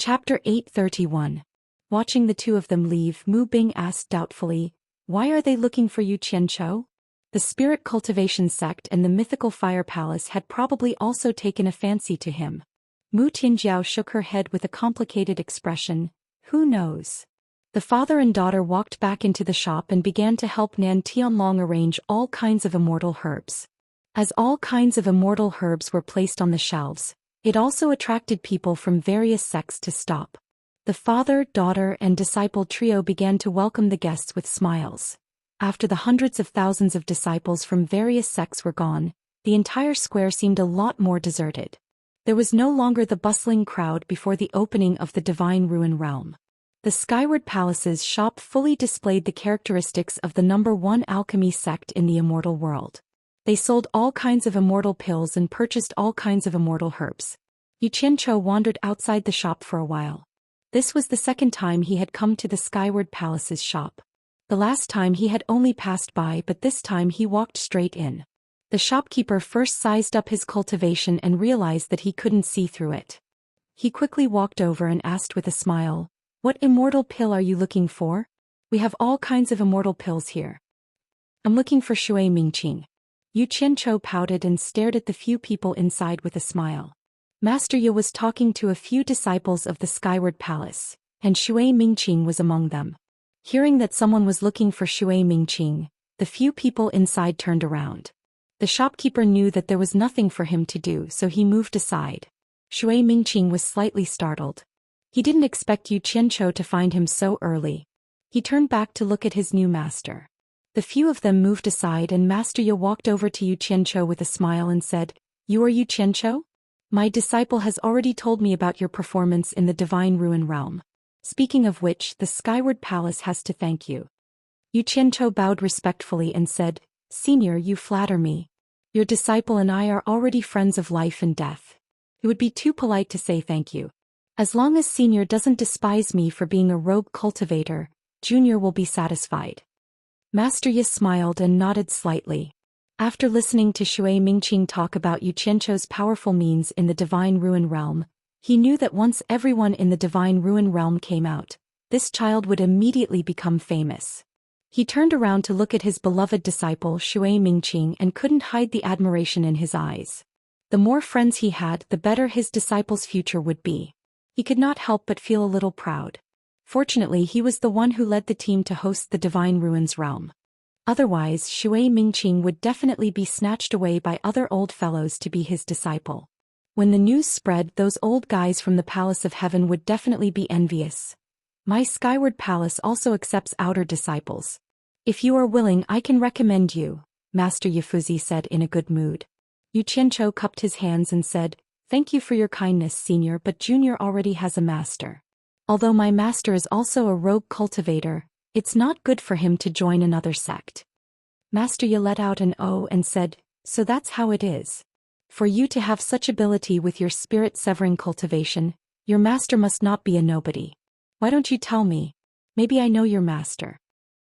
Chapter 831. Watching the two of them leave, Mu Bing asked doubtfully, "Why are they looking for you, Qianqiu?" The spirit cultivation sect and the mythical fire palace had probably also taken a fancy to him. Mu Tianjiao shook her head with a complicated expression. Who knows? The father and daughter walked back into the shop and began to help Nan Tianlong arrange all kinds of immortal herbs. As all kinds of immortal herbs were placed on the shelves, it also attracted people from various sects to stop. The father, daughter, and disciple trio began to welcome the guests with smiles. After the hundreds of thousands of disciples from various sects were gone, the entire square seemed a lot more deserted. There was no longer the bustling crowd before the opening of the Divine Ruin Realm. The Skyward Palace's shop fully displayed the characteristics of the #1 alchemy sect in the immortal world. They sold all kinds of immortal pills and purchased all kinds of immortal herbs. Yu Qianqiu wandered outside the shop for a while. This was the second time he had come to the Skyward Palace's shop. The last time he had only passed by, but this time he walked straight in. The shopkeeper first sized up his cultivation and realized that he couldn't see through it. He quickly walked over and asked with a smile, "What immortal pill are you looking for? We have all kinds of immortal pills here." "I'm looking for Shui Mingqing." Yu Qianqiu pouted and stared at the few people inside with a smile. Master Yi was talking to a few disciples of the Skyward Palace, and Shui Mingqing was among them. Hearing that someone was looking for Shui Mingqing, the few people inside turned around. The shopkeeper knew that there was nothing for him to do, so he moved aside. Shui Mingqing was slightly startled. He didn't expect Yu Qianqiu to find him so early. He turned back to look at his new master. The few of them moved aside and Master Yi walked over to Yu Qianqiu with a smile and said, "You are Yu Qianqiu? My disciple has already told me about your performance in the Divine Ruin Realm. Speaking of which, the Skyward Palace has to thank you." Yu Qianqiu bowed respectfully and said, "Senior, you flatter me. Your disciple and I are already friends of life and death. It would be too polite to say thank you. As long as Senior doesn't despise me for being a rogue cultivator, Junior will be satisfied." Master Yi smiled and nodded slightly. After listening to Shui Mingqing talk about Yu Qianqiu's powerful means in the Divine Ruin Realm, he knew that once everyone in the Divine Ruin Realm came out, this child would immediately become famous. He turned around to look at his beloved disciple Shui Mingqing and couldn't hide the admiration in his eyes. The more friends he had, the better his disciple's future would be. He could not help but feel a little proud. Fortunately, he was the one who led the team to host the Divine Ruins Realm. Otherwise, Shui Mingqing would definitely be snatched away by other old fellows to be his disciple. When the news spread, those old guys from the Palace of Heaven would definitely be envious. My Skyward Palace also accepts outer disciples. If you are willing, I can recommend you, Master Yifuzi said in a good mood. Yu Qianqiu cupped his hands and said, "Thank you for your kindness, Senior, but Junior already has a master. Although my master is also a rogue cultivator, it's not good for him to join another sect." Master Yi let out an "oh" and said, "So that's how it is. For you to have such ability with your spirit-severing cultivation, your master must not be a nobody. Why don't you tell me? Maybe I know your master."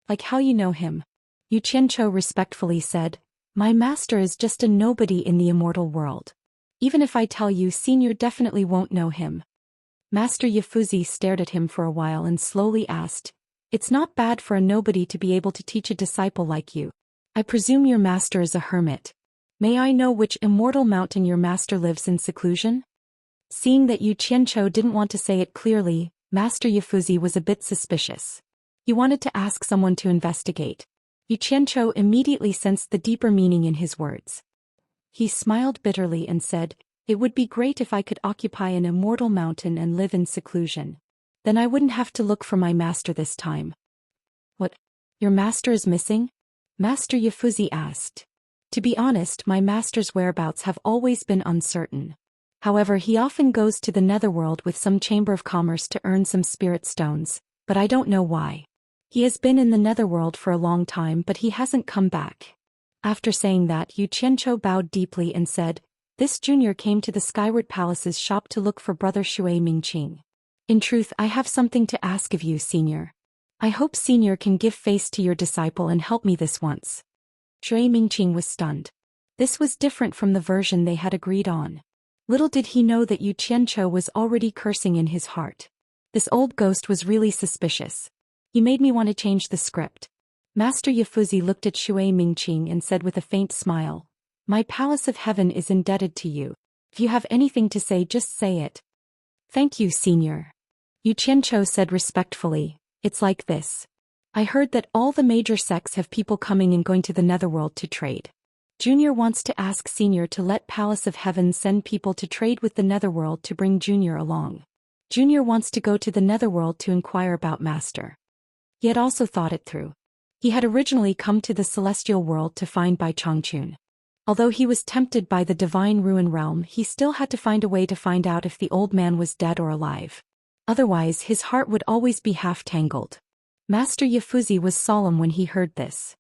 "Like how you know him?" Yu Qianqiu respectfully said, "My master is just a nobody in the immortal world. Even if I tell you, Senior definitely won't know him." Master Yifuzi stared at him for a while and slowly asked, "It's not bad for a nobody to be able to teach a disciple like you. I presume your master is a hermit. May I know which immortal mountain your master lives in seclusion?" Seeing that Yu Qianqiu didn't want to say it clearly, Master Yifuzi was a bit suspicious. He wanted to ask someone to investigate. Yu Qianqiu immediately sensed the deeper meaning in his words. He smiled bitterly and said, "It would be great if I could occupy an immortal mountain and live in seclusion. Then I wouldn't have to look for my master this time." "What? Your master is missing?" Master Yifuzi asked. "To be honest, my master's whereabouts have always been uncertain. However, he often goes to the netherworld with some chamber of commerce to earn some spirit stones, but I don't know why. He has been in the netherworld for a long time, but he hasn't come back." After saying that, Yu Qianqiu bowed deeply and said, "This junior came to the Skyward Palace's shop to look for brother Shui Mingqing. In truth, I have something to ask of you, Senior. I hope Senior can give face to your disciple and help me this once." Shui Mingqing was stunned. This was different from the version they had agreed on. Little did he know that Yu Qianzhou was already cursing in his heart. This old ghost was really suspicious. He made me want to change the script. Master Yifuzi looked at Shui Mingqing and said with a faint smile, "My palace of heaven is indebted to you. If you have anything to say, just say it." "Thank you, senior." Yu Qianzhou said respectfully, "It's like this. I heard that all the major sects have people coming and going to the netherworld to trade. Junior wants to ask Senior to let Palace of Heaven send people to trade with the netherworld to bring Junior along. Junior wants to go to the netherworld to inquire about Master." He had also thought it through. He had originally come to the celestial world to find Bai Chongqun. Although he was tempted by the divine ruin realm, he still had to find a way to find out if the old man was dead or alive. Otherwise his heart would always be half-tangled. Master Yifuzi was solemn when he heard this.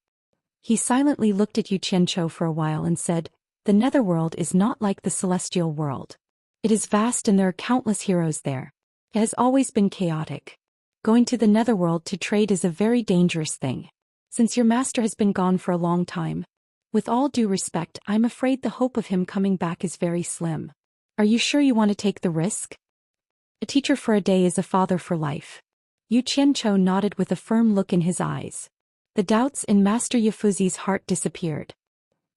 He silently looked at Yu Qianzhou for a while and said, "The netherworld is not like the celestial world. It is vast and there are countless heroes there. It has always been chaotic. Going to the netherworld to trade is a very dangerous thing. Since your master has been gone for a long time, with all due respect, I'm afraid the hope of him coming back is very slim. Are you sure you want to take the risk? A teacher for a day is a father for life." Yu Qianzhou nodded with a firm look in his eyes. The doubts in Master Yifuzi's heart disappeared.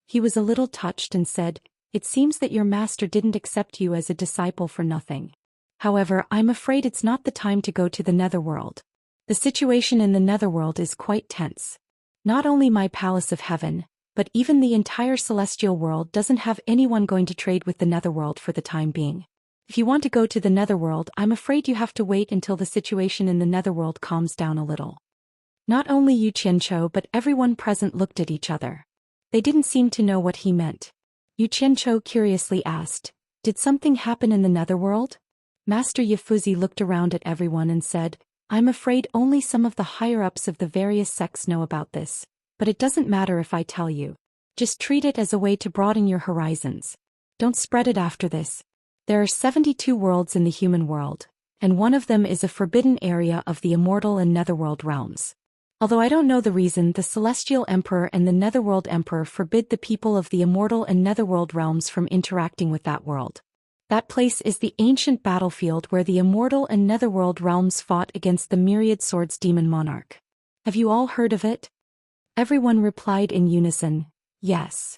He was a little touched and said, "It seems that your master didn't accept you as a disciple for nothing. However, I'm afraid it's not the time to go to the netherworld. The situation in the netherworld is quite tense. Not only my palace of heaven, but even the entire celestial world doesn't have anyone going to trade with the netherworld for the time being. If you want to go to the netherworld, I'm afraid you have to wait until the situation in the netherworld calms down a little." Not only Yu Qianzhou but everyone present looked at each other. They didn't seem to know what he meant. Yu Qianzhou curiously asked, "Did something happen in the netherworld?" Master Yifuzi looked around at everyone and said, "I'm afraid only some of the higher-ups of the various sects know about this, but it doesn't matter if I tell you. Just treat it as a way to broaden your horizons. Don't spread it after this. There are 72 worlds in the human world, and one of them is a forbidden area of the immortal and netherworld realms. Although I don't know the reason, the Celestial Emperor and the Netherworld Emperor forbid the people of the immortal and netherworld realms from interacting with that world. That place is the ancient battlefield where the immortal and netherworld realms fought against the Myriad Swords Demon Monarch. Have you all heard of it?" Everyone replied in unison, "Yes."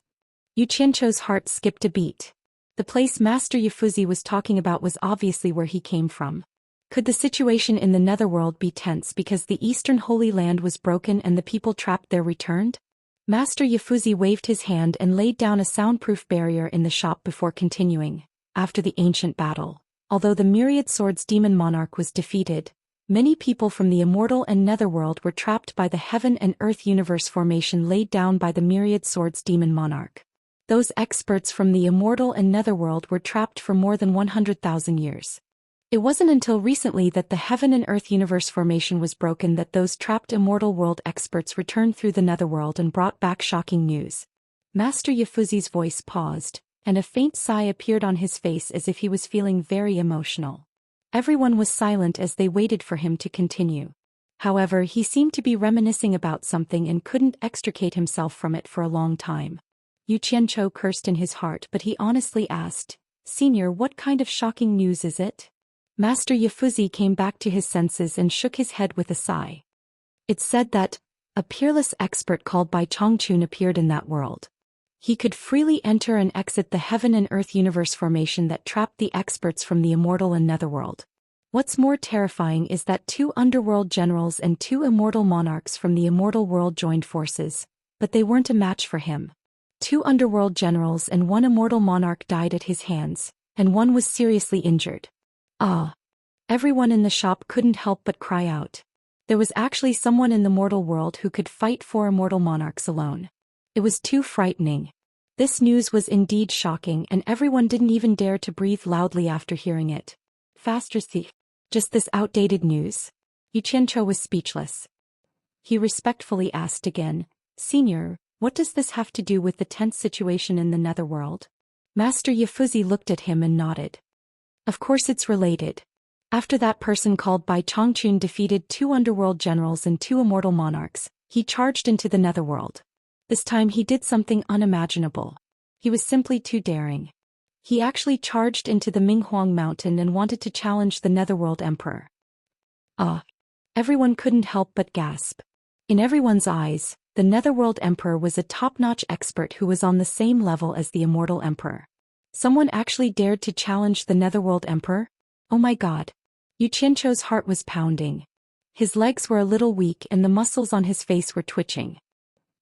Yu Qianzhou's heart skipped a beat. The place Master Yifuzi was talking about was obviously where he came from. Could the situation in the netherworld be tense because the Eastern Holy Land was broken and the people trapped there returned? Master Yifuzi waved his hand and laid down a soundproof barrier in the shop before continuing. After the ancient battle, although the Myriad Swords Demon Monarch was defeated, many people from the immortal and netherworld were trapped by the heaven and earth universe formation laid down by the Myriad Swords Demon Monarch. Those experts from the immortal and netherworld were trapped for more than 100,000 years. It wasn't until recently that the heaven and earth universe formation was broken that those trapped immortal world experts returned through the netherworld and brought back shocking news. Master Yifuzi's voice paused, and a faint sigh appeared on his face as if he was feeling very emotional. Everyone was silent as they waited for him to continue. However, he seemed to be reminiscing about something and couldn't extricate himself from it for a long time. Yu Qianzhou cursed in his heart, but he honestly asked, "Senior, what kind of shocking news is it?" Master Yifuzi came back to his senses and shook his head with a sigh. It said that a peerless expert called Bai Chongqun appeared in that world. He could freely enter and exit the heaven and earth universe formation that trapped the experts from the immortal and netherworld. What's more terrifying is that 2 underworld generals and 2 immortal monarchs from the immortal world joined forces, but they weren't a match for him. 2 underworld generals and 1 immortal monarch died at his hands, and 1 was seriously injured. Ah! Everyone in the shop couldn't help but cry out. There was actually someone in the mortal world who could fight 4 immortal monarchs alone. It was too frightening. This news was indeed shocking, and everyone didn't even dare to breathe loudly after hearing it. Faster thief. Just this outdated news? Yu Qianzhou was speechless. He respectfully asked again, "Senior, what does this have to do with the tense situation in the netherworld?" Master Yifuzi looked at him and nodded. "Of course it's related. After that person called Bai Chongqun defeated 2 underworld generals and 2 immortal monarchs, he charged into the netherworld. This time he did something unimaginable. He was simply too daring. He actually charged into the Minghuang mountain and wanted to challenge the Netherworld Emperor. Everyone couldn't help but gasp. In everyone's eyes, the Netherworld Emperor was a top-notch expert who was on the same level as the Immortal Emperor. Someone actually dared to challenge the Netherworld Emperor? Oh my god. Xianxia's heart was pounding. His legs were a little weak and the muscles on his face were twitching.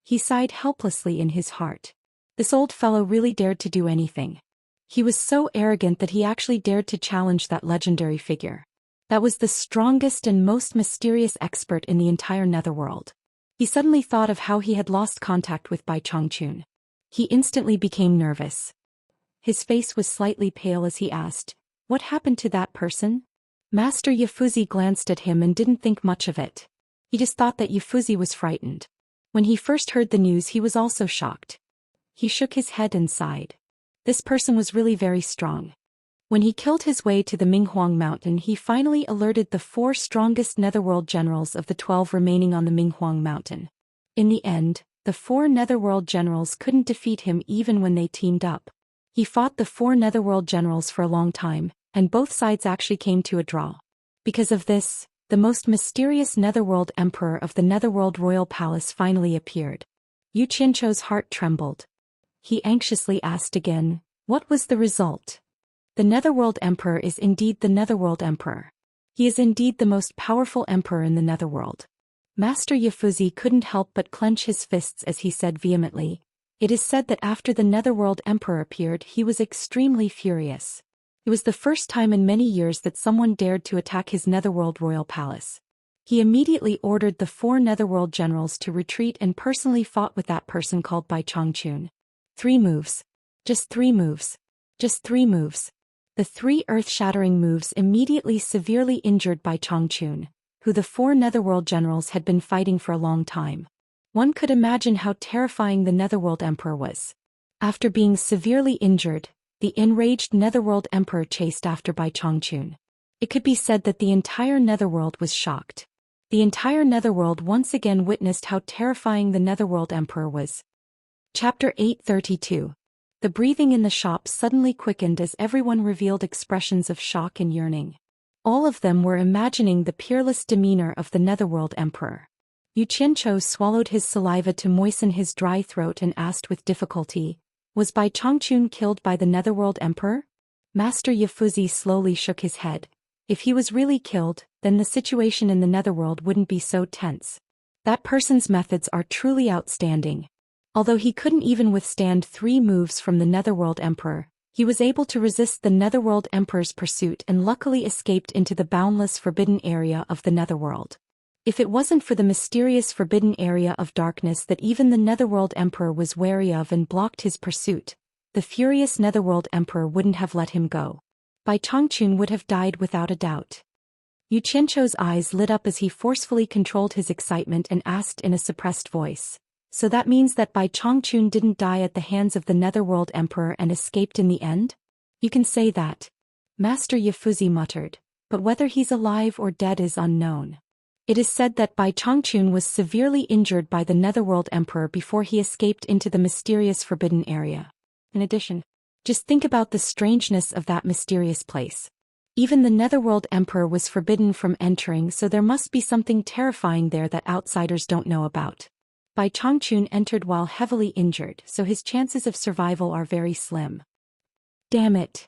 He sighed helplessly in his heart. This old fellow really dared to do anything. He was so arrogant that he actually dared to challenge that legendary figure. That was the strongest and most mysterious expert in the entire Netherworld. He suddenly thought of how he had lost contact with Bai Chongqun. He instantly became nervous. His face was slightly pale as he asked, "What happened to that person?" Master Yifuzi glanced at him and didn't think much of it. He just thought that Yifuzi was frightened. When he first heard the news, he was also shocked. He shook his head and sighed. This person was really very strong. When he killed his way to the Minghuang mountain, he finally alerted the 4 strongest Netherworld generals of the 12 remaining on the Minghuang mountain. In the end, the 4 Netherworld generals couldn't defeat him even when they teamed up. He fought the 4 Netherworld generals for a long time, and both sides actually came to a draw. Because of this, the most mysterious Netherworld Emperor of the Netherworld Royal Palace finally appeared. Xianxia's heart trembled. He anxiously asked again, "What was the result?" The Netherworld Emperor is indeed the Netherworld Emperor. He is indeed the most powerful emperor in the Netherworld. Master Yifuzi couldn't help but clench his fists as he said vehemently. It is said that after the Netherworld Emperor appeared, he was extremely furious. It was the first time in many years that someone dared to attack his Netherworld Royal Palace. He immediately ordered the 4 Netherworld generals to retreat and personally fought with that person called Bai Chongqun. 3 moves. Just 3 moves. Just 3 moves. The 3 earth-shattering moves immediately severely injured Bai Chongqun, who the 4 Netherworld generals had been fighting for a long time. One could imagine how terrifying the Netherworld Emperor was. After being severely injured, the enraged Netherworld Emperor chased after Bai Chongqun. It could be said that the entire Netherworld was shocked. The entire Netherworld once again witnessed how terrifying the Netherworld Emperor was. Chapter 832. The breathing in the shop suddenly quickened as everyone revealed expressions of shock and yearning. All of them were imagining the peerless demeanor of the Netherworld Emperor. Xianxia swallowed his saliva to moisten his dry throat and asked with difficulty, "Was Bai Chongqun killed by the Netherworld Emperor?" Master Yifuzi slowly shook his head. If he was really killed, then the situation in the Netherworld wouldn't be so tense. That person's methods are truly outstanding. Although he couldn't even withstand 3 moves from the Netherworld Emperor, he was able to resist the Netherworld Emperor's pursuit and luckily escaped into the boundless forbidden area of the Netherworld. If it wasn't for the mysterious forbidden area of darkness that even the Netherworld Emperor was wary of and blocked his pursuit, the furious Netherworld Emperor wouldn't have let him go. Bai Chongqun would have died without a doubt. Xianxia's eyes lit up as he forcefully controlled his excitement and asked in a suppressed voice, "So that means that Bai Chongqun didn't die at the hands of the Netherworld Emperor and escaped in the end?" "You can say that," Master Yifuzi muttered, "but whether he's alive or dead is unknown." It is said that Bai Chongqun was severely injured by the Netherworld Emperor before he escaped into the mysterious forbidden area. In addition, just think about the strangeness of that mysterious place. Even the Netherworld Emperor was forbidden from entering, so there must be something terrifying there that outsiders don't know about. Bai Chongqun entered while heavily injured, so his chances of survival are very slim. Damn it.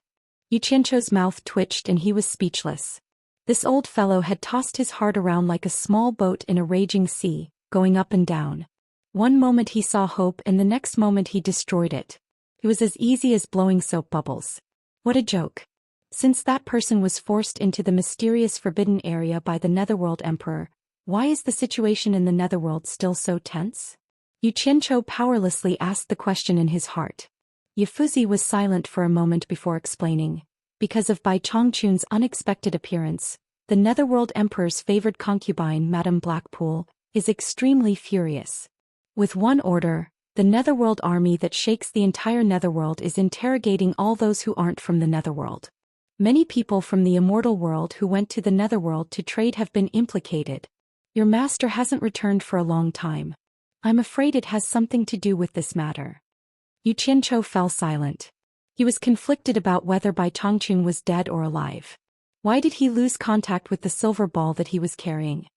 Xianxia's mouth twitched and he was speechless. This old fellow had tossed his heart around like a small boat in a raging sea, going up and down. One moment he saw hope and the next moment he destroyed it. It was as easy as blowing soap bubbles. What a joke. Since that person was forced into the mysterious forbidden area by the Netherworld Emperor, why is the situation in the Netherworld still so tense? Xianxia powerlessly asked the question in his heart. Yifuzi was silent for a moment before explaining. Because of Bai Chongqun's unexpected appearance, the Netherworld Emperor's favored concubine, Madame Blackpool, is extremely furious. With one order, the Netherworld army that shakes the entire Netherworld is interrogating all those who aren't from the Netherworld. Many people from the Immortal world who went to the Netherworld to trade have been implicated. Your master hasn't returned for a long time. I'm afraid it has something to do with this matter. Xianxia fell silent. He was conflicted about whether Bai Changchun was dead or alive. Why did he lose contact with the silver ball that he was carrying?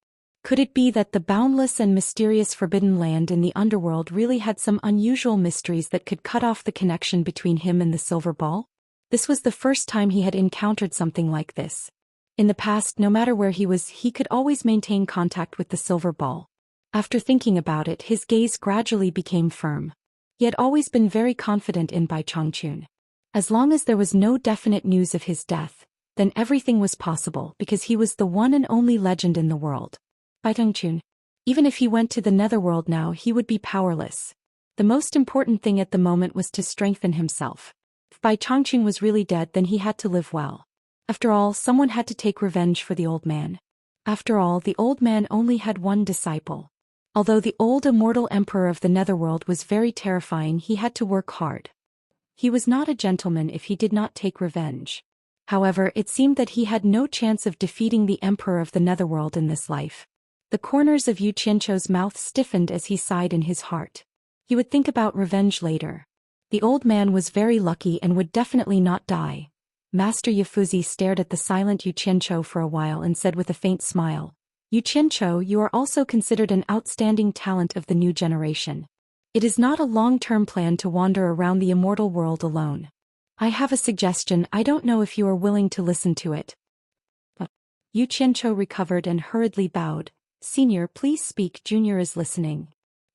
Could it be that the boundless and mysterious forbidden land in the underworld really had some unusual mysteries that could cut off the connection between him and the silver ball? This was the first time he had encountered something like this. In the past, no matter where he was, he could always maintain contact with the silver ball. After thinking about it, his gaze gradually became firm. He had always been very confident in Bai Changchun. As long as there was no definite news of his death, then everything was possible because he was the one and only legend in the world. Bai Changchun. Even if he went to the netherworld now, he would be powerless. The most important thing at the moment was to strengthen himself. If Bai Changchun was really dead, then he had to live well. After all, someone had to take revenge for the old man. After all, the old man only had one disciple. Although the old immortal emperor of the netherworld was very terrifying, he had to work hard. He was not a gentleman if he did not take revenge. However, it seemed that he had no chance of defeating the emperor of the netherworld in this life. The corners of Yu Qianchou's mouth stiffened as he sighed in his heart. He would think about revenge later. The old man was very lucky and would definitely not die. Master Yafuzi stared at the silent Yu Qianchou for a while and said with a faint smile, "Yu Qianchou, you are also considered an outstanding talent of the new generation. It is not a long-term plan to wander around the immortal world alone. I have a suggestion. I don't know if you are willing to listen to it." Yu Qianchou recovered and hurriedly bowed. "Senior, please speak. Junior is listening."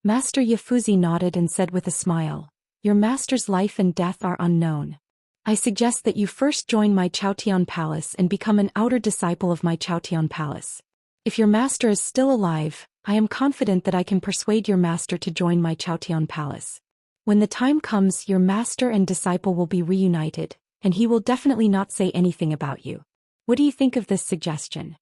Master Yafuzi nodded and said with a smile, "Your master's life and death are unknown. I suggest that you first join my Chaotian Palace and become an outer disciple of my Chaotian Palace. If your master is still alive, I am confident that I can persuade your master to join my Chaotian Palace. When the time comes, your master and disciple will be reunited, and he will definitely not say anything about you. What do you think of this suggestion?"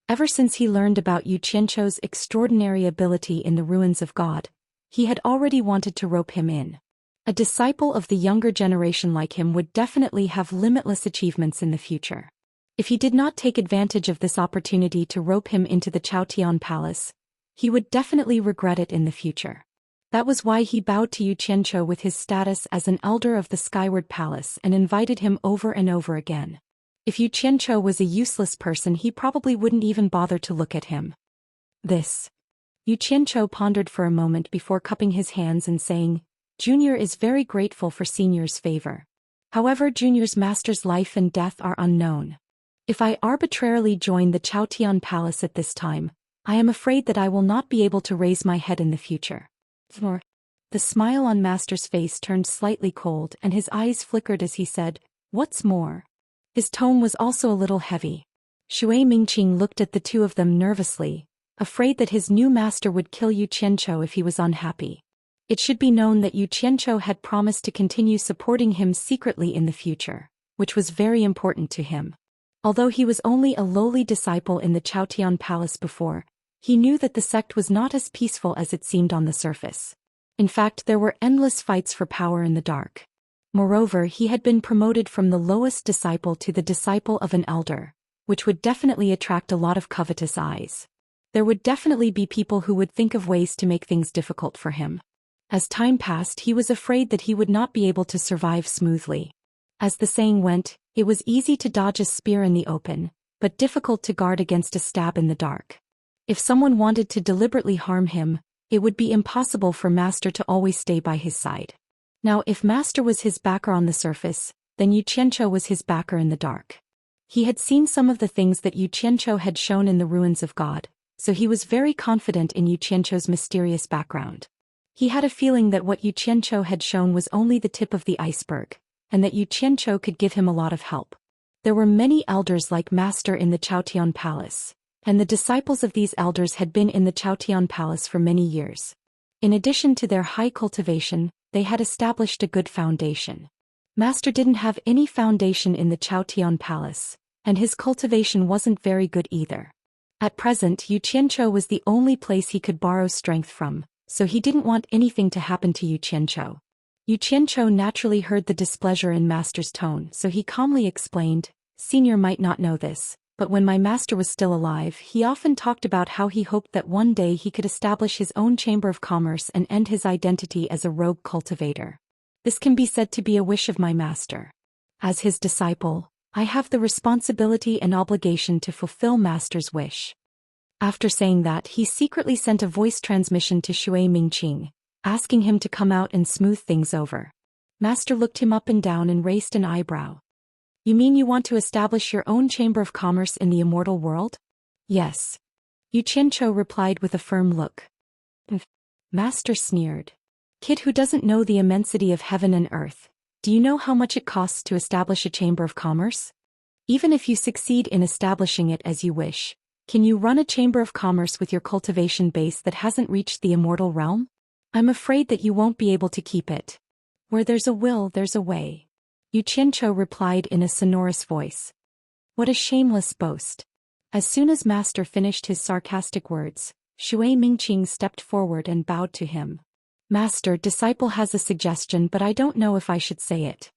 Ever since he learned about Yu Qianchou's extraordinary ability in the ruins of God, he had already wanted to rope him in. A disciple of the younger generation like him would definitely have limitless achievements in the future. If he did not take advantage of this opportunity to rope him into the Chaotian Palace, he would definitely regret it in the future. That was why he bowed to Yu Qianchou with his status as an elder of the Skyward Palace and invited him over and over again. If Yu Qianchou was a useless person, he probably wouldn't even bother to look at him. Yu Qianchou pondered for a moment before cupping his hands and saying, "Junior is very grateful for Senior's favor. However, Junior's master's life and death are unknown. If I arbitrarily join the Chaotian Palace at this time, I am afraid that I will not be able to raise my head in the future." The smile on Master's face turned slightly cold and his eyes flickered as he said, "What's more?" His tone was also a little heavy. Shui Mingqing looked at the two of them nervously, afraid that his new master would kill Yu Qianchou if he was unhappy. It should be known that Yu Qianchou had promised to continue supporting him secretly in the future, which was very important to him. Although he was only a lowly disciple in the Chaotian Palace before, he knew that the sect was not as peaceful as it seemed on the surface. In fact, there were endless fights for power in the dark. Moreover, he had been promoted from the lowest disciple to the disciple of an elder, which would definitely attract a lot of covetous eyes. There would definitely be people who would think of ways to make things difficult for him. As time passed, he was afraid that he would not be able to survive smoothly. As the saying went, it was easy to dodge a spear in the open, but difficult to guard against a stab in the dark. If someone wanted to deliberately harm him, it would be impossible for Master to always stay by his side. Now, if Master was his backer on the surface, then Yu Qianchou was his backer in the dark. He had seen some of the things that Yu Qianchou had shown in the ruins of God, so he was very confident in Yu Qianchou's mysterious background. He had a feeling that what Yu Qianchou had shown was only the tip of the iceberg, and that Yu Qianchou could give him a lot of help. There were many elders like Master in the Chaotian Palace, and the disciples of these elders had been in the Chaotian Palace for many years. In addition to their high cultivation, they had established a good foundation. Master didn't have any foundation in the Chaotian Palace, and his cultivation wasn't very good either. At present, Yu Qianchou was the only place he could borrow strength from, so he didn't want anything to happen to Yu Qianchou. Yu Qianchou naturally heard the displeasure in Master's tone, so he calmly explained, "Senior might not know this, but when my master was still alive, he often talked about how he hoped that one day he could establish his own chamber of commerce and end his identity as a rogue cultivator. This can be said to be a wish of my master. As his disciple, I have the responsibility and obligation to fulfill master's wish. After saying that, he secretly sent a voice transmission to Shui Mingqing, asking him to come out and smooth things over. Master looked him up and down and raised an eyebrow. You mean you want to establish your own chamber of commerce in the immortal world? Yes. Yu Qianzhou replied with a firm look. Master sneered. Kid who doesn't know the immensity of heaven and earth, do you know how much it costs to establish a chamber of commerce? Even if you succeed in establishing it as you wish, can you run a chamber of commerce with your cultivation base that hasn't reached the immortal realm? I'm afraid that you won't be able to keep it. Where there's a will, there's a way. Yu Qianzhou replied in a sonorous voice. What a shameless boast. As soon as Master finished his sarcastic words, Shui Mingqing stepped forward and bowed to him. Master, disciple has a suggestion, but I don't know if I should say it.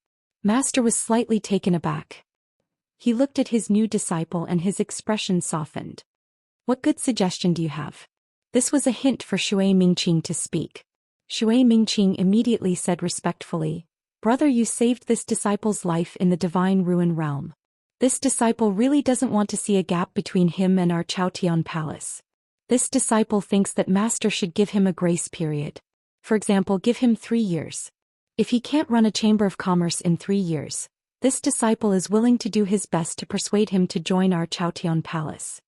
Master was slightly taken aback. He looked at his new disciple and his expression softened. What good suggestion do you have? This was a hint for Shui Mingqing to speak. Shui Mingqing immediately said respectfully, Brother, you saved this disciple's life in the divine ruin realm. This disciple really doesn't want to see a gap between him and our Chaotian palace. This disciple thinks that Master should give him a grace period. For example, give him 3 years. If he can't run a chamber of commerce in 3 years, this disciple is willing to do his best to persuade him to join our Chaotian palace.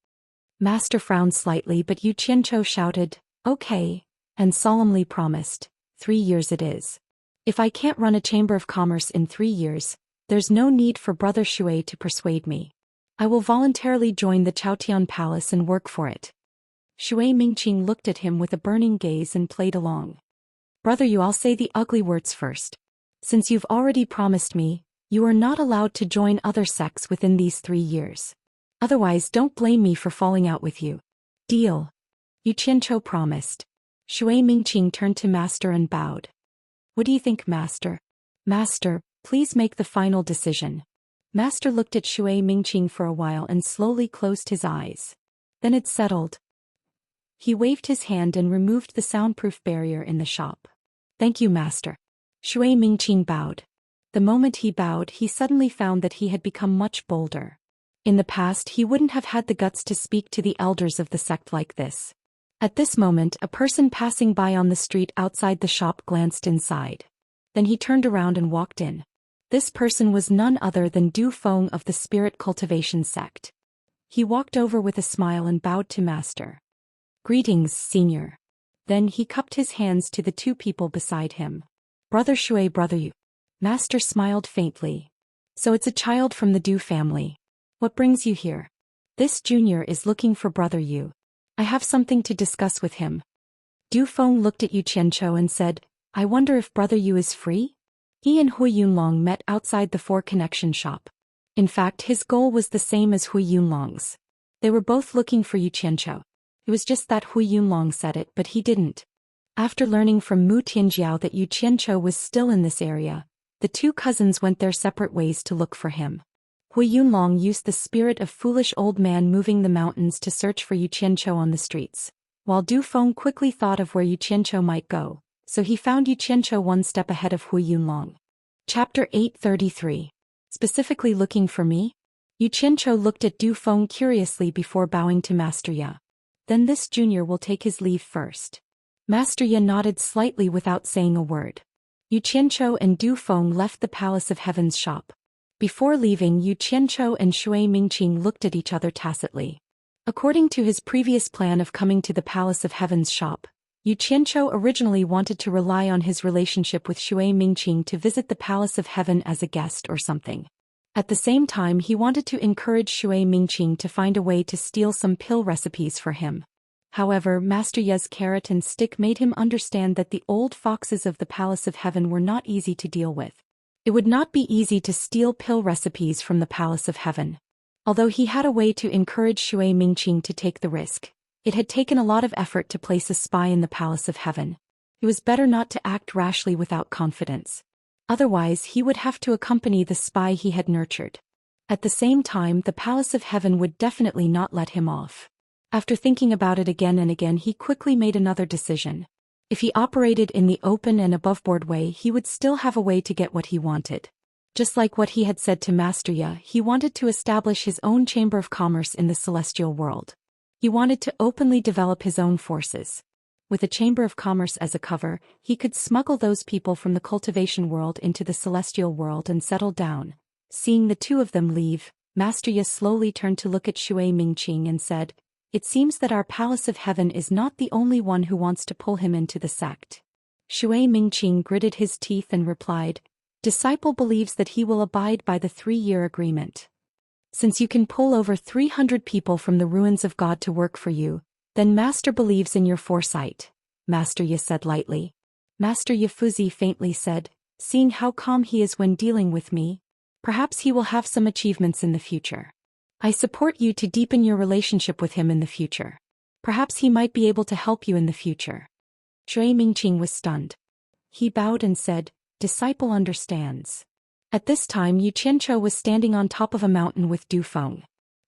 Master frowned slightly, but Yu Qianzhou shouted, Okay, and solemnly promised, 3 years it is. If I can't run a chamber of commerce in 3 years, there's no need for Brother Shui to persuade me. I will voluntarily join the Chaotian palace and work for it. Shui Mingqing looked at him with a burning gaze and played along. Brother, I'll say the ugly words first. Since you've already promised me, you are not allowed to join other sects within these 3 years. Otherwise, don't blame me for falling out with you. Deal. Yu Qianzhou promised. Shui Mingqing turned to Master and bowed. What do you think, Master? Master, please make the final decision. Master looked at Shui Mingqing for a while and slowly closed his eyes. Then it settled. He waved his hand and removed the soundproof barrier in the shop. Thank you, Master. Shui Mingqing bowed. The moment he bowed, he suddenly found that he had become much bolder. In the past, he wouldn't have had the guts to speak to the elders of the sect like this. At this moment, a person passing by on the street outside the shop glanced inside. Then he turned around and walked in. This person was none other than Du Feng of the Spirit Cultivation sect. He walked over with a smile and bowed to Master. Greetings, Senior. Then he cupped his hands to the 2 people beside him. Brother Shui, Brother Yu. Master smiled faintly. So it's a child from the Du family. What brings you here? This junior is looking for Brother Yu. I have something to discuss with him. Du Feng looked at Yu Qianzhou and said, I wonder if Brother Yu is free? He and Hui Yunlong met outside the 4 Connection shop. In fact, his goal was the same as Hui Yunlong's. They were both looking for Yu Qianzhou. It was just that Hui Yunlong said it, but he didn't. After learning from Mu Tianjiao that Yu Qianzhou was still in this area, the 2 cousins went their separate ways to look for him. Hui Yunlong used the spirit of foolish old man moving the mountains to search for Yu Qianzhou on the streets, while Du Feng quickly thought of where Yu Qianzhou might go, so he found Yu Qianzhou 1 step ahead of Hui Yunlong. Chapter 833. Specifically looking for me? Yu Qianzhou looked at Du Feng curiously before bowing to Master Ya. Then this junior will take his leave first. Master Ya nodded slightly without saying a word. Yu Qianzhou and Du Feng left the Palace of Heaven's shop. Before leaving, Yu Qianzhou and Shui Mingqing looked at each other tacitly. According to his previous plan of coming to the Palace of Heaven's shop, Yu Qianzhou originally wanted to rely on his relationship with Shui Mingqing to visit the Palace of Heaven as a guest or something. At the same time, he wanted to encourage Shui Mingqing to find a way to steal some pill recipes for him. However, Master Ye's carrot and stick made him understand that the old foxes of the Palace of Heaven were not easy to deal with. It would not be easy to steal pill recipes from the Palace of Heaven. Although he had a way to encourage Shui Mingqing to take the risk, it had taken a lot of effort to place a spy in the Palace of Heaven. It was better not to act rashly without confidence. Otherwise, he would have to accompany the spy he had nurtured. At the same time, the Palace of Heaven would definitely not let him off. After thinking about it again and again, he quickly made another decision. If he operated in the open and aboveboard way, he would still have a way to get what he wanted. Just like what he had said to Master Yi, he wanted to establish his own chamber of commerce in the celestial world. He wanted to openly develop his own forces. With a chamber of commerce as a cover, he could smuggle those people from the cultivation world into the celestial world and settle down. Seeing the two of them leave, Master Yi slowly turned to look at Shui Mingqing and said, "It seems that our Palace of Heaven is not the only one who wants to pull him into the sect." Shui Mingqing gritted his teeth and replied, "Disciple believes that he will abide by the 3-year agreement. Since you can pull over 300 people from the ruins of God to work for you, then Master believes in your foresight," Master Yi said lightly. Master Yifuzi faintly said, "Seeing how calm he is when dealing with me, perhaps he will have some achievements in the future. I support you to deepen your relationship with him in the future. Perhaps he might be able to help you in the future." Shui Mingqing was stunned. He bowed and said, "Disciple understands." At this time Yu Qianchou was standing on top of a mountain with Du Feng.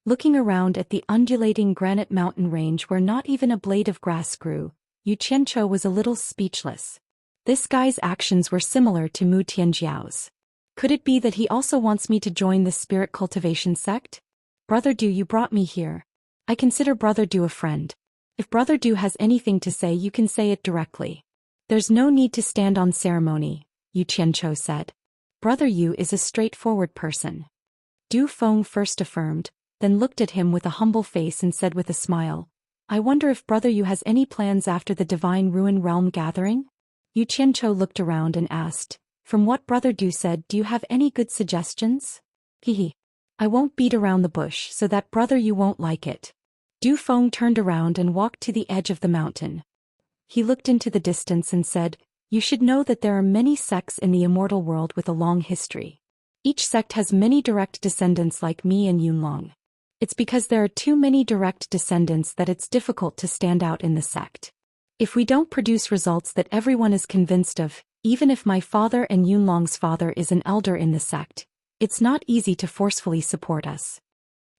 Looking around at the undulating granite mountain range where not even a blade of grass grew, Yu Qianchou was a little speechless. This guy's actions were similar to Mu Tianjiao's. Could it be that he also wants me to join the spirit cultivation sect? "Brother Du, you brought me here. I consider Brother Du a friend. If Brother Du has anything to say, you can say it directly. There's no need to stand on ceremony," Yu Qianchou said. "Brother Yu is a straightforward person." Du Feng first affirmed, then looked at him with a humble face and said with a smile, "I wonder if Brother Yu has any plans after the Divine Ruin Realm gathering?" Yu Qianchou looked around and asked, "From what Brother Du said, do you have any good suggestions?" Hehe. "I won't beat around the bush so that Brother Yu won't like it." Du Feng turned around and walked to the edge of the mountain. He looked into the distance and said, "You should know that there are many sects in the immortal world with a long history. Each sect has many direct descendants like me and Yunlong. It's because there are too many direct descendants that it's difficult to stand out in the sect. If we don't produce results that everyone is convinced of, even if my father and Yunlong's father is an elder in the sect, it's not easy to forcefully support us."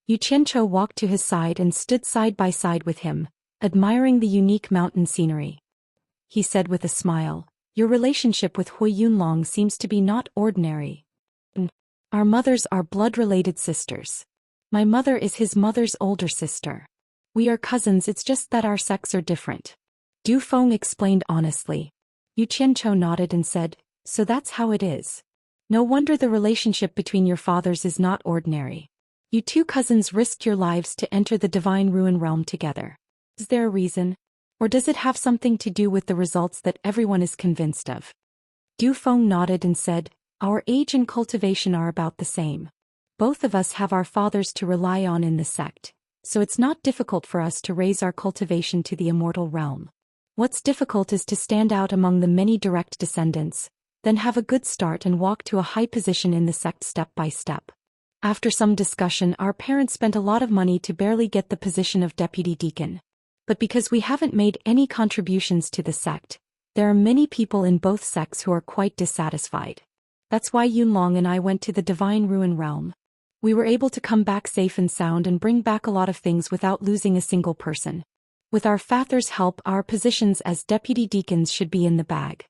Yu Qianchou walked to his side and stood side by side with him, admiring the unique mountain scenery. He said with a smile, "Your relationship with Hui Yunlong seems to be not ordinary. Our mothers are blood-related sisters. My mother is his mother's older sister. We are cousins, it's just that our sects are different." Du Feng explained honestly. Yu Qianchou nodded and said, "So that's how it is. No wonder the relationship between your fathers is not ordinary. You two cousins risked your lives to enter the Divine Ruin Realm together. Is there a reason? Or does it have something to do with the results that everyone is convinced of?" Du Feng nodded and said, "Our age and cultivation are about the same. Both of us have our fathers to rely on in the sect, so it's not difficult for us to raise our cultivation to the immortal realm. What's difficult is to stand out among the many direct descendants, then have a good start and walk to a high position in the sect step by step." After some discussion, our parents spent a lot of money to barely get the position of deputy deacon. But because we haven't made any contributions to the sect, there are many people in both sects who are quite dissatisfied. That's why Yunlong and I went to the Divine Ruin Realm. We were able to come back safe and sound and bring back a lot of things without losing a single person. With our father's help, our positions as deputy deacons should be in the bag.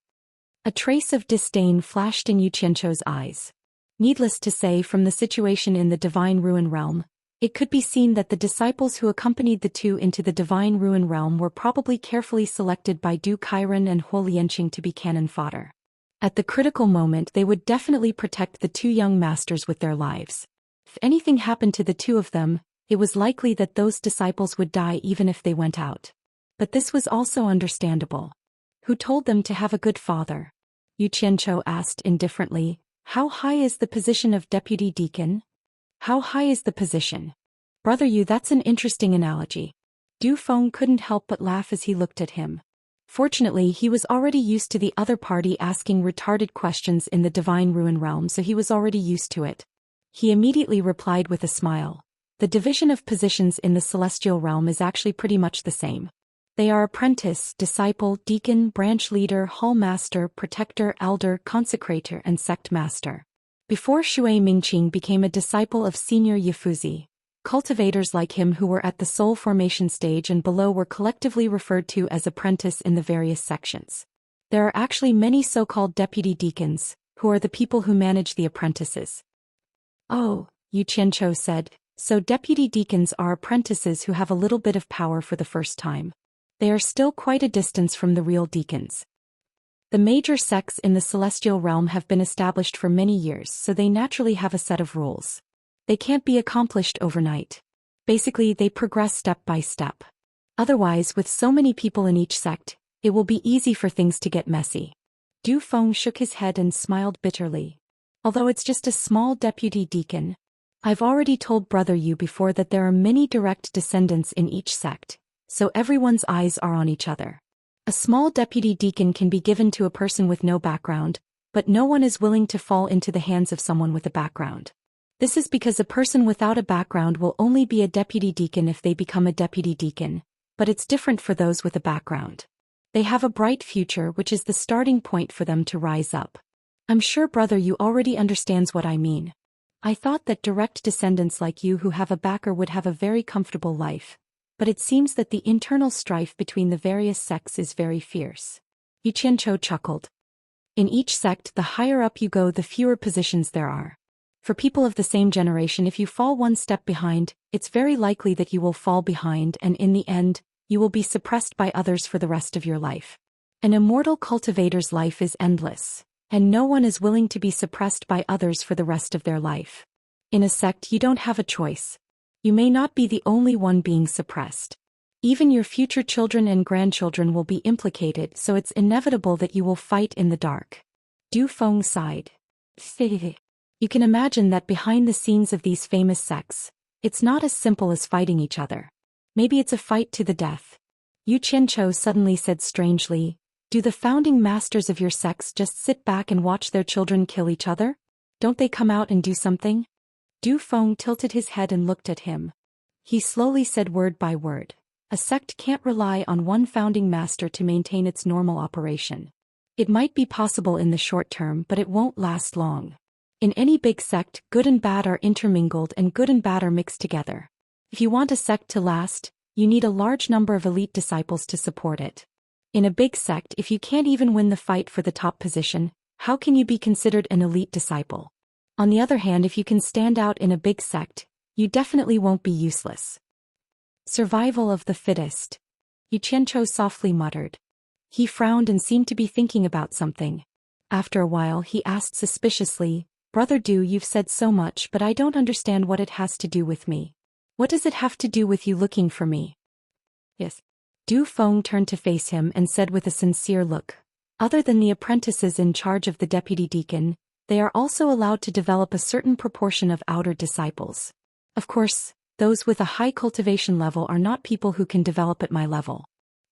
A trace of disdain flashed in Yu Qianchou's eyes. Needless to say, from the situation in the Divine Ruin Realm, it could be seen that the disciples who accompanied the two into the Divine Ruin Realm were probably carefully selected by Du Kairan and Huo Lianqing to be cannon fodder. At the critical moment, they would definitely protect the two young masters with their lives. If anything happened to the two of them, it was likely that those disciples would die even if they went out. But this was also understandable. Who told them to have a good father? Yu Qianchou asked indifferently. How high is the position of deputy deacon? How high is the position? Brother Yu, that's an interesting analogy. Du Feng couldn't help but laugh as he looked at him. Fortunately, he was already used to the other party asking retarded questions in the Divine Ruin Realm, so he was already used to it. He immediately replied with a smile. The division of positions in the celestial realm is actually pretty much the same. They are apprentice, disciple, deacon, branch leader, hall master, protector, elder, consecrator, and sect master. Before Shui Mingqing became a disciple of Senior Yifuzi, Cultivators like him who were at the soul formation stage and below were collectively referred to as apprentice in the various sections. There are actually many so-called deputy deacons, who are the people who manage the apprentices. Oh, Yu Qianchou said, so deputy deacons are apprentices who have a little bit of power for the first time. They are still quite a distance from the real deacons. The major sects in the celestial realm have been established for many years, so they naturally have a set of rules. They can't be accomplished overnight. Basically, they progress step by step. Otherwise, with so many people in each sect, it will be easy for things to get messy. Du Feng shook his head and smiled bitterly. Although it's just a small deputy deacon, I've already told Brother Yu before that there are many direct descendants in each sect, so everyone's eyes are on each other. A small deputy deacon can be given to a person with no background, but no one is willing to fall into the hands of someone with a background. This is because a person without a background will only be a deputy deacon if they become a deputy deacon, but it's different for those with a background. They have a bright future, which is the starting point for them to rise up. I'm sure Brother Yu already understands what I mean. I thought that direct descendants like you who have a backer would have a very comfortable life, but it seems that the internal strife between the various sects is very fierce. Yu Qianchou chuckled. In each sect, the higher up you go, the fewer positions there are. For people of the same generation, if you fall one step behind, it's very likely that you will fall behind and in the end, you will be suppressed by others for the rest of your life. An immortal cultivator's life is endless, and no one is willing to be suppressed by others for the rest of their life. In a sect, you don't have a choice. You may not be the only one being suppressed. Even your future children and grandchildren will be implicated, so it's inevitable that you will fight in the dark. Du Feng sighed. You can imagine that behind the scenes of these famous sects, it's not as simple as fighting each other. Maybe it's a fight to the death. Yu Qianchou suddenly said strangely, do the founding masters of your sects just sit back and watch their children kill each other? Don't they come out and do something? Du Feng tilted his head and looked at him. He slowly said word by word, a sect can't rely on one founding master to maintain its normal operation. It might be possible in the short term, but it won't last long. In any big sect, good and bad are intermingled and good and bad are mixed together. If you want a sect to last, you need a large number of elite disciples to support it. In a big sect, if you can't even win the fight for the top position, how can you be considered an elite disciple? On the other hand, if you can stand out in a big sect, you definitely won't be useless. Survival of the fittest. Yu Qianchou softly muttered. He frowned and seemed to be thinking about something. After a while, he asked suspiciously, Brother Du, you've said so much, but I don't understand what it has to do with me. What does it have to do with you looking for me? Yes. Du Feng turned to face him and said with a sincere look, other than the apprentices in charge of the deputy deacon, they are also allowed to develop a certain proportion of outer disciples. Of course, those with a high cultivation level are not people who can develop at my level.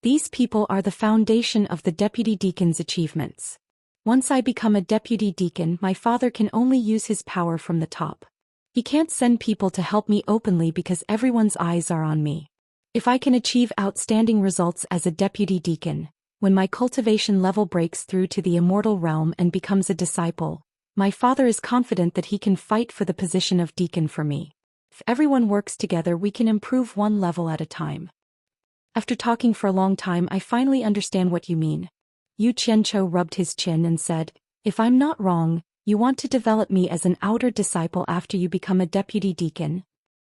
These people are the foundation of the deputy deacon's achievements. Once I become a deputy deacon, my father can only use his power from the top. He can't send people to help me openly because everyone's eyes are on me. If I can achieve outstanding results as a deputy deacon, when my cultivation level breaks through to the immortal realm and becomes a disciple, my father is confident that he can fight for the position of deacon for me. If everyone works together, we can improve one level at a time. After talking for a long time, I finally understand what you mean. Yu Qianchou rubbed his chin and said, if I'm not wrong, you want to develop me as an outer disciple after you become a deputy deacon?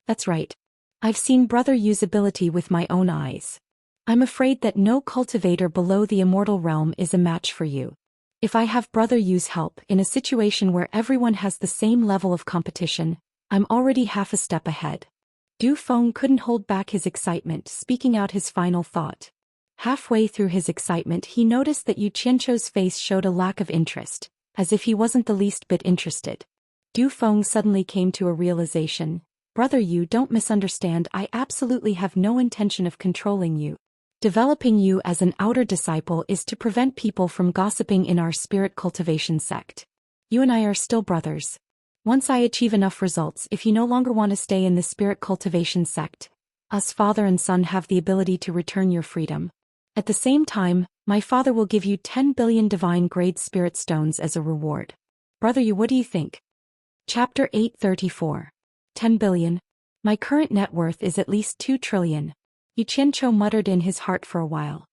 That's right. I've seen Brother Yu's ability with my own eyes. I'm afraid that no cultivator below the immortal realm is a match for you. If I have Brother Yu's help in a situation where everyone has the same level of competition, I'm already half a step ahead. Du Feng couldn't hold back his excitement, speaking out his final thought. Halfway through his excitement, he noticed that Yu Qianchou's face showed a lack of interest, as if he wasn't the least bit interested. Du Feng suddenly came to a realization. Brother Yu, don't misunderstand, I absolutely have no intention of controlling you. Developing you as an outer disciple is to prevent people from gossiping in our spirit cultivation sect. You and I are still brothers. Once I achieve enough results, if you no longer want to stay in the spirit cultivation sect, us father and son have the ability to return your freedom. At the same time, my father will give you 10 billion divine-grade spirit stones as a reward. Brother Yu, what do you think? Chapter 834. 10 billion. My current net worth is at least 2 trillion. Xianxia muttered in his heart for a while.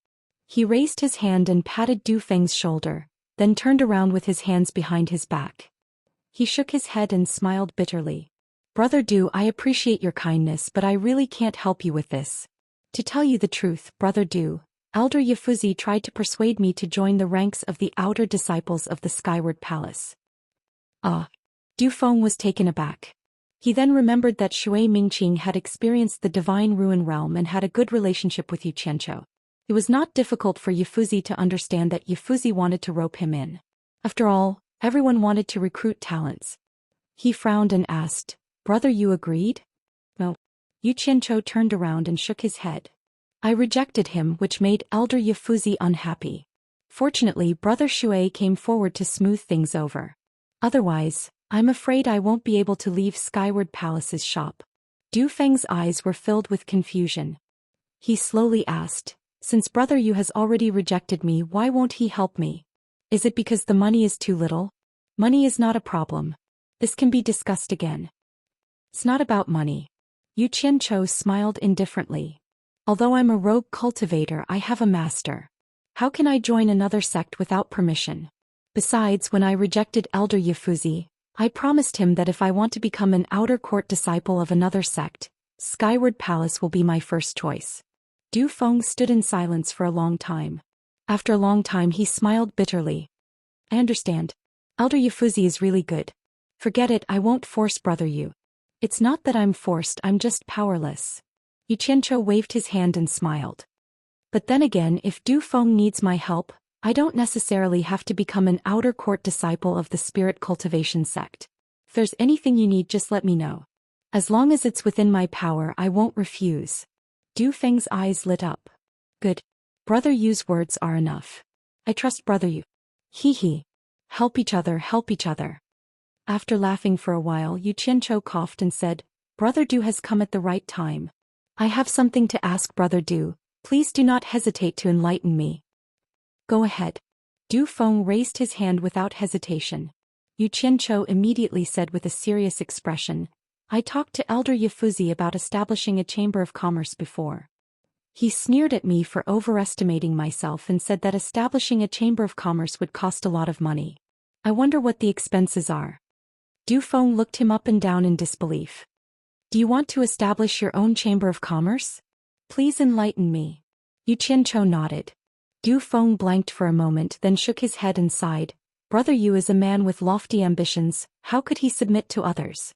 He raised his hand and patted Du Feng's shoulder, then turned around with his hands behind his back. He shook his head and smiled bitterly. Brother Du, I appreciate your kindness, but I really can't help you with this. To tell you the truth, Brother Du, Elder Yifuzi tried to persuade me to join the ranks of the outer disciples of the Skyward Palace. Du Feng was taken aback. He then remembered that Shui Mingqing had experienced the Divine Ruin Realm and had a good relationship with Xianxia. It was not difficult for Yifuzi to understand that Yifuzi wanted to rope him in. After all, everyone wanted to recruit talents. He frowned and asked, Brother, you agreed? No. Xianxia turned around and shook his head. I rejected him, which made Elder Yifuzi unhappy. Fortunately, Brother Shui came forward to smooth things over. Otherwise, I'm afraid I won't be able to leave Skyward Palace's shop. Du Feng's eyes were filled with confusion. He slowly asked, Since Brother Yu has already rejected me, why won't he help me? Is it because the money is too little? Money is not a problem. This can be discussed again. It's not about money. Xianxia smiled indifferently. Although I'm a rogue cultivator, I have a master. How can I join another sect without permission? Besides, when I rejected Elder Yifuzi, I promised him that if I want to become an outer court disciple of another sect, Skyward Palace will be my first choice. Du Feng stood in silence for a long time. After a long time he smiled bitterly. I understand. Elder Yifuzi is really good. Forget it, I won't force Brother Yu. It's not that I'm forced, I'm just powerless. Xianxia waved his hand and smiled. But then again, if Du Feng needs my help, I don't necessarily have to become an outer court disciple of the Spirit Cultivation sect. If there's anything you need, just let me know. As long as it's within my power, I won't refuse. Du Feng's eyes lit up. Good. Brother Yu's words are enough. I trust Brother Yu. Hee. Help each other, help each other. After laughing for a while, Xianxia coughed and said, Brother Du has come at the right time. I have something to ask Brother Du. Please do not hesitate to enlighten me. Go ahead. Du Feng raised his hand without hesitation. Xianxia immediately said with a serious expression, I talked to Elder Yifuzi about establishing a chamber of commerce before. He sneered at me for overestimating myself and said that establishing a chamber of commerce would cost a lot of money. I wonder what the expenses are. Du Feng looked him up and down in disbelief. Do you want to establish your own chamber of commerce? Please enlighten me. Xianxia nodded. Du Feng blanked for a moment, then shook his head and sighed. Brother Yu is a man with lofty ambitions, how could he submit to others?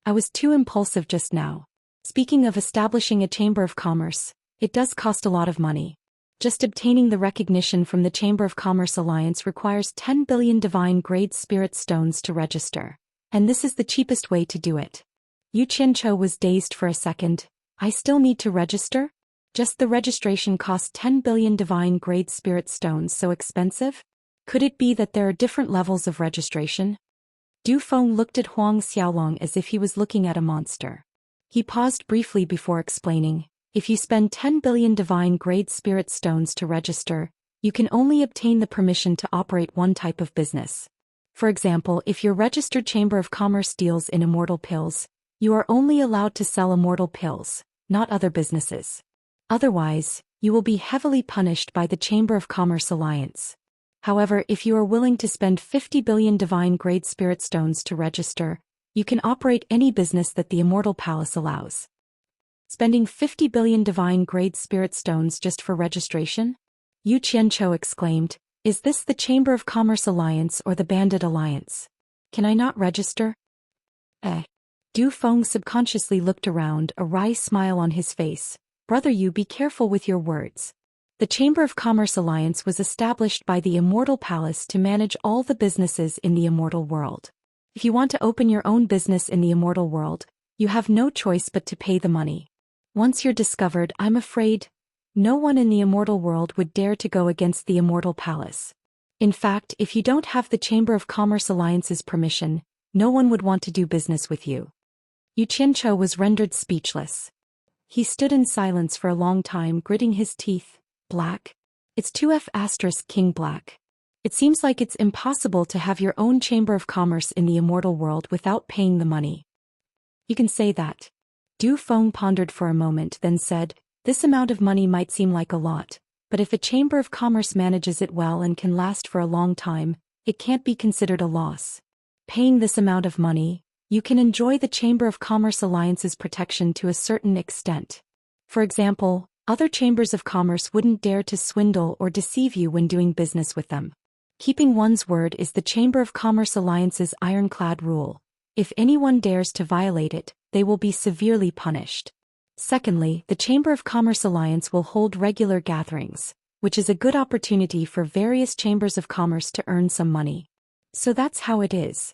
I was too impulsive just now. Speaking of establishing a chamber of commerce, it does cost a lot of money. Just obtaining the recognition from the Chamber of Commerce Alliance requires 10 billion divine-grade spirit stones to register. And this is the cheapest way to do it. Xianxia was dazed for a second. I still need to register? Just the registration costs 10 billion divine-grade spirit stones, so expensive? Could it be that there are different levels of registration? Du Feng looked at Huang Xiaolong as if he was looking at a monster. He paused briefly before explaining, if you spend 10 billion divine-grade spirit stones to register, you can only obtain the permission to operate one type of business. For example, if your registered Chamber of Commerce deals in immortal pills, you are only allowed to sell immortal pills, not other businesses. Otherwise, you will be heavily punished by the Chamber of Commerce Alliance. However, if you are willing to spend 50 billion divine-grade spirit stones to register, you can operate any business that the Immortal Palace allows. Spending 50 billion divine-grade spirit stones just for registration? Xianxia exclaimed, is this the Chamber of Commerce Alliance or the Bandit Alliance? Can I not register? Du Feng subconsciously looked around, a wry smile on his face. Brother Yu, be careful with your words. The Chamber of Commerce Alliance was established by the Immortal Palace to manage all the businesses in the immortal world. If you want to open your own business in the immortal world, you have no choice but to pay the money. Once you're discovered, I'm afraid, no one in the immortal world would dare to go against the Immortal Palace. In fact, if you don't have the Chamber of Commerce Alliance's permission, no one would want to do business with you. Xianxia was rendered speechless. He stood in silence for a long time, gritting his teeth. Black? It's 2F** King Black. It seems like it's impossible to have your own Chamber of Commerce in the immortal world without paying the money. You can say that. Du Feng pondered for a moment, then said, "This amount of money might seem like a lot, but if a chamber of commerce manages it well and can last for a long time, it can't be considered a loss. Paying this amount of money, you can enjoy the Chamber of Commerce Alliance's protection to a certain extent. For example, other chambers of commerce wouldn't dare to swindle or deceive you when doing business with them. Keeping one's word is the Chamber of Commerce Alliance's ironclad rule. If anyone dares to violate it, they will be severely punished. Secondly, the Chamber of Commerce Alliance will hold regular gatherings, which is a good opportunity for various chambers of commerce to earn some money. So that's how it is."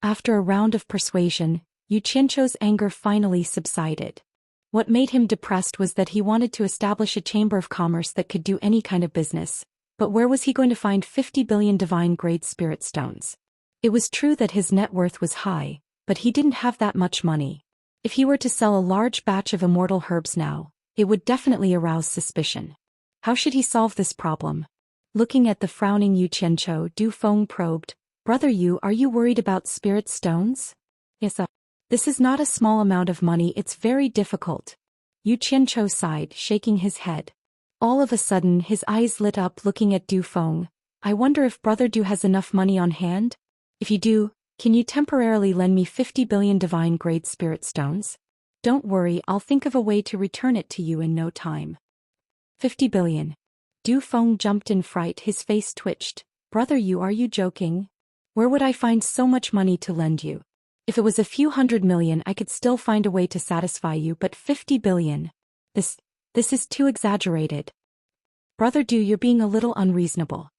After a round of persuasion, Xianxia's anger finally subsided. What made him depressed was that he wanted to establish a chamber of commerce that could do any kind of business, but where was he going to find 50 billion divine-grade spirit stones? It was true that his net worth was high, but he didn't have that much money. If he were to sell a large batch of immortal herbs now, it would definitely arouse suspicion. How should he solve this problem? Looking at the frowning Xianxia, Du Feng probed, "Brother Yu, are you worried about spirit stones?" "Yes, this is not a small amount of money, it's very difficult." Xianxia sighed, shaking his head. All of a sudden his eyes lit up looking at Du Feng. "I wonder if Brother Du has enough money on hand? If you do, can you temporarily lend me 50 billion divine-grade spirit stones? Don't worry, I'll think of a way to return it to you in no time." 50 billion. Du Feng jumped in fright, his face twitched. "Brother Yu, are you joking? Where would I find so much money to lend you? If it was a few 100 million I could still find a way to satisfy you, but 50 billion? This is too exaggerated. Brother Du, you're being a little unreasonable."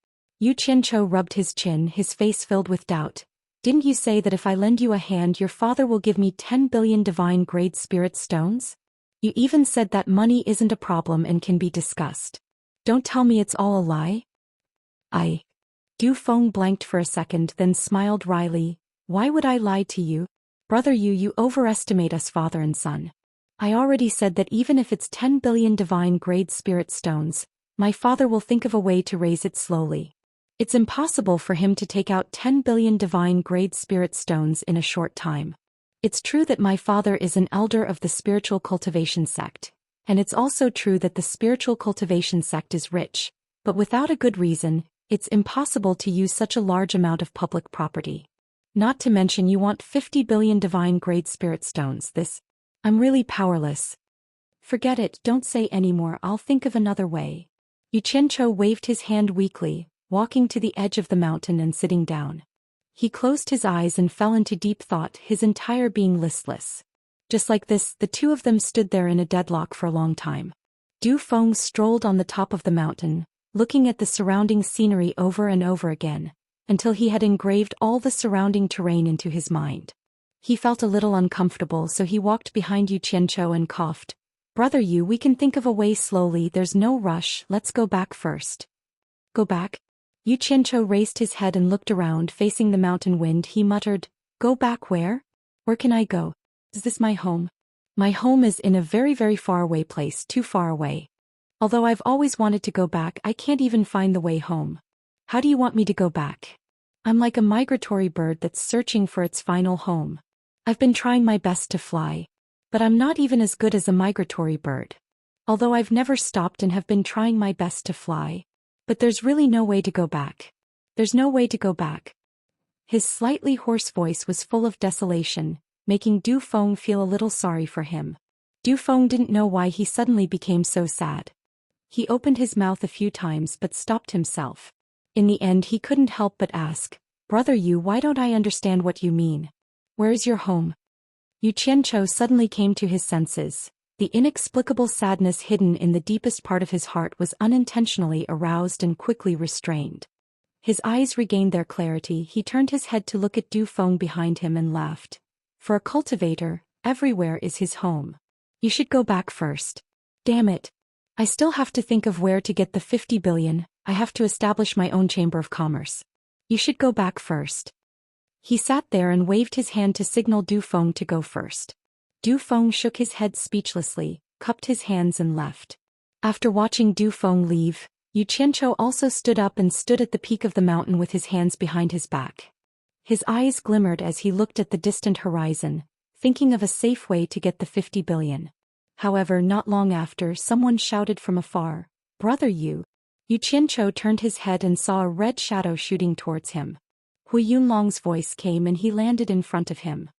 Xianxia rubbed his chin, his face filled with doubt. "Didn't you say that if I lend you a hand your father will give me 10 billion divine-grade spirit stones? You even said that money isn't a problem and can be discussed. Don't tell me it's all a lie?" Du Feng blanked for a second, then smiled wryly. "Why would I lie to you? Brother Yu, you overestimate us father and son. I already said that even if it's 10 billion divine-grade spirit stones, my father will think of a way to raise it slowly. It's impossible for him to take out 10 billion divine-grade spirit stones in a short time. It's true that my father is an elder of the spiritual cultivation sect, and it's also true that the spiritual cultivation sect is rich, but without a good reason, it's impossible to use such a large amount of public property. Not to mention you want 50 billion divine-grade spirit stones. I'm really powerless. Forget it, don't say any more, I'll think of another way." Xianxia waved his hand weakly, walking to the edge of the mountain and sitting down. He closed his eyes and fell into deep thought, his entire being listless. Just like this, the two of them stood there in a deadlock for a long time. Du Feng strolled on the top of the mountain, looking at the surrounding scenery over and over again, until he had engraved all the surrounding terrain into his mind. He felt a little uncomfortable, so he walked behind Xianxia and coughed. "Brother Yu, we can think of a way slowly, there's no rush, let's go back first." "Go back?" Xianxia raised his head and looked around, facing the mountain wind. He muttered, "Go back where? Where can I go? Is this my home? My home is in a very, very far away place, too far away. Although I've always wanted to go back, I can't even find the way home. How do you want me to go back? I'm like a migratory bird that's searching for its final home. I've been trying my best to fly, but I'm not even as good as a migratory bird. Although I've never stopped and have been trying my best to fly. But there's really no way to go back. There's no way to go back." His slightly hoarse voice was full of desolation, making Du Feng feel a little sorry for him. Du Feng didn't know why he suddenly became so sad. He opened his mouth a few times but stopped himself. In the end he couldn't help but ask, "Brother Yu, why don't I understand what you mean? Where is your home?" Xianxia suddenly came to his senses. The inexplicable sadness hidden in the deepest part of his heart was unintentionally aroused and quickly restrained. His eyes regained their clarity, he turned his head to look at Du Feng behind him and laughed. "For a cultivator, everywhere is his home. You should go back first." "Damn it. I still have to think of where to get the 50 billion, I have to establish my own chamber of commerce. You should go back first." He sat there and waved his hand to signal Du Feng to go first. Du Feng shook his head speechlessly, cupped his hands and left. After watching Du Feng leave, Xianxia also stood up and stood at the peak of the mountain with his hands behind his back. His eyes glimmered as he looked at the distant horizon, thinking of a safe way to get the 50 billion. However, not long after, someone shouted from afar, "Brother Yu." Yu Qianchou turned his head and saw a red shadow shooting towards him. Hui Yunlong's voice came and he landed in front of him.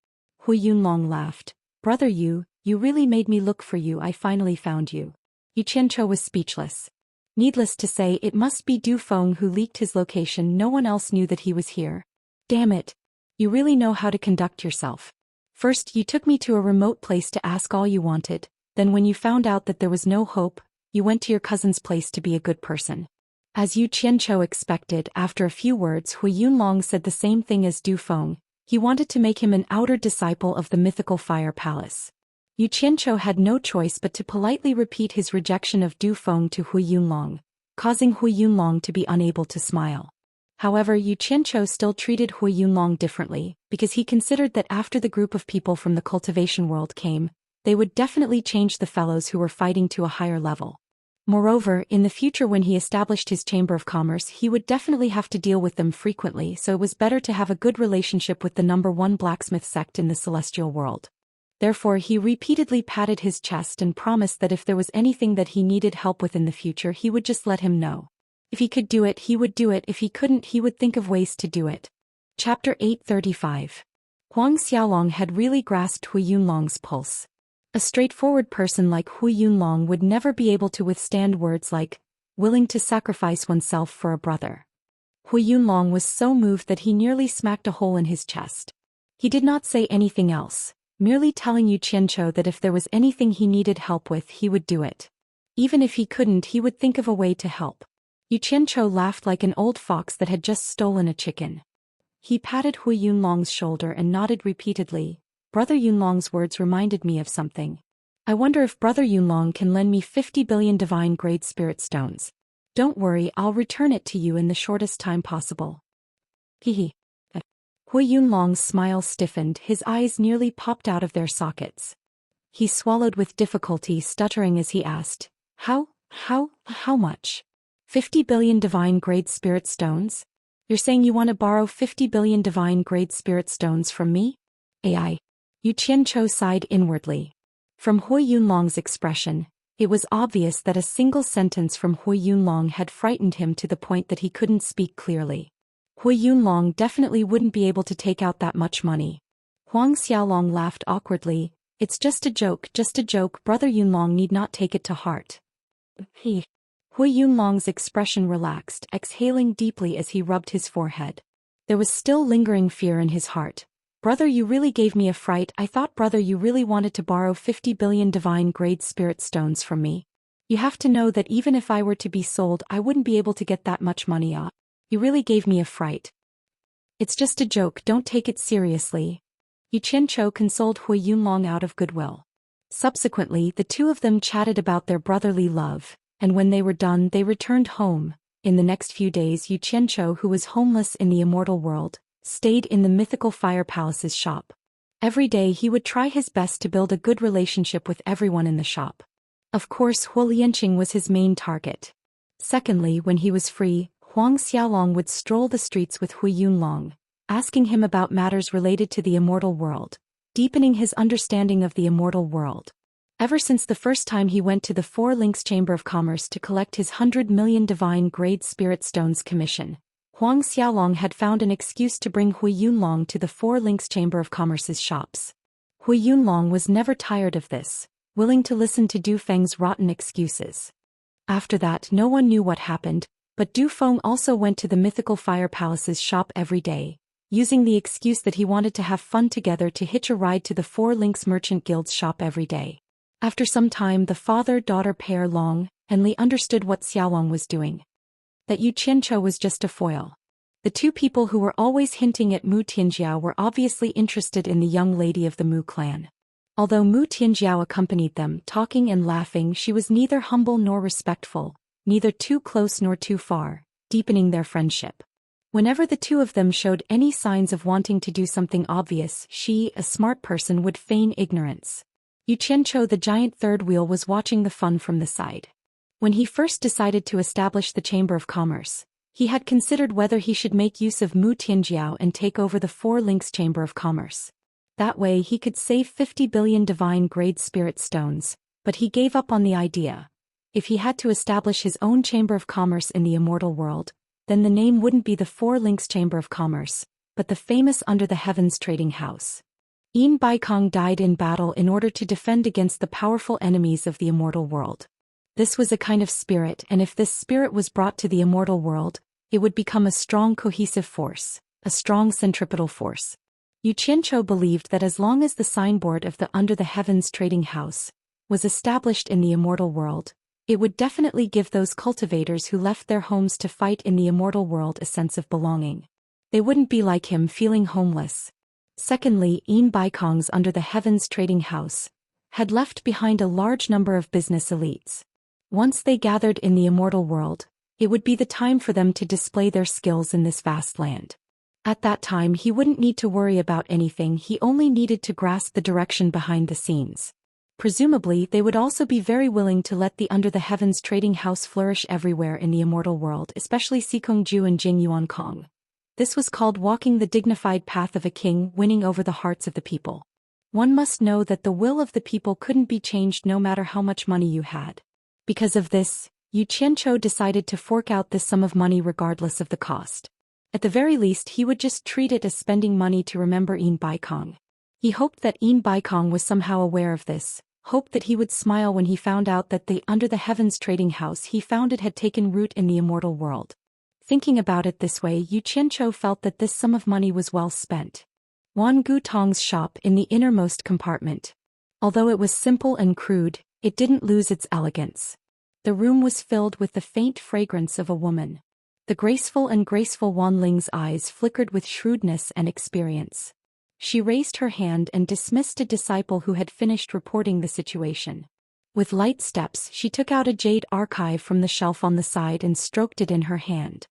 Hui Yunlong laughed. "Brother Yu, you really made me look for you. I finally found you." Yu Qianchou was speechless. Needless to say, it must be Du Feng who leaked his location. No one else knew that he was here. Damn it. You really know how to conduct yourself. First, you took me to a remote place to ask all you wanted. Then when you found out that there was no hope, you went to your cousin's place to be a good person. As Yu Qianchou expected, after a few words, Hui Yunlong said the same thing as Du Feng. He wanted to make him an outer disciple of the mythical fire palace. Yu Qianchou had no choice but to politely repeat his rejection of Du Feng to Hui Yunlong, causing Hui Yunlong to be unable to smile. However, Yu Qianchou still treated Hui Yunlong differently, because he considered that after the group of people from the cultivation world came, they would definitely change the fellows who were fighting to a higher level. Moreover, in the future when he established his Chamber of Commerce, he would definitely have to deal with them frequently, so it was better to have a good relationship with the #1 blacksmith sect in the celestial world. Therefore, he repeatedly patted his chest and promised that if there was anything that he needed help with in the future, he would just let him know. If he could do it, he would do it. If he couldn't, he would think of ways to do it. Chapter 835. Huang Xiaolong had really grasped Hui Yunlong's pulse. A straightforward person like Hui Yunlong would never be able to withstand words like, willing to sacrifice oneself for a brother. Hui Yunlong was so moved that he nearly smacked a hole in his chest. He did not say anything else, merely telling Yu Qianchou that if there was anything he needed help with, he would do it. Even if he couldn't, he would think of a way to help. Yu Qianchou laughed like an old fox that had just stolen a chicken. He patted Hui Yunlong's shoulder and nodded repeatedly. Brother Yunlong's words reminded me of something. I wonder if Brother Yunlong can lend me 50 billion divine-grade spirit stones. Don't worry, I'll return it to you in the shortest time possible. Hehe. Hui Yunlong's smile stiffened, his eyes nearly popped out of their sockets. He swallowed with difficulty, stuttering as he asked, How much? 50 billion divine-grade spirit stones? You're saying you want to borrow 50 billion divine-grade spirit stones from me? AI. Yu Qianchou sighed inwardly. From Hui Yunlong's expression, it was obvious that a single sentence from Hui Yunlong had frightened him to the point that he couldn't speak clearly. Hui Yunlong definitely wouldn't be able to take out that much money. Huang Xiaolong laughed awkwardly. It's just a joke, Brother Yunlong need not take it to heart. Hui Yunlong's expression relaxed, exhaling deeply as he rubbed his forehead. There was still lingering fear in his heart. Brother, you really gave me a fright. I thought, brother, you really wanted to borrow 50 billion divine-grade spirit stones from me. You have to know that even if I were to be sold, I wouldn't be able to get that much money out. You really gave me a fright. It's just a joke, don't take it seriously. Yu Qianchou consoled Hui Yunlong out of goodwill. Subsequently, the two of them chatted about their brotherly love, and when they were done, they returned home. In the next few days, Yu Qianchou, who was homeless in the immortal world, stayed in the mythical fire palace's shop. Every day he would try his best to build a good relationship with everyone in the shop. Of course, Huo Lianqing was his main target. Secondly, when he was free, Huang Xiaolong would stroll the streets with Hui Yunlong, asking him about matters related to the immortal world, deepening his understanding of the immortal world. Ever since the first time he went to the Four Links Chamber of Commerce to collect his 100 million divine-grade spirit stones commission, Huang Xiaolong had found an excuse to bring Hui Yunlong to the Four Links Chamber of Commerce's shops. Hui Yunlong was never tired of this, willing to listen to Du Feng's rotten excuses. After that, no one knew what happened, but Du Feng also went to the mythical fire palace's shop every day, using the excuse that he wanted to have fun together to hitch a ride to the Four Links Merchant Guild's shop every day. After some time, the father-daughter pair Long and Li understood what Xiaolong was doing. That Yu Qianchou was just a foil. The two people who were always hinting at Mu Tianjiao were obviously interested in the young lady of the Mu clan. Although Mu Tianjiao accompanied them, talking and laughing, she was neither humble nor respectful, neither too close nor too far, deepening their friendship. Whenever the two of them showed any signs of wanting to do something obvious, she, a smart person, would feign ignorance. Yu Qianchou, the giant third wheel, was watching the fun from the side. When he first decided to establish the Chamber of Commerce, he had considered whether he should make use of Mu Tianjiao and take over the Four Links Chamber of Commerce. That way he could save 50 billion divine-grade spirit stones, but he gave up on the idea. If he had to establish his own chamber of commerce in the immortal world, then the name wouldn't be the Four Links Chamber of Commerce, but the famous Under the Heavens Trading House. Yin Baikong died in battle in order to defend against the powerful enemies of the immortal world. This was a kind of spirit, and if this spirit was brought to the immortal world, it would become a strong cohesive force, a strong centripetal force. Yu Qianqiu believed that as long as the signboard of the Under the Heavens Trading House was established in the immortal world, it would definitely give those cultivators who left their homes to fight in the immortal world a sense of belonging. They wouldn't be like him feeling homeless. Secondly, Yin Baikong's Under the Heavens Trading House had left behind a large number of business elites. Once they gathered in the immortal world, it would be the time for them to display their skills in this vast land. At that time he wouldn't need to worry about anything, he only needed to grasp the direction behind the scenes. Presumably they would also be very willing to let the Under the Heavens Trading House flourish everywhere in the immortal world, especially Sikongju and Jing Yuankong. This was called walking the dignified path of a king, winning over the hearts of the people. One must know that the will of the people couldn't be changed no matter how much money you had. Because of this, Yu Qianqiu decided to fork out this sum of money regardless of the cost. At the very least he would just treat it as spending money to remember Yin Baikong. He hoped that Yin Baikong was somehow aware of this, hoped that he would smile when he found out that the Under the Heavens Trading House he founded had taken root in the immortal world. Thinking about it this way, Yu Qianqiu felt that this sum of money was well spent. Wan Gutong's shop in the innermost compartment. Although it was simple and crude, it didn't lose its elegance. The room was filled with the faint fragrance of a woman. The graceful Wan Ling's eyes flickered with shrewdness and experience. She raised her hand and dismissed a disciple who had finished reporting the situation. With light steps she took out a jade archive from the shelf on the side and stroked it in her hand.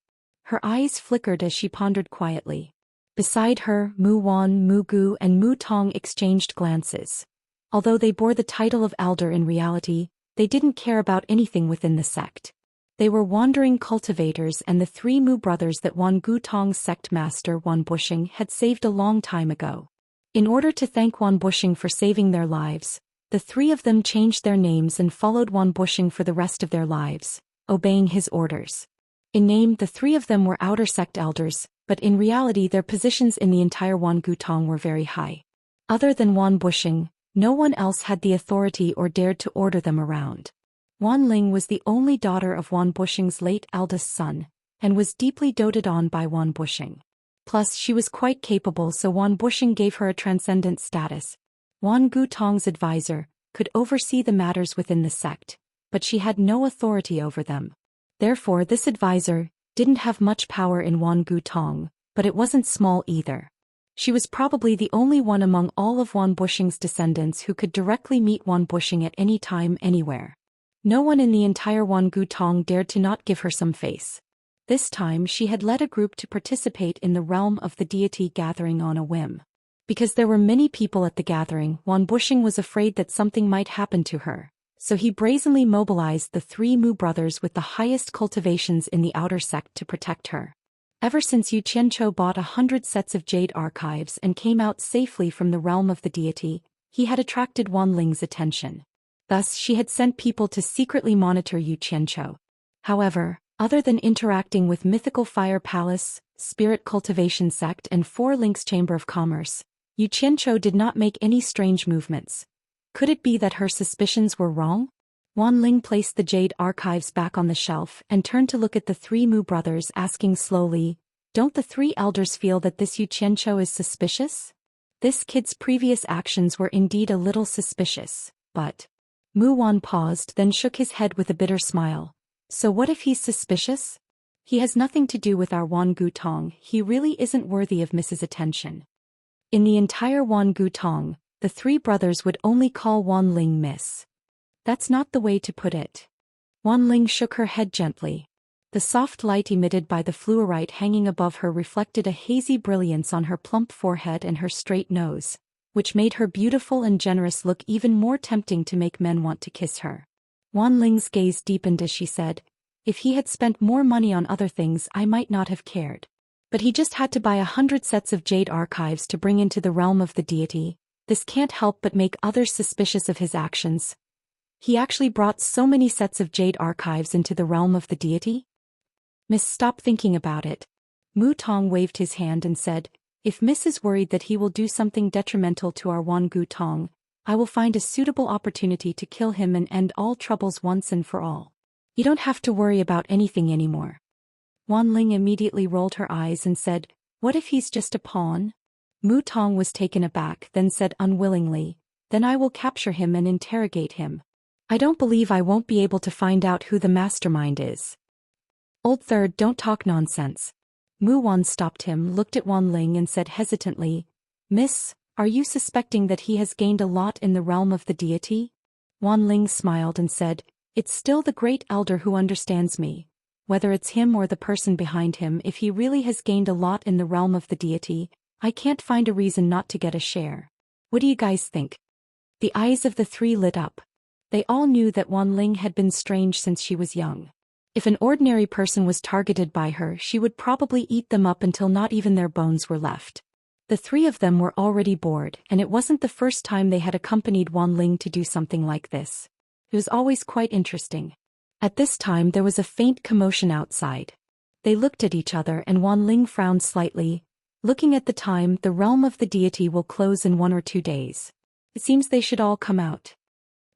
Her eyes flickered as she pondered quietly. Beside her, Mu Wan, Mu Gu and Mu Tong exchanged glances. Although they bore the title of elder in reality, they didn't care about anything within the sect. They were wandering cultivators and the three Mu brothers that Wan Gutong's sect master Wan Bushing had saved a long time ago. In order to thank Wan Bushing for saving their lives, the three of them changed their names and followed Wan Bushing for the rest of their lives, obeying his orders. In name the three of them were outer sect elders, but in reality their positions in the entire Wan Gutong were very high. Other than Wan Bushing, no one else had the authority or dared to order them around. Wan Ling was the only daughter of Wan Bushing's late eldest son, and was deeply doted on by Wan Bushing. Plus she was quite capable, so Wan Bushing gave her a transcendent status. Wan Gutong's advisor could oversee the matters within the sect, but she had no authority over them. Therefore this advisor didn't have much power in Wan Gutong, but it wasn't small either. She was probably the only one among all of Wan Bushing's descendants who could directly meet Wan Bushing at any time, anywhere. No one in the entire Wan Gutong dared to not give her some face. This time she had led a group to participate in the realm of the deity gathering on a whim. Because there were many people at the gathering, Wan Bushing was afraid that something might happen to her, so he brazenly mobilized the three Mu brothers with the highest cultivations in the outer sect to protect her. Ever since Yu Qianqiu bought 100 sets of jade archives and came out safely from the realm of the deity, he had attracted Wan Ling's attention. Thus she had sent people to secretly monitor Yu Qianqiu. However, other than interacting with Mythical Fire Palace, Spirit Cultivation Sect and Four Links Chamber of Commerce, Yu Qianqiu did not make any strange movements. Could it be that her suspicions were wrong? Wan Ling placed the jade archives back on the shelf and turned to look at the three Mu brothers, asking slowly, "Don't the three elders feel that this Yu Qianqiu is suspicious?" This kid's previous actions were indeed a little suspicious, but... Mu Wan paused, then shook his head with a bitter smile. "So what if he's suspicious? He has nothing to do with our Wan Gutong, he really isn't worthy of Mrs. Attention." In the entire Wan Gutong, the three brothers would only call Wan Ling Miss. That's not the way to put it. Wan Ling shook her head gently. The soft light emitted by the fluorite hanging above her reflected a hazy brilliance on her plump forehead and her straight nose, which made her beautiful and generous look even more tempting to make men want to kiss her. Wan Ling's gaze deepened as she said, "If he had spent more money on other things I might not have cared. But he just had to buy 100 sets of jade archives to bring into the realm of the deity. This can't help but make others suspicious of his actions. He actually brought so many sets of jade archives into the realm of the deity? Miss, stop thinking about it. Mu Tong waved his hand and said, if Miss is worried that he will do something detrimental to our Wan Gu Tong, I will find a suitable opportunity to kill him and end all troubles once and for all. You don't have to worry about anything anymore. Wan Ling immediately rolled her eyes and said, what if he's just a pawn? Mu Tong was taken aback, then said unwillingly, then I will capture him and interrogate him. I don't believe I won't be able to find out who the mastermind is. Old Third, don't talk nonsense. Mu Wan stopped him, looked at Wan Ling and said hesitantly, Miss, are you suspecting that he has gained a lot in the realm of the deity? Wan Ling smiled and said, it's still the great elder who understands me. Whether it's him or the person behind him, if he really has gained a lot in the realm of the deity, I can't find a reason not to get a share. What do you guys think? The eyes of the three lit up. They all knew that Wan Ling had been strange since she was young. If an ordinary person was targeted by her, she would probably eat them up until not even their bones were left. The three of them were already bored, and it wasn't the first time they had accompanied Wan Ling to do something like this. It was always quite interesting. At this time there was a faint commotion outside. They looked at each other and Wan Ling frowned slightly. Looking at the time, the realm of the deity will close in 1 or 2 days. It seems they should all come out.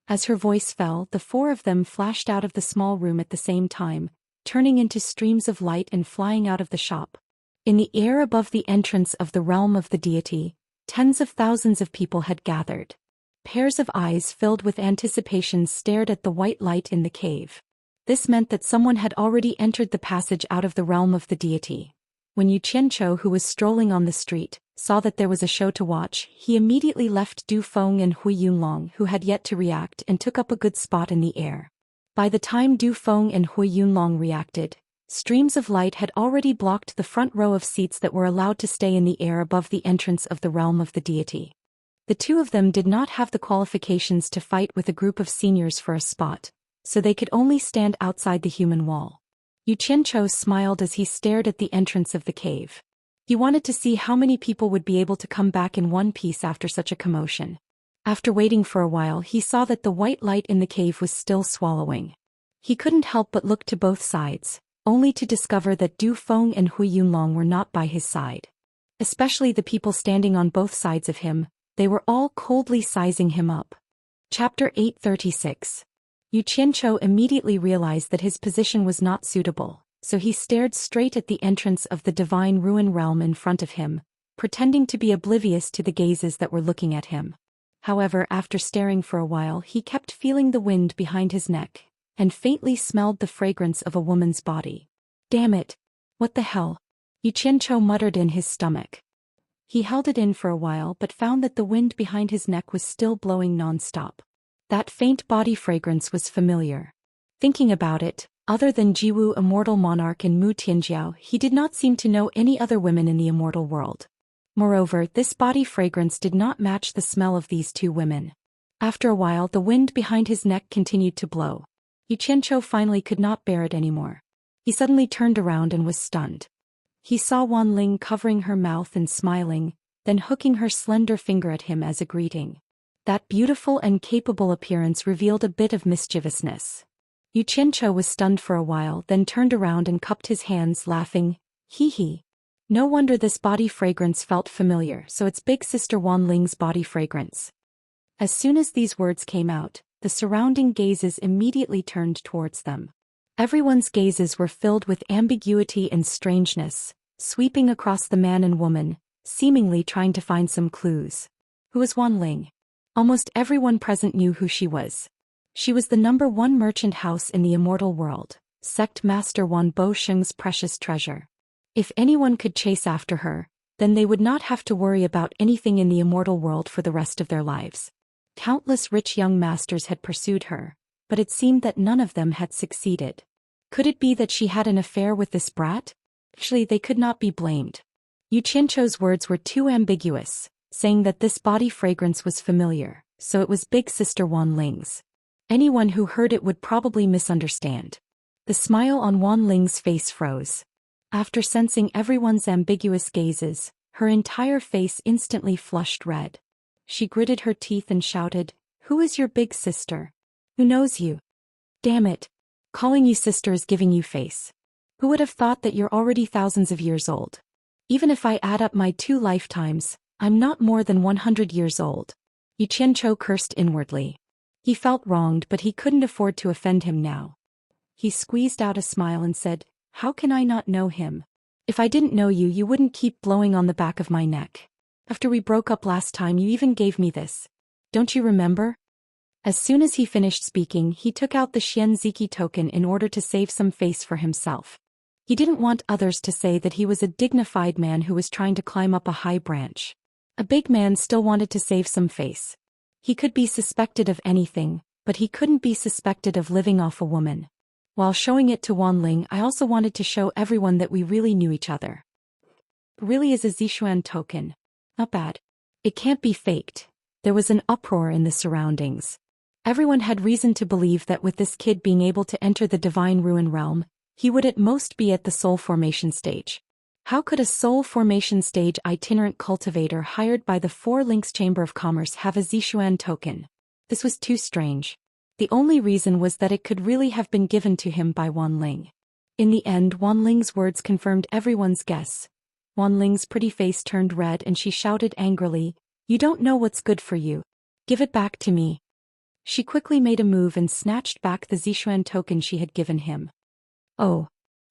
As her voice fell, the four of them flashed out of the small room at the same time, turning into streams of light and flying out of the shop. In the air above the entrance of the realm of the deity, tens of thousands of people had gathered. Pairs of eyes filled with anticipation stared at the white light in the cave. This meant that someone had already entered the passage out of the realm of the deity. When Yu Qianchou, who was strolling on the street, saw that there was a show to watch, he immediately left Du Feng and Hui Yunlong, who had yet to react, and took up a good spot in the air. By the time Du Feng and Hui Yunlong reacted, streams of light had already blocked the front row of seats that were allowed to stay in the air above the entrance of the realm of the deity. The two of them did not have the qualifications to fight with a group of seniors for a spot, so they could only stand outside the human wall. Yu Qianchou smiled as he stared at the entrance of the cave. He wanted to see how many people would be able to come back in one piece after such a commotion. After waiting for a while, he saw that the white light in the cave was still swallowing. He couldn't help but look to both sides, only to discover that Du Feng and Hui Yunlong were not by his side. Especially the people standing on both sides of him, they were all coldly sizing him up. Chapter 836. Yu Qianchou immediately realized that his position was not suitable, so he stared straight at the entrance of the divine ruin realm in front of him, pretending to be oblivious to the gazes that were looking at him. However, after staring for a while, he kept feeling the wind behind his neck, and faintly smelled the fragrance of a woman's body. Damn it! What the hell? Yu Qianchou muttered in his stomach. He held it in for a while but found that the wind behind his neck was still blowing non-stop. That faint body fragrance was familiar. Thinking about it, other than Jiwu Immortal Monarch and Mu Tianjiao, he did not seem to know any other women in the immortal world. Moreover, this body fragrance did not match the smell of these two women. After a while, the wind behind his neck continued to blow. Yu Qianchou finally could not bear it anymore. He suddenly turned around and was stunned. He saw Wan Ling covering her mouth and smiling, then hooking her slender finger at him as a greeting. That beautiful and capable appearance revealed a bit of mischievousness. Yu Qianchou was stunned for a while, then turned around and cupped his hands, laughing. Hee hee. No wonder this body fragrance felt familiar, so it's big sister Wan Ling's body fragrance. As soon as these words came out, the surrounding gazes immediately turned towards them. Everyone's gazes were filled with ambiguity and strangeness, sweeping across the man and woman, seemingly trying to find some clues. Who was Wan Ling? Almost everyone present knew who she was. She was the #1 merchant house in the immortal world, Sect Master Wan Bosheng's precious treasure. If anyone could chase after her, then they would not have to worry about anything in the immortal world for the rest of their lives. Countless rich young masters had pursued her, but it seemed that none of them had succeeded. Could it be that she had an affair with this brat? Actually, they could not be blamed. Yu Qianchou's words were too ambiguous, saying that this body fragrance was familiar, so it was big sister Wan Ling's. Anyone who heard it would probably misunderstand. The smile on Wan Ling's face froze. After sensing everyone's ambiguous gazes, her entire face instantly flushed red. She gritted her teeth and shouted, "Who is your big sister? Who knows you? Damn it. Calling you sister is giving you face. Who would have thought that you're already thousands of years old? Even if I add up my 2 lifetimes, I'm not more than 100 years old." Yu Qianzhou cursed inwardly. He felt wronged, but he couldn't afford to offend him now. He squeezed out a smile and said, "How can I not know him? If I didn't know you, you wouldn't keep blowing on the back of my neck. After we broke up last time, you even gave me this. Don't you remember?" As soon as he finished speaking, he took out the Xianxia token in order to save some face for himself. He didn't want others to say that he was a dignified man who was trying to climb up a high branch. A big man still wanted to save some face. He could be suspected of anything, but he couldn't be suspected of living off a woman. While showing it to Wanling, I also wanted to show everyone that we really knew each other. Really is a Zixuan token. Not bad. It can't be faked. There was an uproar in the surroundings. Everyone had reason to believe that with this kid being able to enter the Divine Ruin Realm, he would at most be at the Soul Formation stage. How could a Soul Formation stage itinerant cultivator hired by the Four Links Chamber of Commerce have a Zixuan token? This was too strange. The only reason was that it could really have been given to him by Wanling. In the end, Wanling's words confirmed everyone's guess. Wanling's pretty face turned red and she shouted angrily, "You don't know what's good for you. Give it back to me." She quickly made a move and snatched back the Zixuan token she had given him. "Oh."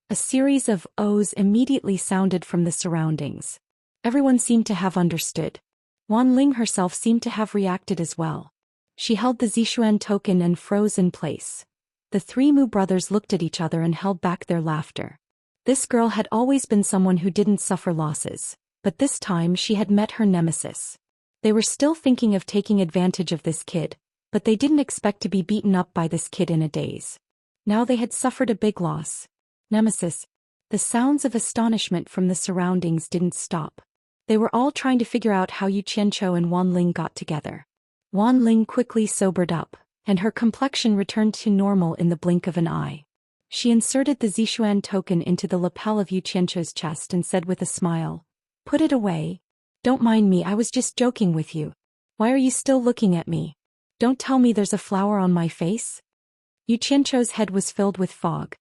A series of "ohs" immediately sounded from the surroundings. Everyone seemed to have understood. Wanling herself seemed to have reacted as well. She held the Zixuan token and froze in place. The 3 Mu brothers looked at each other and held back their laughter. This girl had always been someone who didn't suffer losses, but this time she had met her nemesis. They were still thinking of taking advantage of this kid, but they didn't expect to be beaten up by this kid in a daze. Now they had suffered a big loss. Nemesis. The sounds of astonishment from the surroundings didn't stop. They were all trying to figure out how Yu Qianzhou and Wanling got together. Wanling quickly sobered up, and her complexion returned to normal in the blink of an eye. She inserted the Zixuan token into the lapel of Yu Qianzhou's chest and said with a smile, "Put it away. Don't mind me, I was just joking with you. Why are you still looking at me? Don't tell me there's a flower on my face?" Yu Qianzhou's head was filled with fog.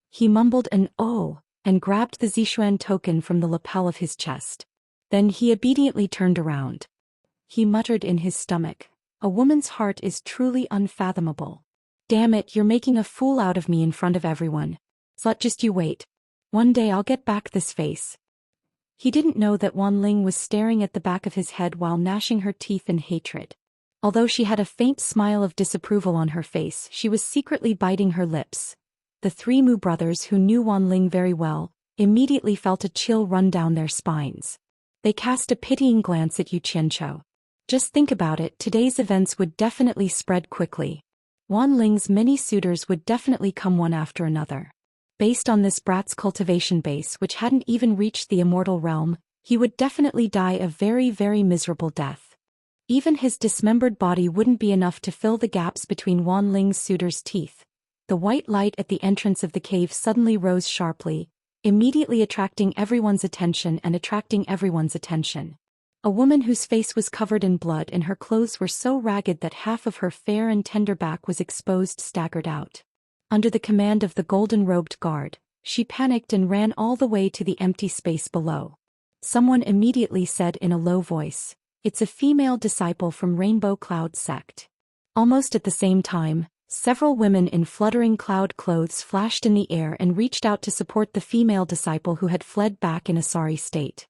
He mumbled an "oh" and grabbed the Zixuan token from the lapel of his chest. Then he obediently turned around. He muttered in his stomach, "A woman's heart is truly unfathomable. Damn it, you're making a fool out of me in front of everyone. Slut, just you wait. One day I'll get back this face." He didn't know that Wanling was staring at the back of his head while gnashing her teeth in hatred. Although she had a faint smile of disapproval on her face, she was secretly biting her lips. The 3 Mu brothers, who knew Wanling very well, immediately felt a chill run down their spines. They cast a pitying glance at Yu Qianzhou. Just think about it, today's events would definitely spread quickly. Wanling's many suitors would definitely come one after another. Based on this brat's cultivation base, which hadn't even reached the Immortal realm, he would definitely die a very, very miserable death. Even his dismembered body wouldn't be enough to fill the gaps between Wanling's suitors' teeth. The white light at the entrance of the cave suddenly rose sharply, immediately attracting everyone's attention. A woman whose face was covered in blood and her clothes were so ragged that half of her fair and tender back was exposed staggered out. Under the command of the golden-robed guard, she panicked and ran all the way to the empty space below. Someone immediately said in a low voice, "It's a female disciple from Rainbow Cloud sect." Almost at the same time, several women in fluttering cloud clothes flashed in the air and reached out to support the female disciple who had fled back in a sorry state.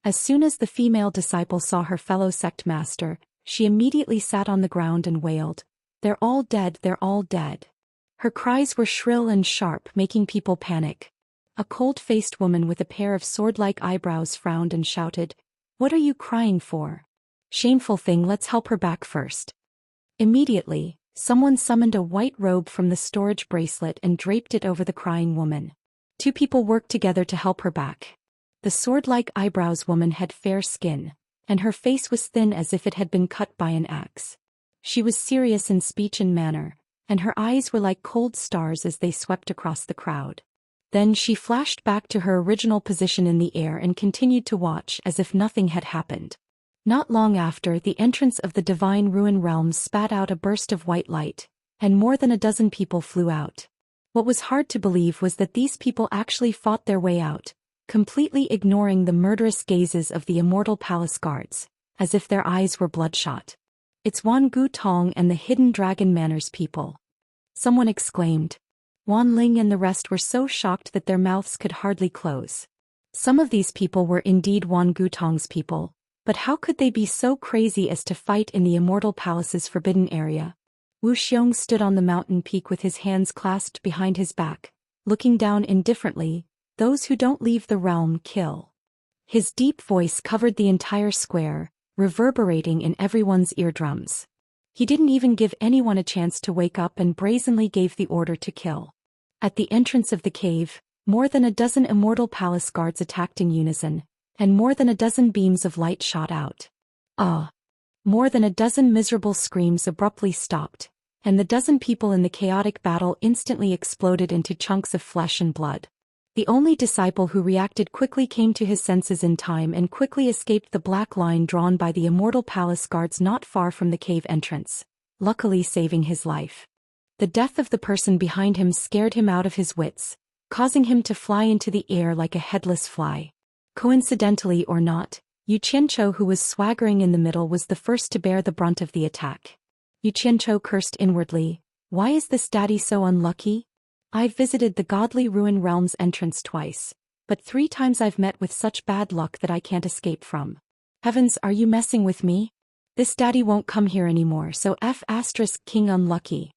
As soon as the female disciple saw her fellow sect master, she immediately sat on the ground and wailed, "They're all dead, they're all dead." Her cries were shrill and sharp, making people panic. A cold-faced woman with a pair of sword-like eyebrows frowned and shouted, "What are you crying for? Shameful thing, let's help her back first." Immediately, someone summoned a white robe from the storage bracelet and draped it over the crying woman. 2 people worked together to help her back. The sword-like eyebrows woman had fair skin, and her face was thin as if it had been cut by an axe. She was serious in speech and manner, and her eyes were like cold stars as they swept across the crowd. Then she flashed back to her original position in the air and continued to watch as if nothing had happened. Not long after, the entrance of the divine ruin realms spat out a burst of white light, and more than a dozen people flew out. What was hard to believe was that these people actually fought their way out, completely ignoring the murderous gazes of the Immortal Palace guards, as if their eyes were bloodshot. "It's Wan Gu Tong and the Hidden Dragon Manners people," someone exclaimed. Wan Ling and the rest were so shocked that their mouths could hardly close. Some of these people were indeed Wan Gu Tong's people, but how could they be so crazy as to fight in the Immortal Palace's forbidden area? Wu Xiong stood on the mountain peak with his hands clasped behind his back, looking down indifferently. "Those who don't leave the realm kill." His deep voice covered the entire square, reverberating in everyone's eardrums. He didn't even give anyone a chance to wake up and brazenly gave the order to kill. At the entrance of the cave, more than a dozen Immortal Palace guards attacked in unison, and more than a dozen beams of light shot out. More than a dozen miserable screams abruptly stopped, and the dozen people in the chaotic battle instantly exploded into chunks of flesh and blood. The only disciple who reacted quickly came to his senses in time and quickly escaped the black line drawn by the Immortal Palace guards not far from the cave entrance, luckily saving his life. The death of the person behind him scared him out of his wits, causing him to fly into the air like a headless fly. Coincidentally or not, Yu Qianchou, who was swaggering in the middle, was the first to bear the brunt of the attack. Yu Qianchou cursed inwardly. "Why is this daddy so unlucky? I've visited the godly ruin realm's entrance twice, but 3 times I've met with such bad luck that I can't escape from. Heavens, are you messing with me? This daddy won't come here anymore, so King unlucky."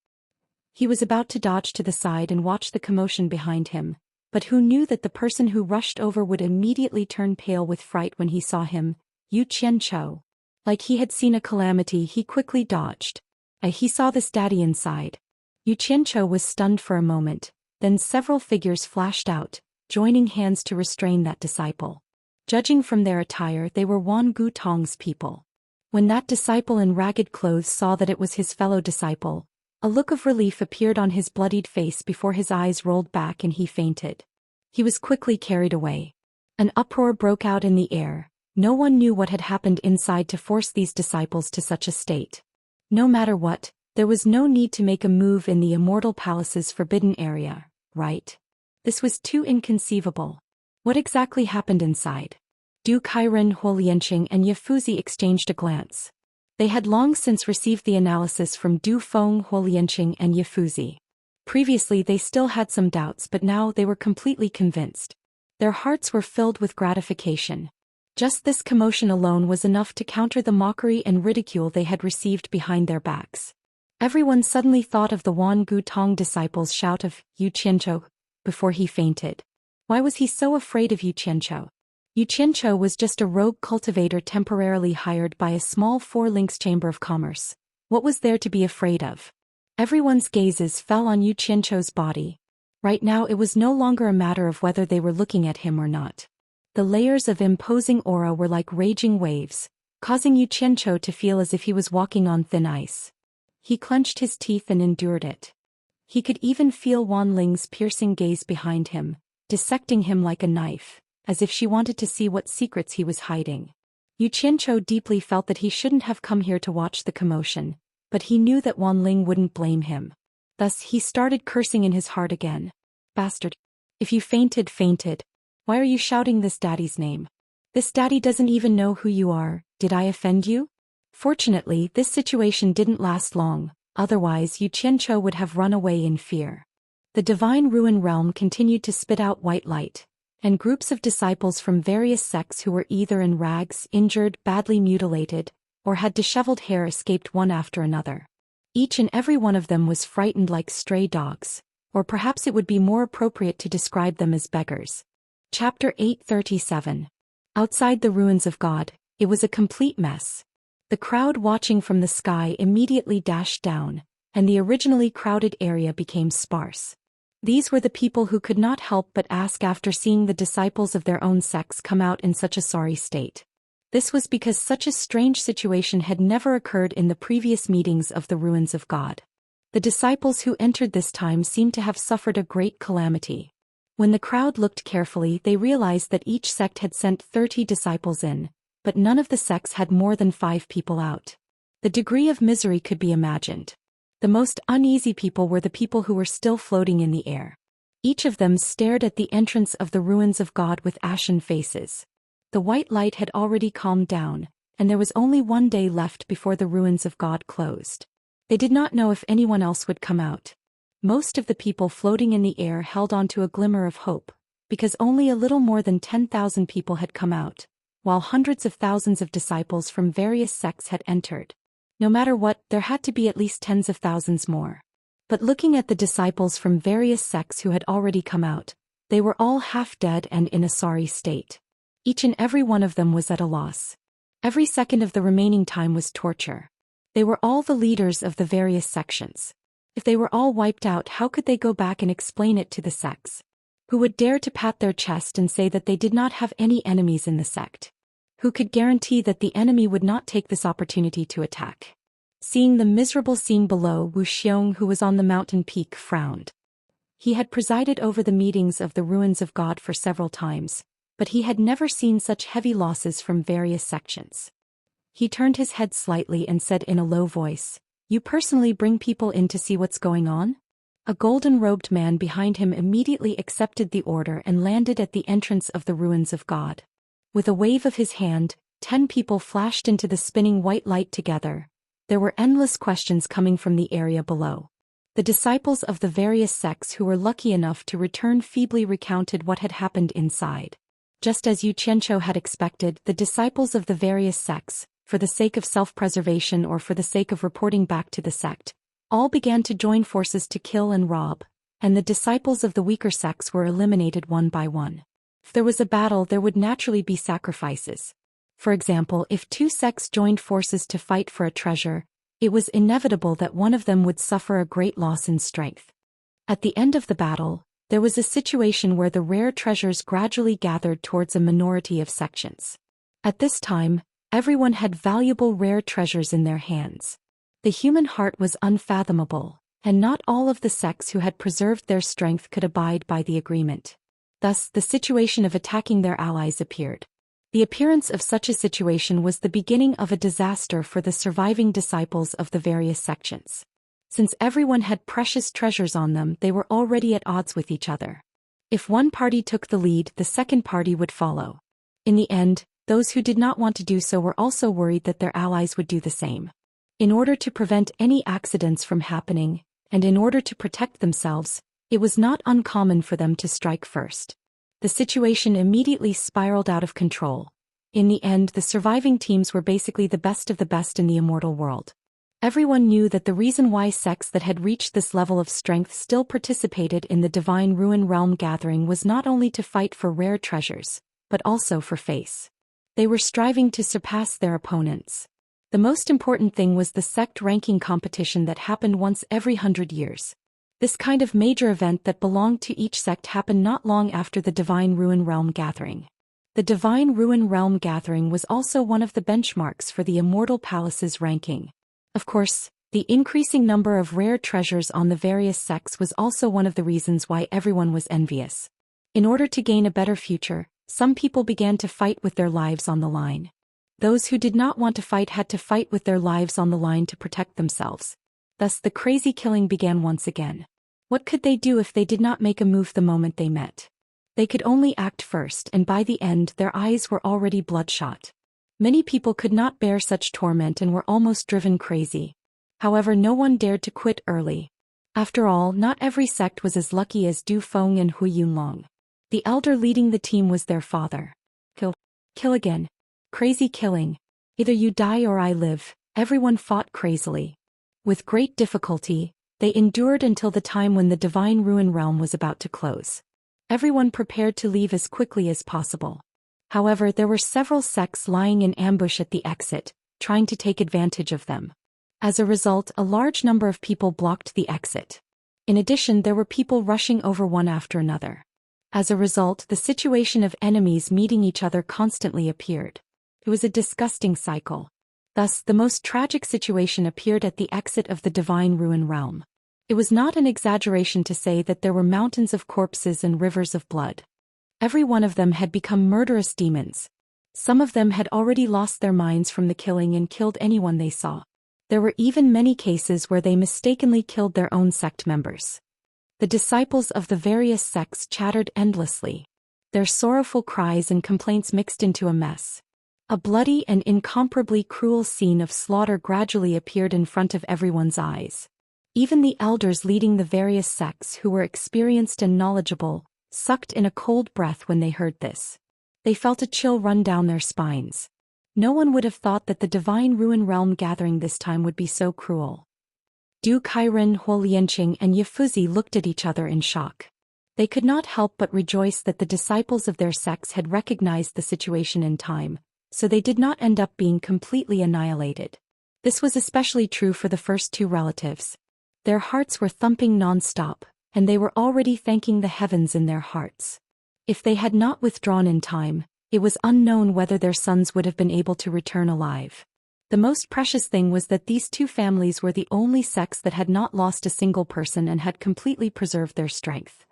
He was about to dodge to the side and watch the commotion behind him, but who knew that the person who rushed over would immediately turn pale with fright when he saw him, Yu Qianchou. Like he had seen a calamity, he quickly dodged. He saw this daddy inside. Yu Qianchou was stunned for a moment, then several figures flashed out, joining hands to restrain that disciple. Judging from their attire, they were Wan Gu Tong's people. When that disciple in ragged clothes saw that it was his fellow disciple, a look of relief appeared on his bloodied face before his eyes rolled back and he fainted. He was quickly carried away. An uproar broke out in the air. No one knew what had happened inside to force these disciples to such a state. No matter what, there was no need to make a move in the Immortal Palace's forbidden area, right? This was too inconceivable. What exactly happened inside? Du Kairen, Huolianqing and Yafuzi exchanged a glance. They had long since received the analysis from Du Feng, Huolianqing and Yafuzi. Previously they still had some doubts, but now they were completely convinced. Their hearts were filled with gratification. Just this commotion alone was enough to counter the mockery and ridicule they had received behind their backs. Everyone suddenly thought of the Wan Gu Tong disciple's shout of "Yu Qianchou" before he fainted. Why was he so afraid of Yu Qianchou? Yu Qianchou was just a rogue cultivator temporarily hired by a small 4-links chamber of commerce. What was there to be afraid of? Everyone's gazes fell on Yu Qianchou's body. Right now it was no longer a matter of whether they were looking at him or not. The layers of imposing aura were like raging waves, causing Yu Qianchou to feel as if he was walking on thin ice. He clenched his teeth and endured it. He could even feel Wan Ling's piercing gaze behind him, dissecting him like a knife, as if she wanted to see what secrets he was hiding. Yu Qianchou deeply felt that he shouldn't have come here to watch the commotion, but he knew that Wan Ling wouldn't blame him. Thus he started cursing in his heart again. "Bastard. If you fainted, fainted. Why are you shouting this daddy's name? This daddy doesn't even know who you are. Did I offend you?" Fortunately, this situation didn't last long, otherwise Yu Qianchou would have run away in fear. The divine ruin realm continued to spit out white light, and groups of disciples from various sects who were either in rags, injured, badly mutilated, or had disheveled hair escaped one after another. Each and every one of them was frightened like stray dogs, or perhaps it would be more appropriate to describe them as beggars. Chapter 837. Outside the ruins of God, it was a complete mess. The crowd watching from the sky immediately dashed down, and the originally crowded area became sparse. These were the people who could not help but ask after seeing the disciples of their own sects come out in such a sorry state. This was because such a strange situation had never occurred in the previous meetings of the ruins of God. The disciples who entered this time seemed to have suffered a great calamity. When the crowd looked carefully, they realized that each sect had sent 30 disciples in, but none of the sects had more than 5 people out. The degree of misery could be imagined. The most uneasy people were the people who were still floating in the air. Each of them stared at the entrance of the ruins of God with ashen faces. The white light had already calmed down, and there was only one day left before the ruins of God closed. They did not know if anyone else would come out. Most of the people floating in the air held on to a glimmer of hope, because only a little more than 10,000 people had come out, while hundreds of thousands of disciples from various sects had entered. No matter what, there had to be at least tens of thousands more. But looking at the disciples from various sects who had already come out, they were all half dead and in a sorry state. Each and every one of them was at a loss. Every second of the remaining time was torture. They were all the leaders of the various sections. If they were all wiped out, how could they go back and explain it to the sects? Who would dare to pat their chest and say that they did not have any enemies in the sect? Who could guarantee that the enemy would not take this opportunity to attack? Seeing the miserable scene below, Wuxia, who was on the mountain peak, frowned. He had presided over the meetings of the ruins of God for several times, but he had never seen such heavy losses from various sections. He turned his head slightly and said in a low voice, "You personally bring people in to see what's going on?" A golden-robed man behind him immediately accepted the order and landed at the entrance of the ruins of God. With a wave of his hand, 10 people flashed into the spinning white light together. There were endless questions coming from the area below. The disciples of the various sects who were lucky enough to return feebly recounted what had happened inside. Just as Xianxia had expected, the disciples of the various sects, for the sake of self-preservation or for the sake of reporting back to the sect, all began to join forces to kill and rob, and the disciples of the weaker sects were eliminated one by one. If there was a battle, there would naturally be sacrifices. For example, if 2 sects joined forces to fight for a treasure, it was inevitable that one of them would suffer a great loss in strength. At the end of the battle, there was a situation where the rare treasures gradually gathered towards a minority of sections. At this time, everyone had valuable rare treasures in their hands. The human heart was unfathomable, and not all of the sects who had preserved their strength could abide by the agreement. Thus, the situation of attacking their allies appeared. The appearance of such a situation was the beginning of a disaster for the surviving disciples of the various sections. Since everyone had precious treasures on them, they were already at odds with each other. If one party took the lead, the second party would follow. In the end, those who did not want to do so were also worried that their allies would do the same. In order to prevent any accidents from happening, and in order to protect themselves, it was not uncommon for them to strike first. The situation immediately spiraled out of control. In the end, the surviving teams were basically the best of the best in the immortal world. Everyone knew that the reason why sects that had reached this level of strength still participated in the Divine Ruin Realm gathering was not only to fight for rare treasures, but also for face. They were striving to surpass their opponents. The most important thing was the sect ranking competition that happened once every 100 years. This kind of major event that belonged to each sect happened not long after the Divine Ruin Realm gathering. The Divine Ruin Realm gathering was also one of the benchmarks for the Immortal Palace's ranking. Of course, the increasing number of rare treasures on the various sects was also one of the reasons why everyone was envious. In order to gain a better future, some people began to fight with their lives on the line. Those who did not want to fight had to fight with their lives on the line to protect themselves. Thus the crazy killing began once again. What could they do if they did not make a move the moment they met? They could only act first, and by the end their eyes were already bloodshot. Many people could not bear such torment and were almost driven crazy. However, no one dared to quit early. After all, not every sect was as lucky as Du Feng and Hu Yunlong. The elder leading the team was their father. Kill again. Crazy killing. Either you die or I live. Everyone fought crazily. With great difficulty, they endured until the time when the Divine Ruin Realm was about to close. Everyone prepared to leave as quickly as possible. However, there were several sects lying in ambush at the exit, trying to take advantage of them. As a result, a large number of people blocked the exit. In addition, there were people rushing over one after another. As a result, the situation of enemies meeting each other constantly appeared. It was a disgusting cycle. Thus, the most tragic situation appeared at the exit of the Divine Ruin Realm. It was not an exaggeration to say that there were mountains of corpses and rivers of blood. Every one of them had become murderous demons. Some of them had already lost their minds from the killing and killed anyone they saw. There were even many cases where they mistakenly killed their own sect members. The disciples of the various sects chattered endlessly. Their sorrowful cries and complaints mixed into a mess. A bloody and incomparably cruel scene of slaughter gradually appeared in front of everyone's eyes. Even the elders leading the various sects, who were experienced and knowledgeable, sucked in a cold breath when they heard this. They felt a chill run down their spines. No one would have thought that the Divine Ruin Realm gathering this time would be so cruel. Du Kairen, Huo Lianqing and Yifuzi looked at each other in shock. They could not help but rejoice that the disciples of their sects had recognized the situation in time, so they did not end up being completely annihilated. This was especially true for the first two relatives. Their hearts were thumping non-stop, and they were already thanking the heavens in their hearts. If they had not withdrawn in time, it was unknown whether their sons would have been able to return alive. The most precious thing was that these two families were the only sects that had not lost a single person and had completely preserved their strength.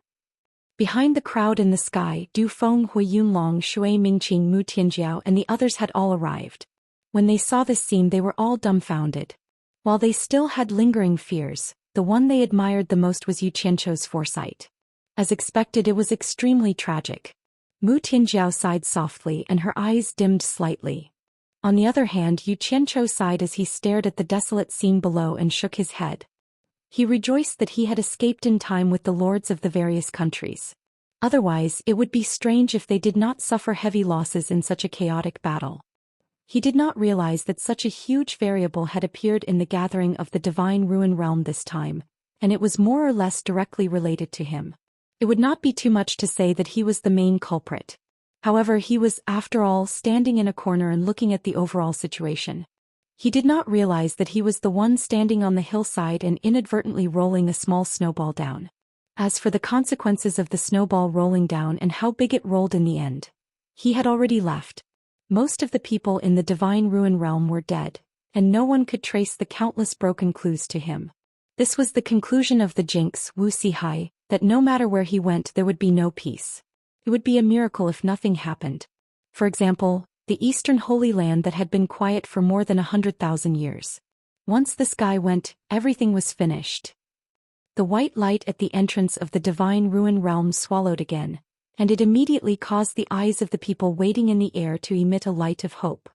Behind the crowd in the sky, Du Feng, Hui Yunlong, Shui Mingqing, Mu Tianjiao and the others had all arrived. When they saw this scene, they were all dumbfounded. While they still had lingering fears, the one they admired the most was Yu Qianqiu's foresight. As expected, it was extremely tragic. Mu Tianjiao sighed softly and her eyes dimmed slightly. On the other hand, Yu Qianqiu sighed as he stared at the desolate scene below and shook his head. He rejoiced that he had escaped in time with the lords of the various countries. Otherwise, it would be strange if they did not suffer heavy losses in such a chaotic battle. He did not realize that such a huge variable had appeared in the gathering of the Divine Ruin Realm this time, and it was more or less directly related to him. It would not be too much to say that he was the main culprit. However, he was, after all, standing in a corner and looking at the overall situation. He did not realize that he was the one standing on the hillside and inadvertently rolling a small snowball down. As for the consequences of the snowball rolling down and how big it rolled in the end, he had already left. Most of the people in the Divine Ruin Realm were dead, and no one could trace the countless broken clues to him. This was the conclusion of the jinx, Wu Sihai, that no matter where he went there would be no peace. It would be a miracle if nothing happened. For example, the Eastern Holy Land that had been quiet for more than 100,000 years. Once the sky went, everything was finished. The white light at the entrance of the Divine Ruin Realm swallowed again, and it immediately caused the eyes of the people waiting in the air to emit a light of hope.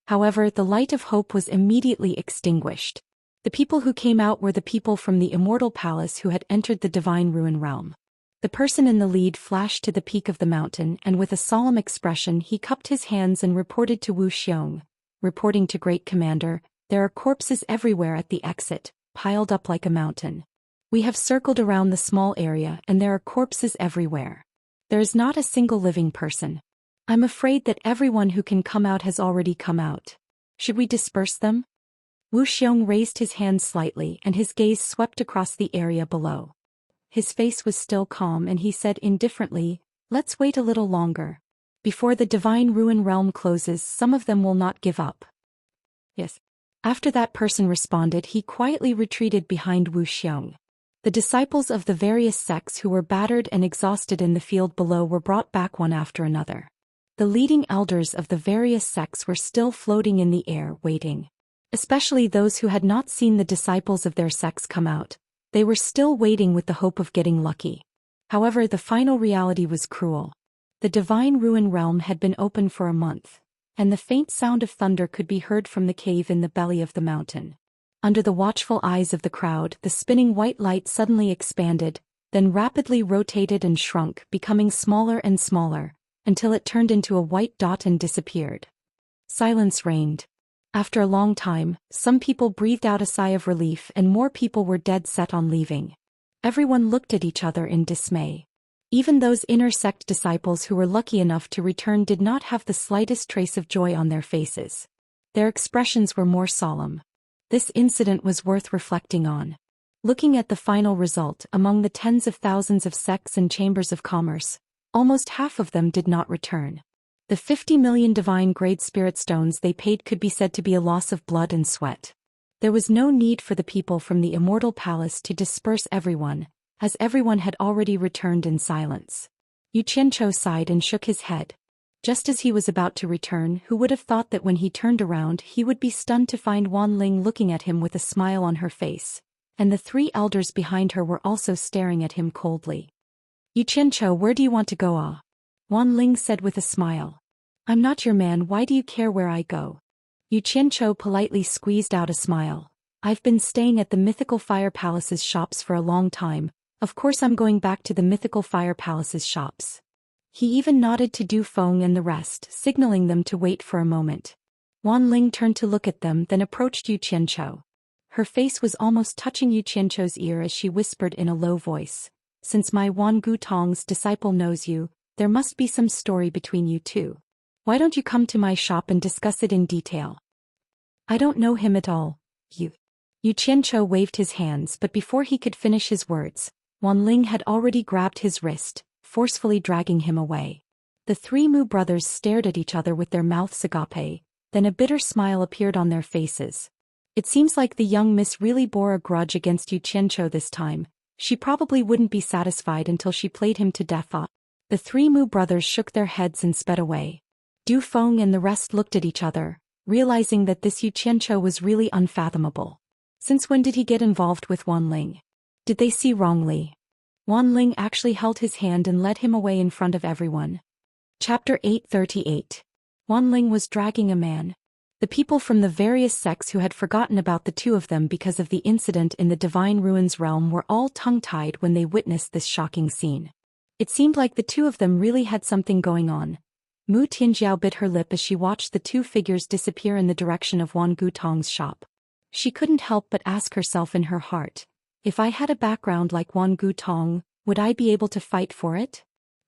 However, the light of hope was immediately extinguished. The people who came out were the people from the Immortal Palace who had entered the Divine Ruin Realm. The person in the lead flashed to the peak of the mountain and with a solemn expression he cupped his hands and reported to Wu Xiong, reporting to Great Commander, "There are corpses everywhere at the exit, piled up like a mountain. We have circled around the small area and there are corpses everywhere. There is not a single living person. I'm afraid that everyone who can come out has already come out. Should we disperse them?" Wu Xiong raised his hand slightly and his gaze swept across the area below. His face was still calm and he said indifferently, "Let's wait a little longer. Before the Divine Ruin Realm closes, some of them will not give up." "Yes." After that person responded, he quietly retreated behind Wu Xiong. The disciples of the various sects who were battered and exhausted in the field below were brought back one after another. The leading elders of the various sects were still floating in the air, waiting. Especially those who had not seen the disciples of their sects come out. They were still waiting with the hope of getting lucky. However, the final reality was cruel. The Divine Ruin Realm had been open for a month, and the faint sound of thunder could be heard from the cave in the belly of the mountain. Under the watchful eyes of the crowd, the spinning white light suddenly expanded, then rapidly rotated and shrunk, becoming smaller and smaller, until it turned into a white dot and disappeared. Silence reigned. After a long time, some people breathed out a sigh of relief and more people were dead set on leaving. Everyone looked at each other in dismay. Even those inner sect disciples who were lucky enough to return did not have the slightest trace of joy on their faces. Their expressions were more solemn. This incident was worth reflecting on. Looking at the final result, among the tens of thousands of sects and chambers of commerce, almost half of them did not return. The 50 million divine grade spirit stones they paid could be said to be a loss of blood and sweat. There was no need for the people from the Immortal Palace to disperse everyone, as everyone had already returned in silence. Yu Qianchou sighed and shook his head. Just as he was about to return, who would have thought that when he turned around he would be stunned to find Wan Ling looking at him with a smile on her face, and the three elders behind her were also staring at him coldly. Yu Qianchou, where do you want to go? Wan Ling said with a smile. I'm not your man, why do you care where I go? Yu Qianchou politely squeezed out a smile. I've been staying at the Mythical Fire Palace's shops for a long time, of course I'm going back to the Mythical Fire Palace's shops. He even nodded to Du Feng and the rest, signaling them to wait for a moment. Wan Ling turned to look at them, then approached Yu Qianchou. Her face was almost touching Yu Qianchou's ear as she whispered in a low voice. Since my Wan Gutong's disciple knows you, there must be some story between you two. Why don't you come to my shop and discuss it in detail? I don't know him at all, Yu Qianchou waved his hands, but before he could finish his words, Wan Ling had already grabbed his wrist, forcefully dragging him away. The three Mu brothers stared at each other with their mouths agape, then a bitter smile appeared on their faces. It seems like the young miss really bore a grudge against Yu Qianchou this time. She probably wouldn't be satisfied until she played him to death. The three Mu brothers shook their heads and sped away. Du Feng and the rest looked at each other, realizing that this Yu Qianchou was really unfathomable. Since when did he get involved with Wan Ling? Did they see wrongly? Wan Ling actually held his hand and led him away in front of everyone. Chapter 838. Wan Ling was dragging a man. The people from the various sects who had forgotten about the two of them because of the incident in the Divine Ruins realm were all tongue-tied when they witnessed this shocking scene. It seemed like the two of them really had something going on. Mu Tianjiao bit her lip as she watched the two figures disappear in the direction of Wan Gutong's shop. She couldn't help but ask herself in her heart, if I had a background like Wan Gutong, would I be able to fight for it?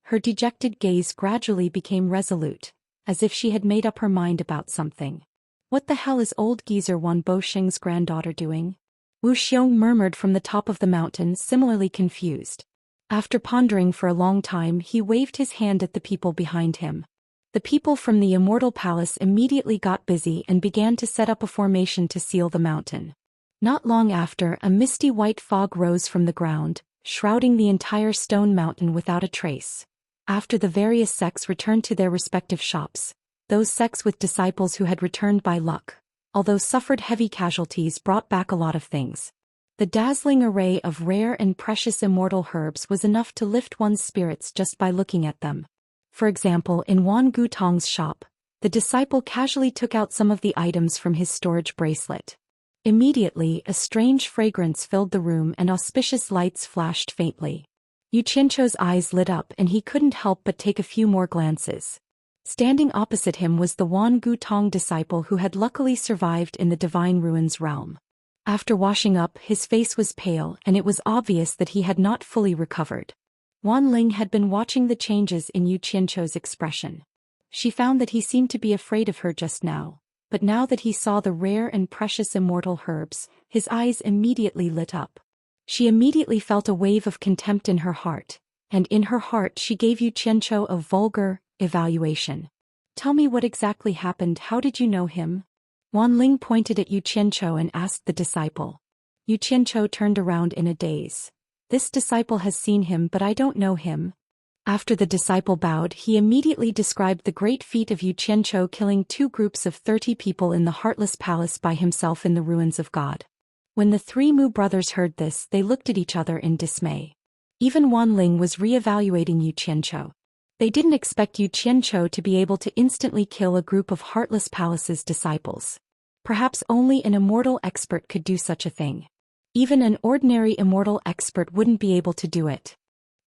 Her dejected gaze gradually became resolute, as if she had made up her mind about something. What the hell is old geezer Wan Bosheng's granddaughter doing? Wu Xiong murmured from the top of the mountain, similarly confused. After pondering for a long time, he waved his hand at the people behind him. The people from the Immortal Palace immediately got busy and began to set up a formation to seal the mountain. Not long after, a misty white fog rose from the ground, shrouding the entire stone mountain without a trace. After the various sects returned to their respective shops, those sects with disciples who had returned by luck, although suffered heavy casualties, brought back a lot of things. The dazzling array of rare and precious immortal herbs was enough to lift one's spirits just by looking at them. For example, in Wan Gutong's shop, the disciple casually took out some of the items from his storage bracelet. Immediately, a strange fragrance filled the room and auspicious lights flashed faintly. Yu Qianchou's eyes lit up and he couldn't help but take a few more glances. Standing opposite him was the Wan Gutong disciple who had luckily survived in the Divine Ruins realm. After washing up, his face was pale and it was obvious that he had not fully recovered. Wan Ling had been watching the changes in Yu Qianchou's expression. She found that he seemed to be afraid of her just now, but now that he saw the rare and precious immortal herbs, his eyes immediately lit up. She immediately felt a wave of contempt in her heart, and in her heart she gave Yu Qianchou a vulgar evaluation. Tell me what exactly happened, how did you know him? Wan Ling pointed at Yu Qianchou and asked the disciple. Yu Qianchou turned around in a daze. This disciple has seen him, but I don't know him. After the disciple bowed, he immediately described the great feat of Yu Qianchou killing 2 groups of 30 people in the Heartless Palace by himself in the ruins of God. When the 3 Mu brothers heard this, they looked at each other in dismay. Even Wan Ling was re-evaluating Yu Qianchou. They didn't expect Yu Qianchou to be able to instantly kill a group of Heartless Palace's disciples. Perhaps only an immortal expert could do such a thing. Even an ordinary immortal expert wouldn't be able to do it.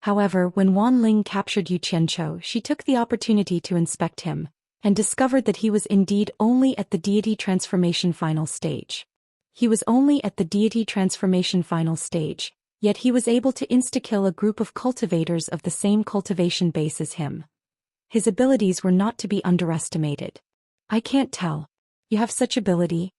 However, when Wan Ling captured Yu Qianchou, she took the opportunity to inspect him, and discovered that he was indeed only at the deity transformation final stage. He was only at the deity transformation final stage, yet he was able to insta-kill a group of cultivators of the same cultivation base as him. His abilities were not to be underestimated. I can't tell. You have such ability?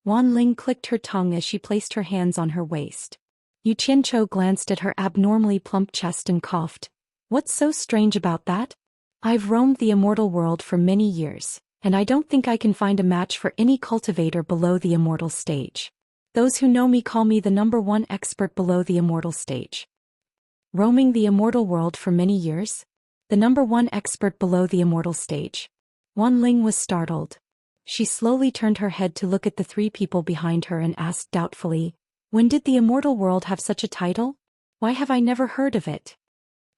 Wan Ling clicked her tongue as she placed her hands on her waist. Yu Qianchou glanced at her abnormally plump chest and coughed. What's so strange about that? I've roamed the immortal world for many years, and I don't think I can find a match for any cultivator below the immortal stage. Those who know me call me the #1 expert below the immortal stage. Roaming the immortal world for many years? The #1 expert below the immortal stage. Wan Ling was startled. She slowly turned her head to look at the 3 people behind her and asked doubtfully, when did the immortal world have such a title? Why have I never heard of it?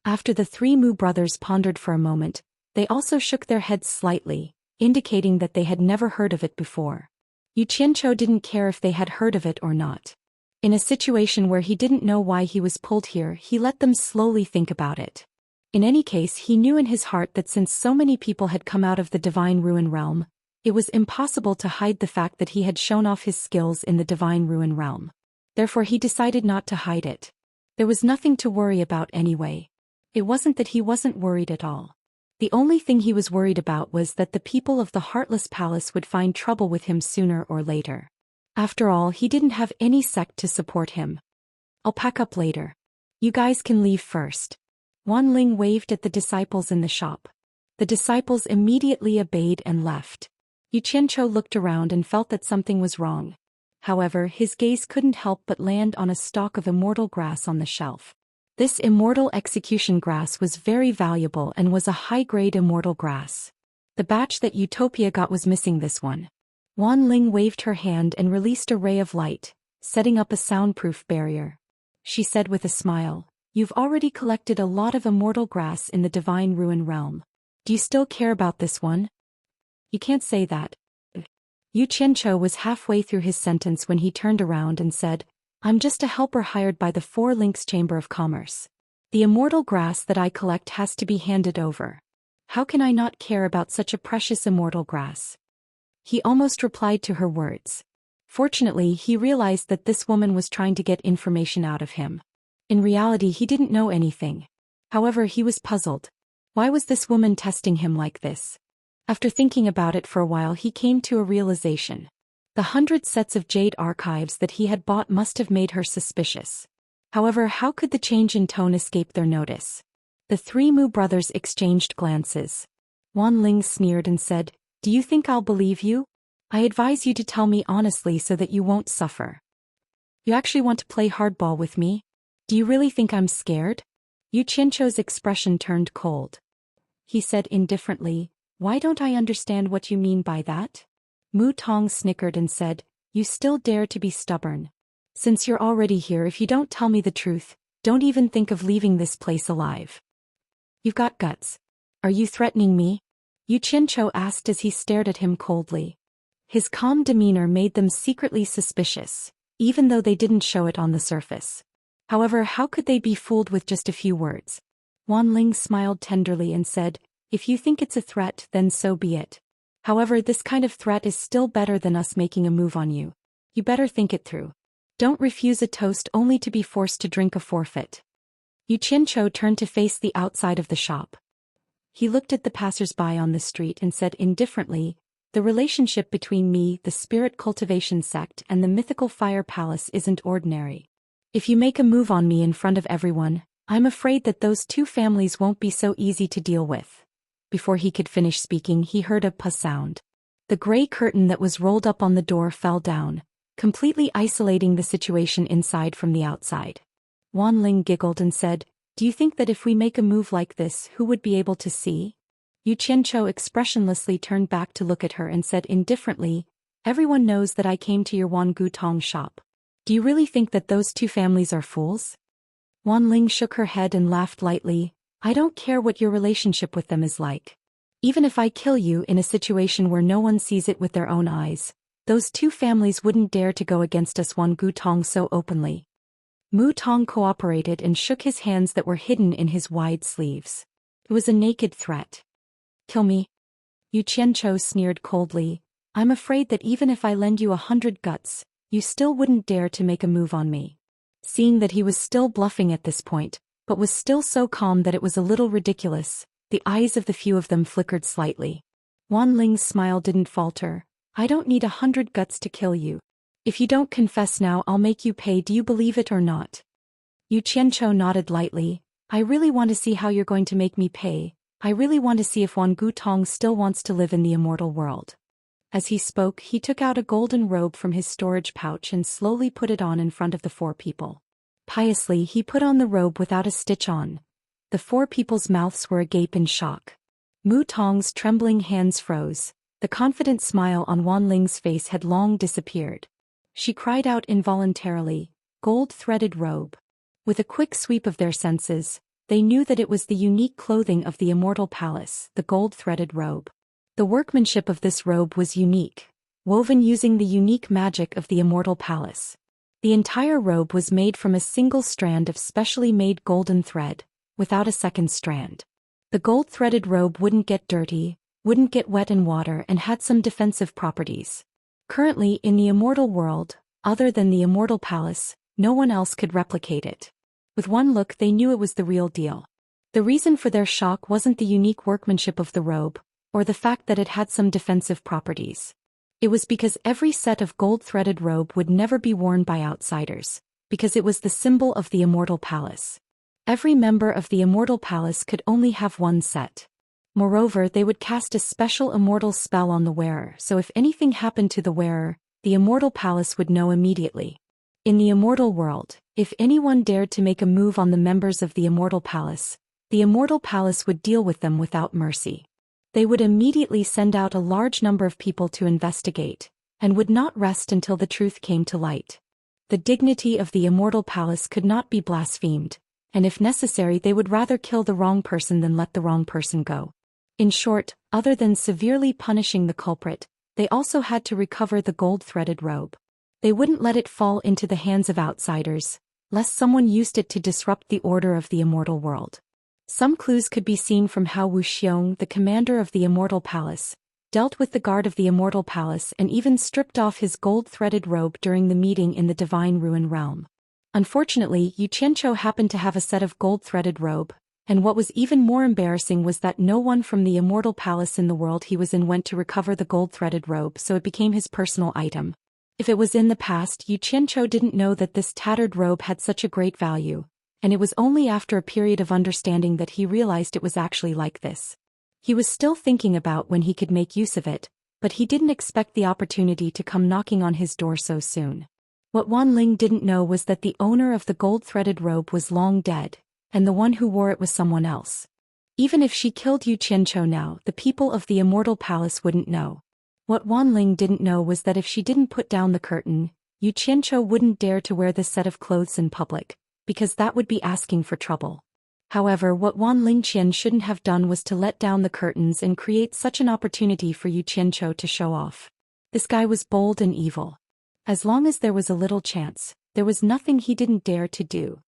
After the 3 Mu brothers pondered for a moment, they also shook their heads slightly, indicating that they had never heard of it before. Yu Qianzhou didn't care if they had heard of it or not. In a situation where he didn't know why he was pulled here, he let them slowly think about it. In any case, he knew in his heart that since so many people had come out of the Divine Ruin Realm, it was impossible to hide the fact that he had shown off his skills in the Divine Ruin Realm. Therefore he decided not to hide it. There was nothing to worry about anyway. It wasn't that he wasn't worried at all. The only thing he was worried about was that the people of the Heartless Palace would find trouble with him sooner or later. After all, he didn't have any sect to support him. I'll pack up later. You guys can leave first. Wan Ling waved at the disciples in the shop. The disciples immediately obeyed and left. Yu Qianzhou looked around and felt that something was wrong. However, his gaze couldn't help but land on a stalk of immortal grass on the shelf. This immortal execution grass was very valuable and was a high-grade immortal grass. The batch that Utopia got was missing this one. Wan Ling waved her hand and released a ray of light, setting up a soundproof barrier. She said with a smile, "You've already collected a lot of immortal grass in the Divine Ruin Realm. Do you still care about this one?" "You can't say that." Yu Qianzhou was halfway through his sentence when he turned around and said, "I'm just a helper hired by the 4 Links Chamber of Commerce. The immortal grass that I collect has to be handed over. How can I not care about such a precious immortal grass?" He almost replied to her words. Fortunately, he realized that this woman was trying to get information out of him. In reality, he didn't know anything. However, he was puzzled. Why was this woman testing him like this? After thinking about it for a while, he came to a realization. The 100 sets of jade archives that he had bought must have made her suspicious. However, how could the change in tone escape their notice? The 3 Mu brothers exchanged glances. Wan Ling sneered and said, "Do you think I'll believe you? I advise you to tell me honestly so that you won't suffer." "You actually want to play hardball with me? Do you really think I'm scared?" Yu Qianzhou's expression turned cold. He said indifferently, "Why don't I understand what you mean by that?" Mu Tong snickered and said, "You still dare to be stubborn. Since you're already here, if you don't tell me the truth, don't even think of leaving this place alive." "You've got guts. Are you threatening me?" Yu Qianzhou asked as he stared at him coldly. His calm demeanor made them secretly suspicious, even though they didn't show it on the surface. However, how could they be fooled with just a few words? Wan Ling smiled tenderly and said, "If you think it's a threat, then so be it. However, this kind of threat is still better than us making a move on you. You better think it through. Don't refuse a toast only to be forced to drink a forfeit." Yu Qianzhou turned to face the outside of the shop. He looked at the passers-by on the street and said indifferently, "The relationship between me, the Spirit Cultivation sect, and the mythical Fire Palace isn't ordinary. If you make a move on me in front of everyone, I'm afraid that those 2 families won't be so easy to deal with." Before he could finish speaking, he heard a "pa" sound. The gray curtain that was rolled up on the door fell down, completely isolating the situation inside from the outside. Wan Ling giggled and said, "Do you think that if we make a move like this, who would be able to see?" Yu Qianzhou expressionlessly turned back to look at her and said indifferently, "Everyone knows that I came to your Wan Gutong shop. Do you really think that those 2 families are fools?" Wan Ling shook her head and laughed lightly. "I don't care what your relationship with them is like. Even if I kill you in a situation where no one sees it with their own eyes, those 2 families wouldn't dare to go against us Wan Gutong so openly." Mu Tong cooperated and shook his hands that were hidden in his wide sleeves. It was a naked threat. "Kill me?" Yu Qianzhou sneered coldly. "I'm afraid that even if I lend you 100 guts, you still wouldn't dare to make a move on me." Seeing that he was still bluffing at this point, but was still so calm that it was a little ridiculous, the eyes of the few of them flickered slightly. Wan Ling's smile didn't falter. "I don't need 100 guts to kill you. If you don't confess now, I'll make you pay. Do you believe it or not?" Yu Qianzhou nodded lightly. "I really want to see how you're going to make me pay. I really want to see if Wan Gutong still wants to live in the immortal world." As he spoke, he took out a golden robe from his storage pouch and slowly put it on in front of the 4 people. Piously, he put on the robe without a stitch on. The 4 people's mouths were agape in shock. Mu Tong's trembling hands froze. The confident smile on Wan Ling's face had long disappeared. She cried out involuntarily, "Gold-threaded robe." With a quick sweep of their senses, they knew that it was the unique clothing of the Immortal Palace, the gold-threaded robe. The workmanship of this robe was unique, woven using the unique magic of the Immortal Palace. The entire robe was made from a single strand of specially made golden thread, without a second strand. The gold-threaded robe wouldn't get dirty, wouldn't get wet in water, and had some defensive properties. Currently, in the immortal world, other than the Immortal Palace, no one else could replicate it. With one look they knew it was the real deal. The reason for their shock wasn't the unique workmanship of the robe, or the fact that it had some defensive properties. It was because every set of gold-threaded robe would never be worn by outsiders, because it was the symbol of the Immortal Palace. Every member of the Immortal Palace could only have one set. Moreover, they would cast a special immortal spell on the wearer, so if anything happened to the wearer, the Immortal Palace would know immediately. In the immortal world, if anyone dared to make a move on the members of the Immortal Palace, the Immortal Palace would deal with them without mercy. They would immediately send out a large number of people to investigate, and would not rest until the truth came to light. The dignity of the Immortal Palace could not be blasphemed, and if necessary they would rather kill the wrong person than let the wrong person go. In short, other than severely punishing the culprit, they also had to recover the gold-threaded robe. They wouldn't let it fall into the hands of outsiders, lest someone used it to disrupt the order of the immortal world. Some clues could be seen from how Wuxia, the commander of the Immortal Palace, dealt with the guard of the Immortal Palace and even stripped off his gold-threaded robe during the meeting in the Divine Ruin Realm. Unfortunately, Xianxia happened to have a set of gold-threaded robe, and what was even more embarrassing was that no one from the Immortal Palace in the world he was in went to recover the gold-threaded robe, so it became his personal item. If it was in the past, Xianxia didn't know that this tattered robe had such a great value, and it was only after a period of understanding that he realized it was actually like this. He was still thinking about when he could make use of it, but he didn't expect the opportunity to come knocking on his door so soon. What Wan Ling didn't know was that the owner of the gold-threaded robe was long dead, and the one who wore it was someone else. Even if she killed Xianxia now, the people of the Immortal Palace wouldn't know. What Wan Ling didn't know was that if she didn't put down the curtain, Xianxia wouldn't dare to wear this set of clothes in public, because that would be asking for trouble. However, what Wan Lingqian shouldn't have done was to let down the curtains and create such an opportunity for Xianxia to show off. This guy was bold and evil. As long as there was a little chance, there was nothing he didn't dare to do.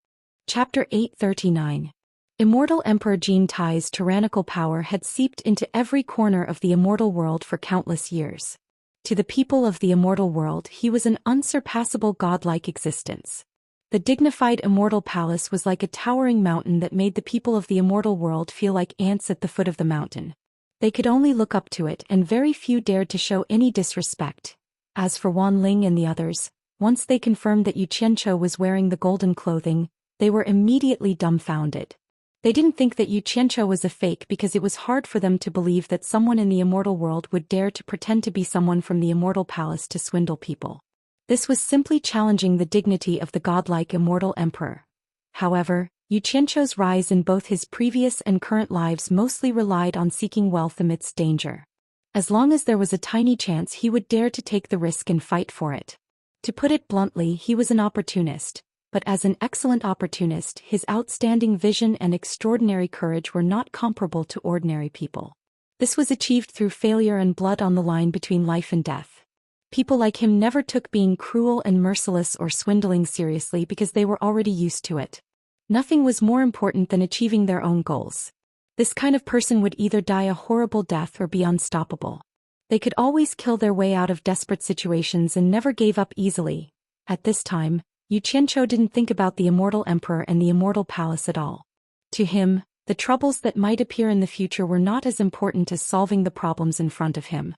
Chapter 839. Immortal Emperor Jin Tai's tyrannical power had seeped into every corner of the immortal world for countless years. To the people of the immortal world, he was an unsurpassable godlike existence. The dignified Immortal Palace was like a towering mountain that made the people of the immortal world feel like ants at the foot of the mountain. They could only look up to it, and very few dared to show any disrespect. As for Wan Ling and the others, once they confirmed that Xianxia was wearing the golden clothing, they were immediately dumbfounded. They didn't think that Xianxia was a fake because it was hard for them to believe that someone in the immortal world would dare to pretend to be someone from the Immortal Palace to swindle people. This was simply challenging the dignity of the godlike immortal emperor. However, Xianxia's rise in both his previous and current lives mostly relied on seeking wealth amidst danger. As long as there was a tiny chance, he would dare to take the risk and fight for it. To put it bluntly, he was an opportunist, but as an excellent opportunist, his outstanding vision and extraordinary courage were not comparable to ordinary people. This was achieved through failure and blood on the line between life and death. People like him never took being cruel and merciless or swindling seriously because they were already used to it. Nothing was more important than achieving their own goals. This kind of person would either die a horrible death or be unstoppable. They could always kill their way out of desperate situations and never gave up easily. At this time, Xianxia didn't think about the Immortal Emperor and the Immortal Palace at all. To him, the troubles that might appear in the future were not as important as solving the problems in front of him.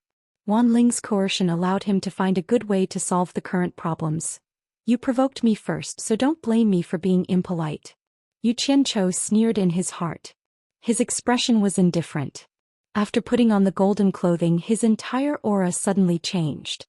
Wan Ling's coercion allowed him to find a good way to solve the current problems. "You provoked me first, so don't blame me for being impolite." Xianxia sneered in his heart. His expression was indifferent. After putting on the golden clothing, his entire aura suddenly changed.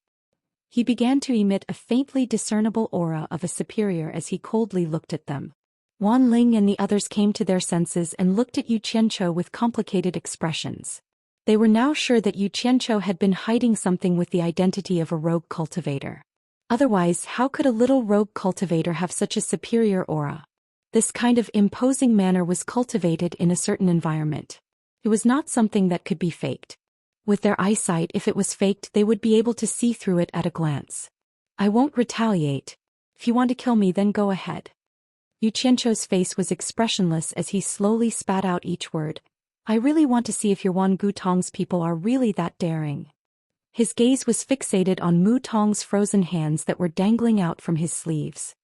He began to emit a faintly discernible aura of a superior as he coldly looked at them. Wan Ling and the others came to their senses and looked at Yu Qianqiu with complicated expressions. They were now sure that Yu Qianqiu had been hiding something with the identity of a rogue cultivator. Otherwise, how could a little rogue cultivator have such a superior aura? This kind of imposing manner was cultivated in a certain environment. It was not something that could be faked. With their eyesight, if it was faked, they would be able to see through it at a glance. I won't retaliate. If you want to kill me, then go ahead. Yu Qianqiu's face was expressionless as he slowly spat out each word. I really want to see if your Wan Gu Tong's people are really that daring. His gaze was fixated on Mu Tong's frozen hands that were dangling out from his sleeves.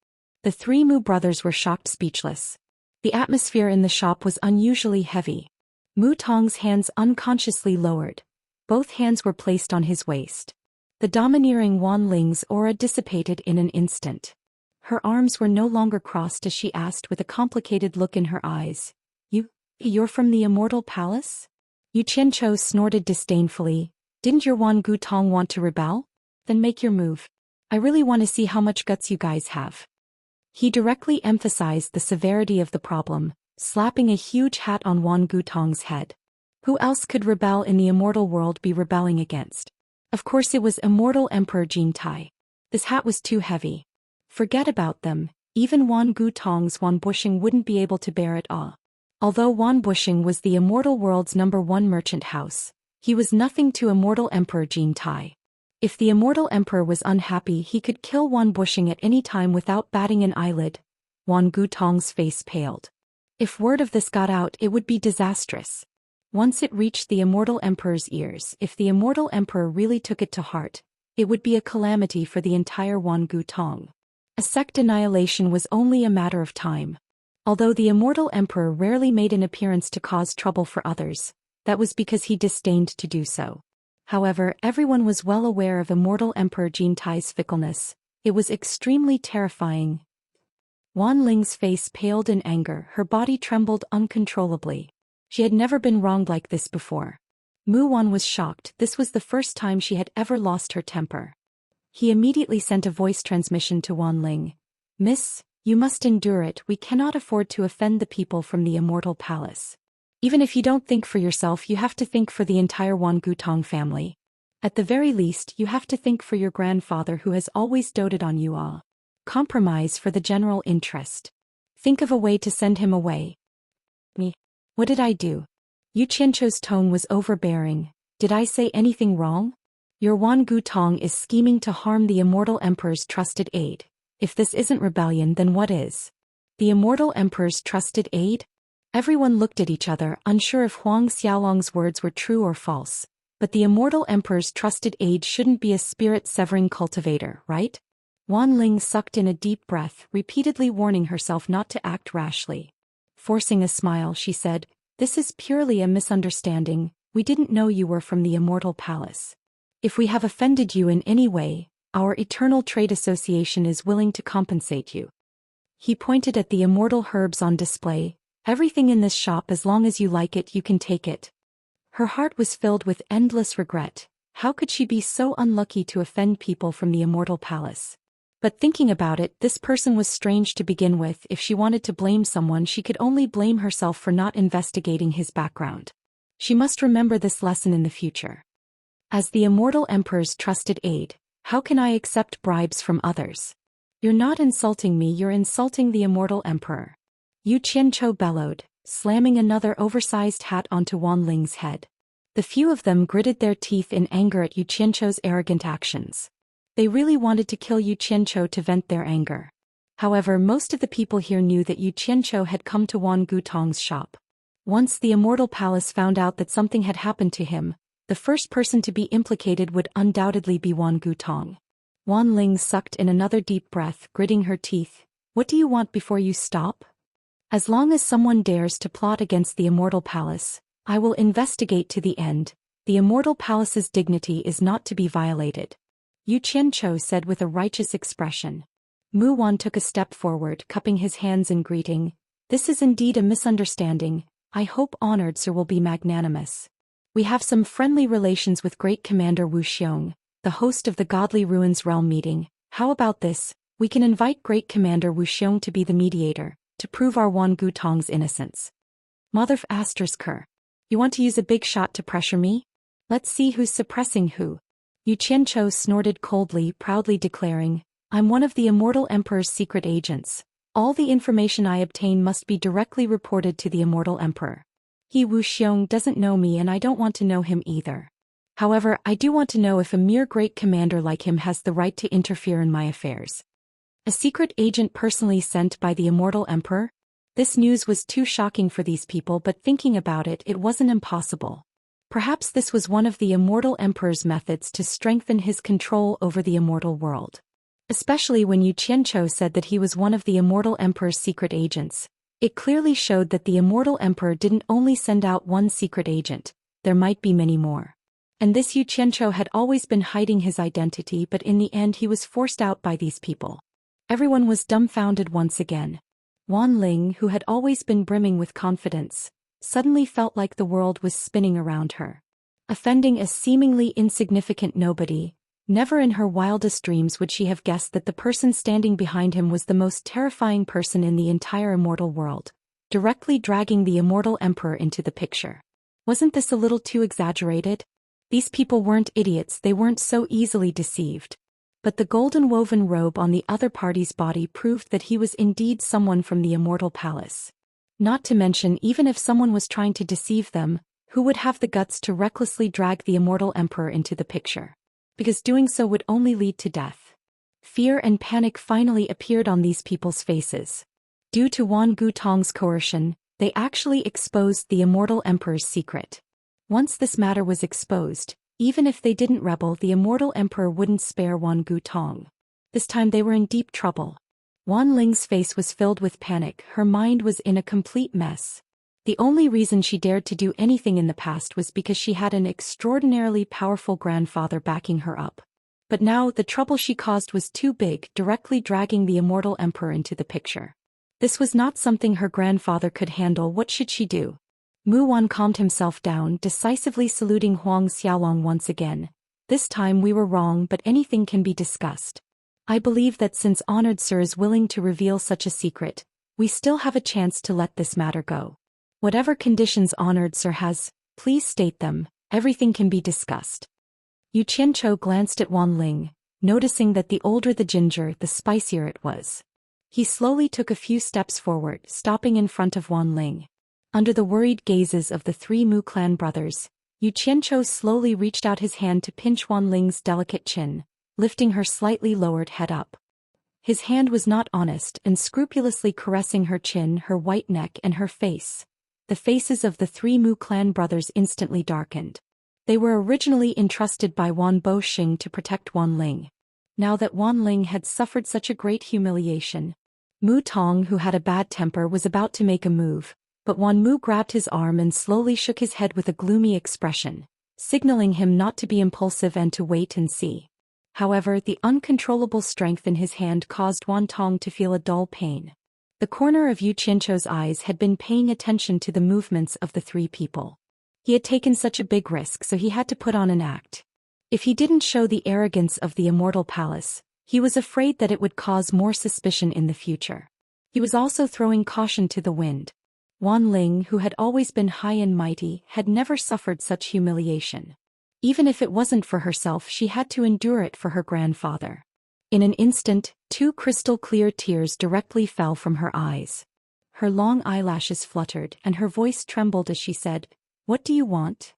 The three Mu brothers were shocked speechless. The atmosphere in the shop was unusually heavy. Mu Tong's hands unconsciously lowered. Both hands were placed on his waist. The domineering Wan Ling's aura dissipated in an instant. Her arms were no longer crossed as she asked with a complicated look in her eyes. You're from the Immortal Palace? Yu Qianqiu snorted disdainfully. Didn't your Wan Gu Tong want to rebel? Then make your move. I really want to see how much guts you guys have. He directly emphasized the severity of the problem, slapping a huge hat on Wan Gu Tong's head. Who else could rebel in the immortal world be rebelling against? Of course it was Immortal Emperor Jin Tai. This hat was too heavy. Forget about them, even Wan Gu Tong's Wan Bushing wouldn't be able to bear it all. Although Wan Bushing was the immortal world's #1 merchant house, he was nothing to Immortal Emperor Jin Tai. If the Immortal Emperor was unhappy, he could kill Wan Bushing at any time without batting an eyelid. Wan Gu Tong's face paled. If word of this got out, it would be disastrous. Once it reached the Immortal Emperor's ears, if the Immortal Emperor really took it to heart, it would be a calamity for the entire Wan Gu Tong. A sect annihilation was only a matter of time. Although the Immortal Emperor rarely made an appearance to cause trouble for others, that was because he disdained to do so. However, everyone was well aware of Immortal Emperor Jin Tai's fickleness. It was extremely terrifying. Wan Ling's face paled in anger, her body trembled uncontrollably. She had never been wronged like this before. Mu Wan was shocked. This was the first time she had ever lost her temper. He immediately sent a voice transmission to Wan Ling. Miss, you must endure it. We cannot afford to offend the people from the Immortal Palace. Even if you don't think for yourself, you have to think for the entire Wan Gu Tong family. At the very least, you have to think for your grandfather who has always doted on you all. Compromise for the general interest. Think of a way to send him away. Me? What did I do? Yu Qianqiu's tone was overbearing. Did I say anything wrong? Your Wan Gu Tong is scheming to harm the Immortal Emperor's trusted aide. If this isn't rebellion, then what is? The Immortal Emperor's trusted aide? Everyone looked at each other, unsure if Huang Xiaolong's words were true or false. But the Immortal Emperor's trusted aide shouldn't be a spirit-severing cultivator, right? Wan Ling sucked in a deep breath, repeatedly warning herself not to act rashly. Forcing a smile, she said, This is purely a misunderstanding. We didn't know you were from the Immortal Palace. If we have offended you in any way, our Eternal Trade Association is willing to compensate you. He pointed at the immortal herbs on display. Everything in this shop, as long as you like it, you can take it. Her heart was filled with endless regret. How could she be so unlucky to offend people from the Immortal Palace? But thinking about it, this person was strange to begin with. If she wanted to blame someone, she could only blame herself for not investigating his background. She must remember this lesson in the future. As the Immortal Emperor's trusted aide, how can I accept bribes from others? You're not insulting me, you're insulting the Immortal Emperor. Yu Qianqiu bellowed, slamming another oversized hat onto Wan Ling's head. The few of them gritted their teeth in anger at Yu Qianqiu's arrogant actions. They really wanted to kill Yu Qianqiu to vent their anger. However, most of the people here knew that Yu Qianqiu had come to Wan Gu Tong's shop. Once the Immortal Palace found out that something had happened to him, the first person to be implicated would undoubtedly be Wan Gu Tong. Wan Ling sucked in another deep breath, gritting her teeth. What do you want before you stop? As long as someone dares to plot against the Immortal Palace, I will investigate to the end. The Immortal Palace's dignity is not to be violated. Yu Qianqiu said with a righteous expression. Mu Wan took a step forward, cupping his hands in greeting. This is indeed a misunderstanding. I hope honored sir will be magnanimous. We have some friendly relations with Great Commander Wuxiong, the host of the Godly Ruins Realm meeting. How about this? We can invite Great Commander Wuxiong to be the mediator, to prove our Wan Gutong's innocence. Mother Astersker. You want to use a big shot to pressure me? Let's see who's suppressing who. Yu Qianzhou snorted coldly, proudly declaring, I'm one of the Immortal Emperor's secret agents. All the information I obtain must be directly reported to the Immortal Emperor. He Wuxiong doesn't know me and I don't want to know him either. However, I do want to know if a mere great commander like him has the right to interfere in my affairs. A secret agent personally sent by the Immortal Emperor? This news was too shocking for these people, but thinking about it, it wasn't impossible. Perhaps this was one of the Immortal Emperor's methods to strengthen his control over the immortal world. Especially when Yu Qianzhou said that he was one of the Immortal Emperor's secret agents. It clearly showed that the Immortal Emperor didn't only send out one secret agent, there might be many more. And this Yu Qianzhou had always been hiding his identity, but in the end he was forced out by these people. Everyone was dumbfounded once again. Wan Ling, who had always been brimming with confidence, suddenly felt like the world was spinning around her. Offending a seemingly insignificant nobody, never in her wildest dreams would she have guessed that the person standing behind him was the most terrifying person in the entire immortal world, directly dragging the Immortal Emperor into the picture. Wasn't this a little too exaggerated? These people weren't idiots, they weren't so easily deceived. But the golden woven robe on the other party's body proved that he was indeed someone from the Immortal Palace. Not to mention, even if someone was trying to deceive them, who would have the guts to recklessly drag the Immortal Emperor into the picture? Because doing so would only lead to death. Fear and panic finally appeared on these people's faces. Due to Wan Gutong's coercion, they actually exposed the Immortal Emperor's secret. Once this matter was exposed, even if they didn't rebel, the Immortal Emperor wouldn't spare Wan Gutong. This time they were in deep trouble. Wan Ling's face was filled with panic, her mind was in a complete mess. The only reason she dared to do anything in the past was because she had an extraordinarily powerful grandfather backing her up. But now the trouble she caused was too big, directly dragging the Immortal Emperor into the picture. This was not something her grandfather could handle. What should she do? Mu Wan calmed himself down, decisively saluting Huang Xiaolong once again. This time we were wrong, but anything can be discussed. I believe that since Honored Sir is willing to reveal such a secret, we still have a chance to let this matter go. Whatever conditions Honored Sir has, please state them, everything can be discussed. Yu Qianzhou glanced at Wan Ling, noticing that the older the ginger, the spicier it was. He slowly took a few steps forward, stopping in front of Wan Ling. Under the worried gazes of the three Mu clan brothers, Yu Qianzhou slowly reached out his hand to pinch Wan Ling's delicate chin, lifting her slightly lowered head up. His hand was not honest and scrupulously caressing her chin, her white neck and her face. The faces of the three Mu clan brothers instantly darkened. They were originally entrusted by Wan Boxing to protect Wan Ling. Now that Wan Ling had suffered such a great humiliation, Mu Tong, who had a bad temper, was about to make a move, but Wan Mu grabbed his arm and slowly shook his head with a gloomy expression, signaling him not to be impulsive and to wait and see. However, the uncontrollable strength in his hand caused Wan Tong to feel a dull pain. The corner of Yu Qianzhou's eyes had been paying attention to the movements of the three people. He had taken such a big risk, so he had to put on an act. If he didn't show the arrogance of the Immortal Palace, he was afraid that it would cause more suspicion in the future. He was also throwing caution to the wind. Wan Ling, who had always been high and mighty, had never suffered such humiliation. Even if it wasn't for herself, she had to endure it for her grandfather. In an instant, two crystal-clear tears directly fell from her eyes. Her long eyelashes fluttered and her voice trembled as she said, "What do you want?"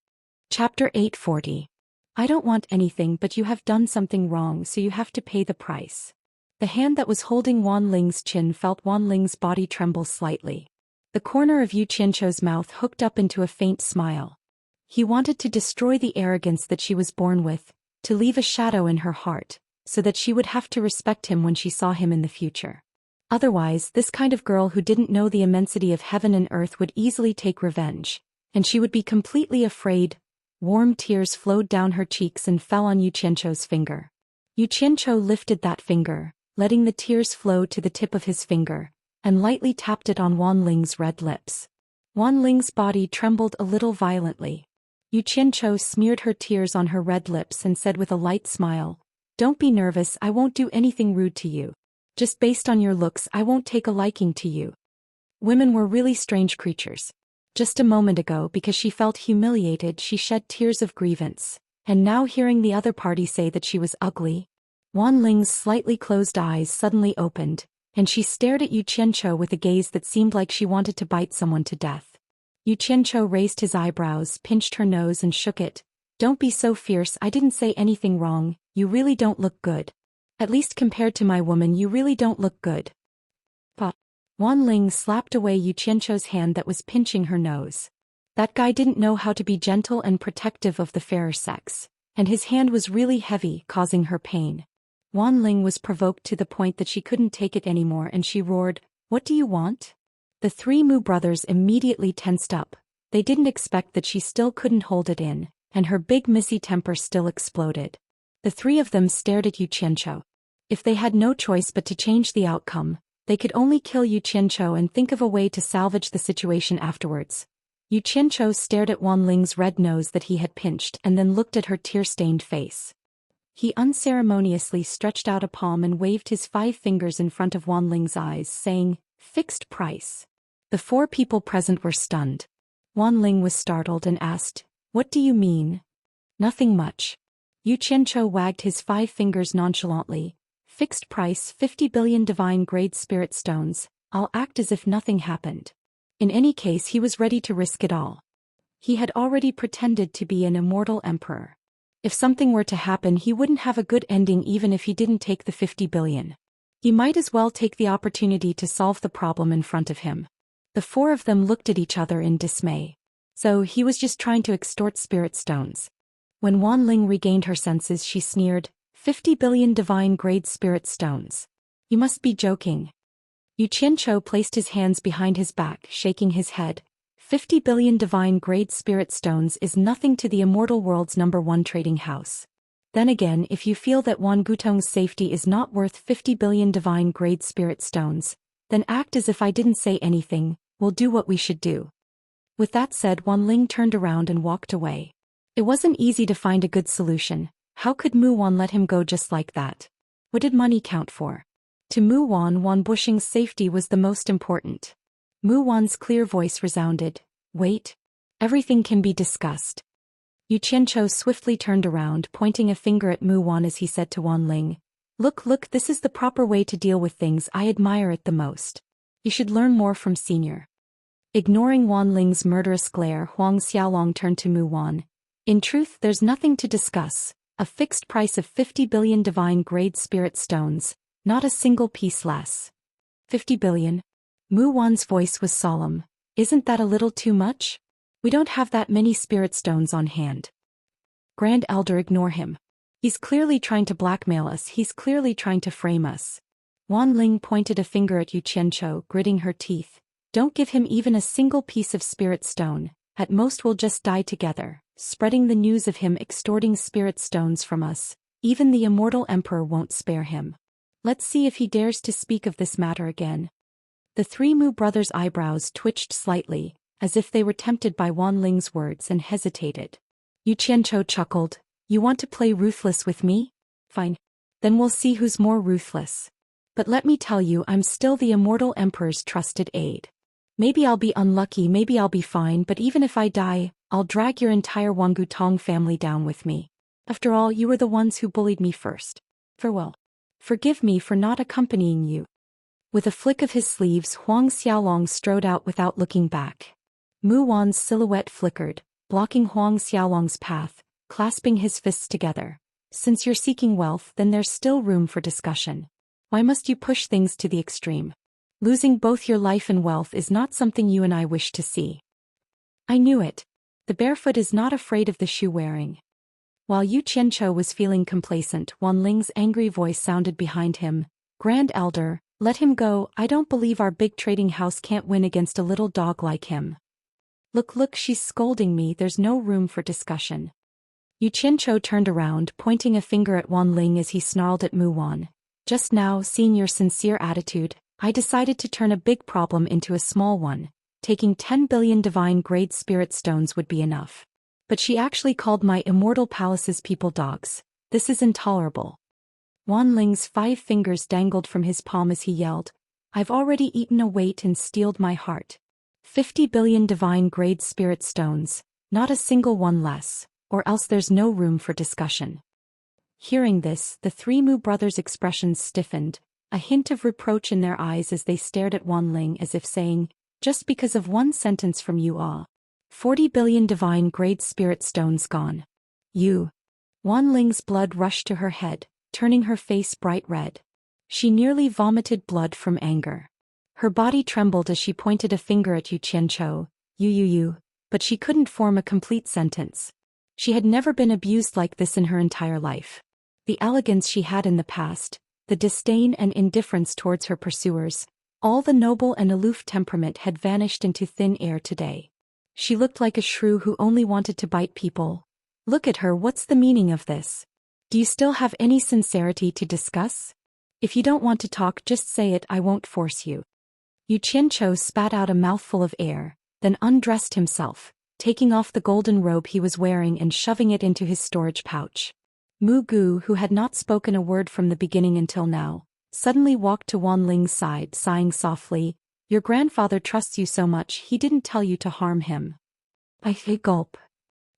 Chapter 840. I don't want anything, but you have done something wrong, so you have to pay the price. The hand that was holding Wan Ling's chin felt Wan Ling's body tremble slightly. The corner of Yu Qianzhou's mouth hooked up into a faint smile. He wanted to destroy the arrogance that she was born with, to leave a shadow in her heart, so that she would have to respect him when she saw him in the future. Otherwise, this kind of girl who didn't know the immensity of heaven and earth would easily take revenge, and she would be completely afraid. Warm tears flowed down her cheeks and fell on Yu Qianzhou's finger. Yu Qianzhou lifted that finger, letting the tears flow to the tip of his finger, and lightly tapped it on Wan Ling's red lips. Wan Ling's body trembled a little violently. Yu Qianchou smeared her tears on her red lips and said with a light smile, "Don't be nervous, I won't do anything rude to you. Just based on your looks I won't take a liking to you." Women were really strange creatures. Just a moment ago, because she felt humiliated, she shed tears of grievance, and now hearing the other party say that she was ugly. Wan Ling's slightly closed eyes suddenly opened, and she stared at Yu Qianchou with a gaze that seemed like she wanted to bite someone to death. Yu Qianchou raised his eyebrows, pinched her nose and shook it. "Don't be so fierce, I didn't say anything wrong, you really don't look good. At least compared to my woman you really don't look good." Pa. Wan Ling slapped away Yu Qianchou's hand that was pinching her nose. That guy didn't know how to be gentle and protective of the fairer sex, and his hand was really heavy, causing her pain. Wan Ling was provoked to the point that she couldn't take it anymore and she roared, "What do you want?" The three Mu brothers immediately tensed up. They didn't expect that she still couldn't hold it in, and her big missy temper still exploded. The three of them stared at Yu Qianchou. If they had no choice but to change the outcome, they could only kill Yu Qianchou and think of a way to salvage the situation afterwards. Yu Qianchou stared at Wan Ling's red nose that he had pinched and then looked at her tear-stained face. He unceremoniously stretched out a palm and waved his 5 fingers in front of Wan Ling's eyes, saying, "Fixed price." The 4 people present were stunned. Wan Ling was startled and asked, "What do you mean?" "Nothing much." Yu Qianchou wagged his 5 fingers nonchalantly. "Fixed price, 50 billion divine-grade spirit stones. I'll act as if nothing happened." In any case, he was ready to risk it all. He had already pretended to be an immortal emperor. If something were to happen, he wouldn't have a good ending even if he didn't take the 50 billion. He might as well take the opportunity to solve the problem in front of him. The 4 of them looked at each other in dismay. So he was just trying to extort spirit stones. When Wan Ling regained her senses, she sneered, 50 billion divine-grade spirit stones. You must be joking." Yu Qianchou placed his hands behind his back, shaking his head. 50 billion divine-grade spirit stones is nothing to the immortal world's #1 trading house. Then again, if you feel that Wan Gutong's safety is not worth 50 billion divine-grade spirit stones, then act as if I didn't say anything. We'll do what we should do." With that said, Wan Ling turned around and walked away. It wasn't easy to find a good solution. How could Mu Wan let him go just like that? What did money count for? To Mu Wan, Wan Bushing's safety was the most important. Mu Wan's clear voice resounded, "Wait. Everything can be discussed." Yu Qianchou swiftly turned around, pointing a finger at Mu Wan as he said to Wan Ling, Look, this is the proper way to deal with things. I admire it the most. You should learn more from Senior." Ignoring Wan Ling's murderous glare, Huang Xiaolong turned to Mu Wan. "In truth, there's nothing to discuss. A fixed price of 50 billion divine-grade spirit stones, not a single piece less." 50 billion? Mu Wan's voice was solemn. "Isn't that a little too much? We don't have that many spirit stones on hand." "Grand Elder, ignore him. He's clearly trying to blackmail us, he's clearly trying to frame us." Wan Ling pointed a finger at Yu Qianchou, gritting her teeth. "Don't give him even a single piece of spirit stone. At most we'll just die together, spreading the news of him extorting spirit stones from us. Even the immortal emperor won't spare him. Let's see if he dares to speak of this matter again." The 3 Mu brothers' eyebrows twitched slightly, as if they were tempted by Wan Ling's words and hesitated. Yu Qianchou chuckled. "You want to play ruthless with me? Fine. Then we'll see who's more ruthless. But let me tell you, I'm still the immortal emperor's trusted aide. Maybe I'll be unlucky, maybe I'll be fine, but even if I die, I'll drag your entire Wangutong family down with me. After all, you were the ones who bullied me first. Farewell. Forgive me for not accompanying you." With a flick of his sleeves, Huang Xiaolong strode out without looking back. Mu Wan's silhouette flickered, blocking Huang Xiaolong's path, clasping his fists together. "Since you're seeking wealth, then there's still room for discussion. Why must you push things to the extreme? Losing both your life and wealth is not something you and I wish to see." "I knew it. The barefoot is not afraid of the shoe wearing." While Yu Qianchou was feeling complacent, Wan Ling's angry voice sounded behind him. "Grand Elder, let him go. I don't believe our big trading house can't win against a little dog like him." Look, she's scolding me. There's no room for discussion." Yu Qianchou turned around, pointing a finger at Wan Ling as he snarled at Mu Wan. "Just now, seeing your sincere attitude, I decided to turn a big problem into a small one. Taking 10 billion divine-grade spirit stones would be enough. But she actually called my immortal palace's people dogs. This is intolerable. Wan Ling's 5 fingers dangled from his palm as he yelled, I've already eaten a weight and steeled my heart. 50 billion divine-grade spirit stones, not a single one less, or else there's no room for discussion. Hearing this, the 3 Mu brothers' expressions stiffened, a hint of reproach in their eyes as they stared at Wan Ling as if saying, just because of one sentence from you all. 40 billion divine-grade spirit stones gone. You. Wan Ling's blood rushed to her head, turning her face bright red. She nearly vomited blood from anger. Her body trembled as she pointed a finger at Xianxia, you, but she couldn't form a complete sentence. She had never been abused like this in her entire life. The elegance she had in the past, the disdain and indifference towards her pursuers, all the noble and aloof temperament had vanished into thin air today. She looked like a shrew who only wanted to bite people. Look at her, what's the meaning of this? Do you still have any sincerity to discuss? If you don't want to talk, just say it, I won't force you. Xianxia spat out a mouthful of air, then undressed himself, taking off the golden robe he was wearing and shoving it into his storage pouch. Mu Gu, who had not spoken a word from the beginning until now, suddenly walked to Wan Ling's side, sighing softly, Your grandfather trusts you so much he didn't tell you to harm him. I gulp.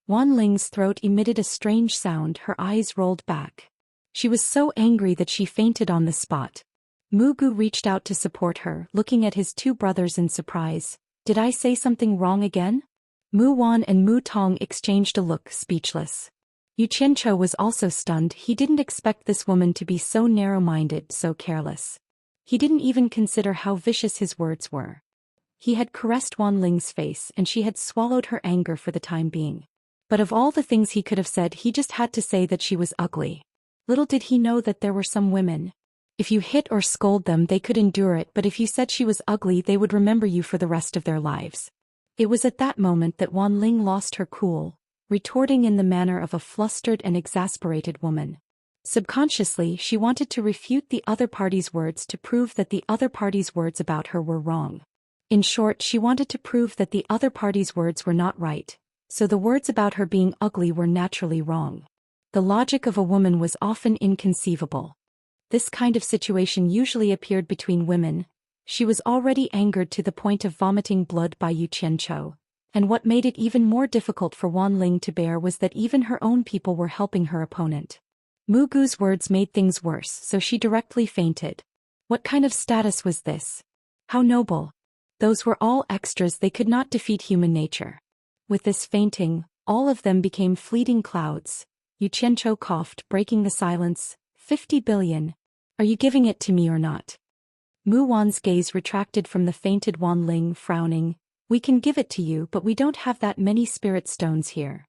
Wan Ling's throat emitted a strange sound, her eyes rolled back. She was so angry that she fainted on the spot. Mu Gu reached out to support her, looking at his 2 brothers in surprise. Did I say something wrong again? Mu Wan and Mu Tong exchanged a look, speechless. Xianxia was also stunned. He didn't expect this woman to be so narrow-minded, so careless. He didn't even consider how vicious his words were. He had caressed Wan Ling's face and she had swallowed her anger for the time being. But of all the things he could have said, he just had to say that she was ugly. Little did he know that there were some women. If you hit or scold them, they could endure it, but if you said she was ugly, they would remember you for the rest of their lives. It was at that moment that Wan Ling lost her cool, retorting in the manner of a flustered and exasperated woman. Subconsciously, she wanted to refute the other party's words to prove that the other party's words about her were wrong. In short, she wanted to prove that the other party's words were not right, so the words about her being ugly were naturally wrong. The logic of a woman was often inconceivable. This kind of situation usually appeared between women. She was already angered to the point of vomiting blood by Xianxia, and what made it even more difficult for Wan Ling to bear was that even her own people were helping her opponent. Mu Gu's words made things worse, so she directly fainted. What kind of status was this? How noble. Those were all extras, they could not defeat human nature. With this fainting, all of them became fleeting clouds. Xianxia coughed, breaking the silence. 50 billion. Are you giving it to me or not? Mu Wan's gaze retracted from the fainted Wan Ling, frowning. We can give it to you, but we don't have that many spirit stones here.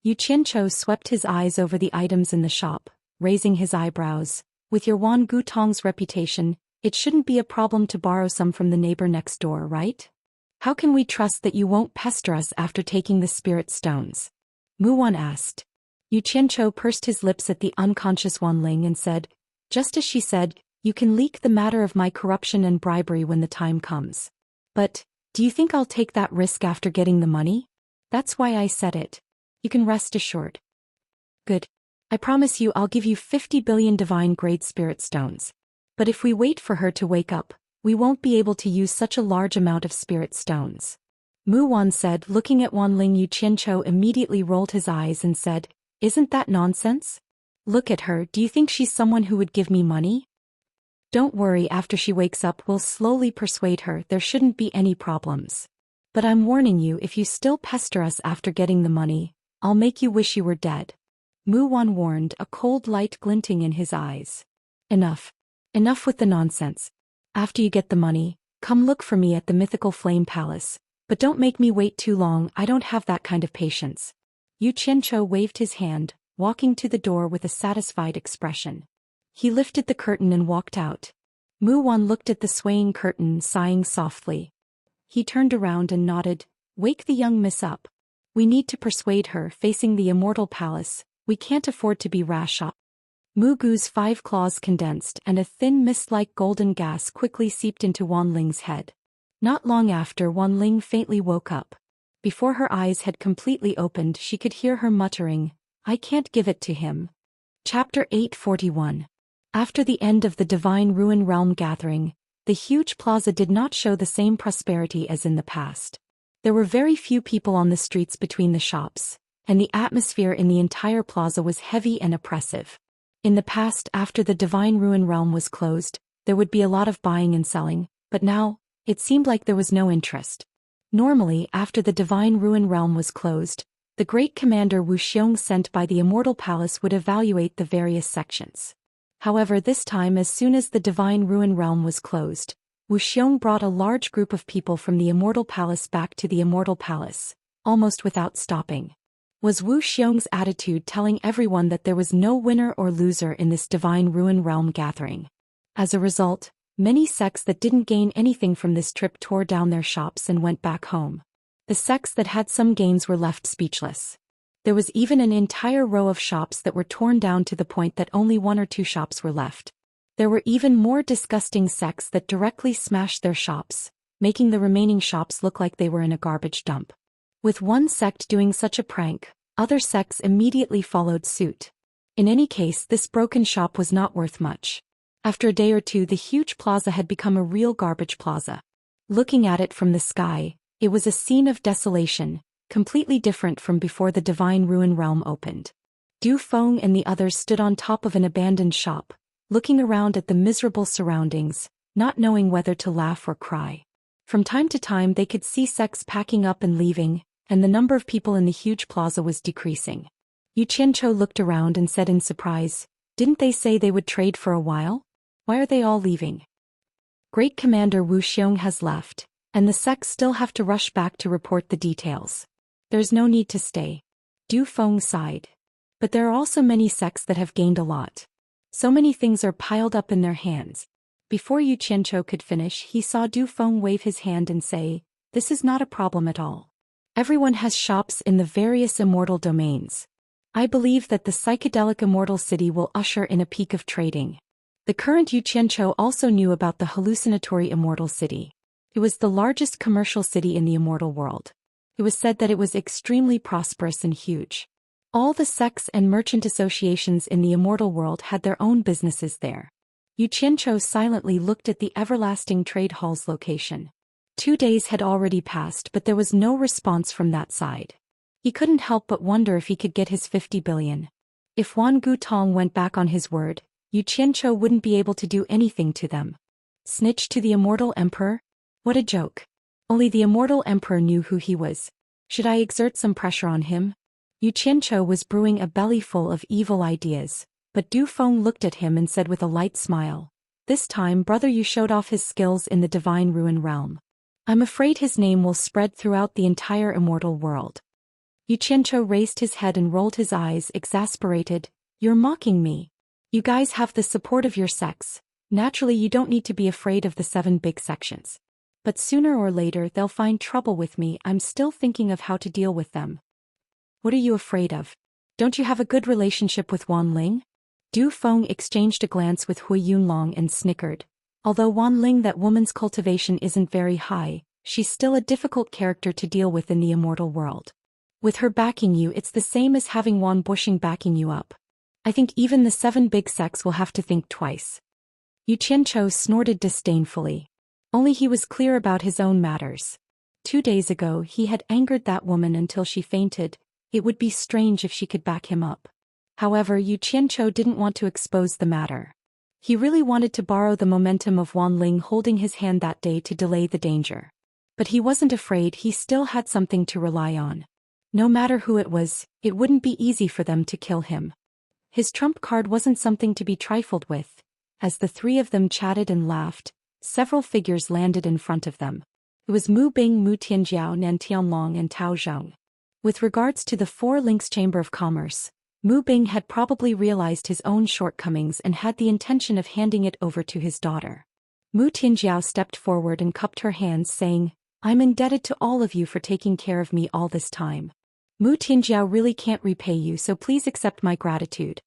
Xianxia swept his eyes over the items in the shop, raising his eyebrows. With your Wan Gu Tong's reputation, it shouldn't be a problem to borrow some from the neighbor next door, right? How can we trust that you won't pester us after taking the spirit stones? Mu Wan asked. Xianxia pursed his lips at the unconscious Wan Ling and said, just as she said, you can leak the matter of my corruption and bribery when the time comes. But, do you think I'll take that risk after getting the money? That's why I said it. You can rest assured. Good. I promise you I'll give you 50 billion divine-grade spirit stones. But if we wait for her to wake up, we won't be able to use such a large amount of spirit stones. Mu Wan said, looking at Wan Ling. Xianxia immediately rolled his eyes and said, isn't that nonsense? Look at her, do you think she's someone who would give me money? Don't worry, after she wakes up we'll slowly persuade her, there shouldn't be any problems. But I'm warning you, if you still pester us after getting the money, I'll make you wish you were dead. Mu Wan warned, a cold light glinting in his eyes. Enough. Enough with the nonsense. After you get the money, come look for me at the mythical flame palace, but don't make me wait too long, I don't have that kind of patience. Xianxia waved his hand, walking to the door with a satisfied expression. He lifted the curtain and walked out. Mu Wan looked at the swaying curtain, sighing softly. He turned around and nodded, wake the young miss up. We need to persuade her, facing the Immortal Palace, we can't afford to be rash. Mu Gu's 5 claws condensed and a thin mist-like golden gas quickly seeped into Wan Ling's head. Not long after, Wan Ling faintly woke up. Before her eyes had completely opened, she could hear her muttering, "I can't give it to him." Chapter 841. After the end of the Divine Ruin Realm gathering, the huge plaza did not show the same prosperity as in the past. There were very few people on the streets between the shops, and the atmosphere in the entire plaza was heavy and oppressive. In the past, after the Divine Ruin Realm was closed, there would be a lot of buying and selling, but now, it seemed like there was no interest. Normally, after the Divine Ruin Realm was closed, the great commander Wuxia sent by the Immortal Palace would evaluate the various sections. However, this time, as soon as the Divine Ruin Realm was closed, Wuxia brought a large group of people from the Immortal Palace back to the Immortal Palace, almost without stopping. Was Wuxia's attitude telling everyone that there was no winner or loser in this Divine Ruin Realm gathering? As a result, many sects that didn't gain anything from this trip tore down their shops and went back home. The sects that had some gains were left speechless. There was even an entire row of shops that were torn down to the point that only 1 or 2 shops were left. There were even more disgusting sects that directly smashed their shops, making the remaining shops look like they were in a garbage dump. With one sect doing such a prank, other sects immediately followed suit. In any case, this broken shop was not worth much. After a day or two, the huge plaza had become a real garbage plaza. Looking at it from the sky, it was a scene of desolation, completely different from before the Divine Ruin Realm opened. Du Feng and the others stood on top of an abandoned shop, looking around at the miserable surroundings, not knowing whether to laugh or cry. From time to time they could see sects packing up and leaving, and the number of people in the huge plaza was decreasing. Yu Qianchou looked around and said in surprise, "Didn't they say they would trade for a while? Why are they all leaving?" Great Commander Wuxia has left, and the sects still have to rush back to report the details. There's no need to stay. Du Feng sighed. But there are also many sects that have gained a lot. So many things are piled up in their hands. Before Yu Qianchou could finish, he saw Du Feng wave his hand and say, "This is not a problem at all. Everyone has shops in the various immortal domains. I believe that the psychedelic immortal city will usher in a peak of trading." The current Yu Qianchou also knew about the hallucinatory immortal city. It was the largest commercial city in the immortal world. It was said that it was extremely prosperous and huge. All the sects and merchant associations in the immortal world had their own businesses there. Yu Qianchou silently looked at the everlasting trade hall's location. 2 days had already passed, but there was no response from that side. He couldn't help but wonder if he could get his 50 billion. If Wan Gutong went back on his word, Yu Qianchou wouldn't be able to do anything to them. Snitch to the immortal emperor? What a joke. Only the immortal emperor knew who he was. Should I exert some pressure on him? Yu Qianchou was brewing a bellyful of evil ideas, but Du Feng looked at him and said with a light smile, "This time, brother, you showed off his skills in the Divine Ruin Realm. I'm afraid his name will spread throughout the entire immortal world." Yu Qianchou raised his head and rolled his eyes, exasperated. "You're mocking me. You guys have the support of your sects. Naturally, you don't need to be afraid of the 7 big sections. But sooner or later they'll find trouble with me. I'm still thinking of how to deal with them." "What are you afraid of? Don't you have a good relationship with Wan Ling?" Du Feng exchanged a glance with Hui Yunlong and snickered. Although Wan Ling, that woman's cultivation isn't very high, she's still a difficult character to deal with in the immortal world. With her backing you, it's the same as having Wan Bushing backing you up. I think even the 7 big sects will have to think twice. Yu Qianchou snorted disdainfully. Only he was clear about his own matters. 2 days ago he had angered that woman until she fainted. It would be strange if she could back him up. However, Yu Qianchou didn't want to expose the matter. He really wanted to borrow the momentum of Wan Ling holding his hand that day to delay the danger. But he wasn't afraid. He still had something to rely on. No matter who it was, it wouldn't be easy for them to kill him. His trump card wasn't something to be trifled with. As the 3 of them chatted and laughed, several figures landed in front of them. It was Mu Bing, Mu Tianjiao, Nan Tianlong, and Tao Zheng. With regards to the 4 Links Chamber of Commerce, Mu Bing had probably realized his own shortcomings and had the intention of handing it over to his daughter. Mu Tianjiao stepped forward and cupped her hands, saying, "I'm indebted to all of you for taking care of me all this time. Mu Tianjiao really can't repay you, so please accept my gratitude."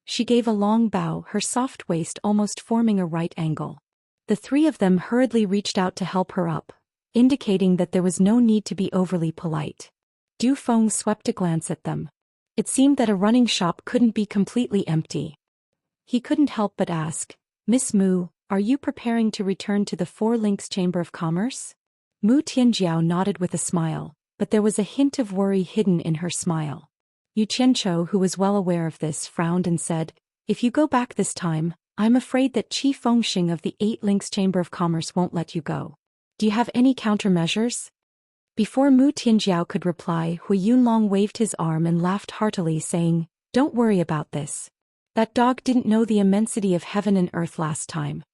She gave a long bow, her soft waist almost forming a right angle. The 3 of them hurriedly reached out to help her up. indicating that there was no need to be overly polite. Du Feng swept a glance at them. It seemed that a running shop couldn't be completely empty. He couldn't help but ask, "Miss Mu, are you preparing to return to the Four Links Chamber of Commerce?" Mu Tianjiao nodded with a smile, but there was a hint of worry hidden in her smile. Yu Qianzhou, who was well aware of this, frowned and said, "If you go back this time, I'm afraid that Qi Fengxing of the Eight Links Chamber of Commerce won't let you go. Do you have any countermeasures?" Before Mu Tianjiao could reply, Hui Yunlong waved his arm and laughed heartily, saying, "Don't worry about this. That dog didn't know the immensity of heaven and earth last time.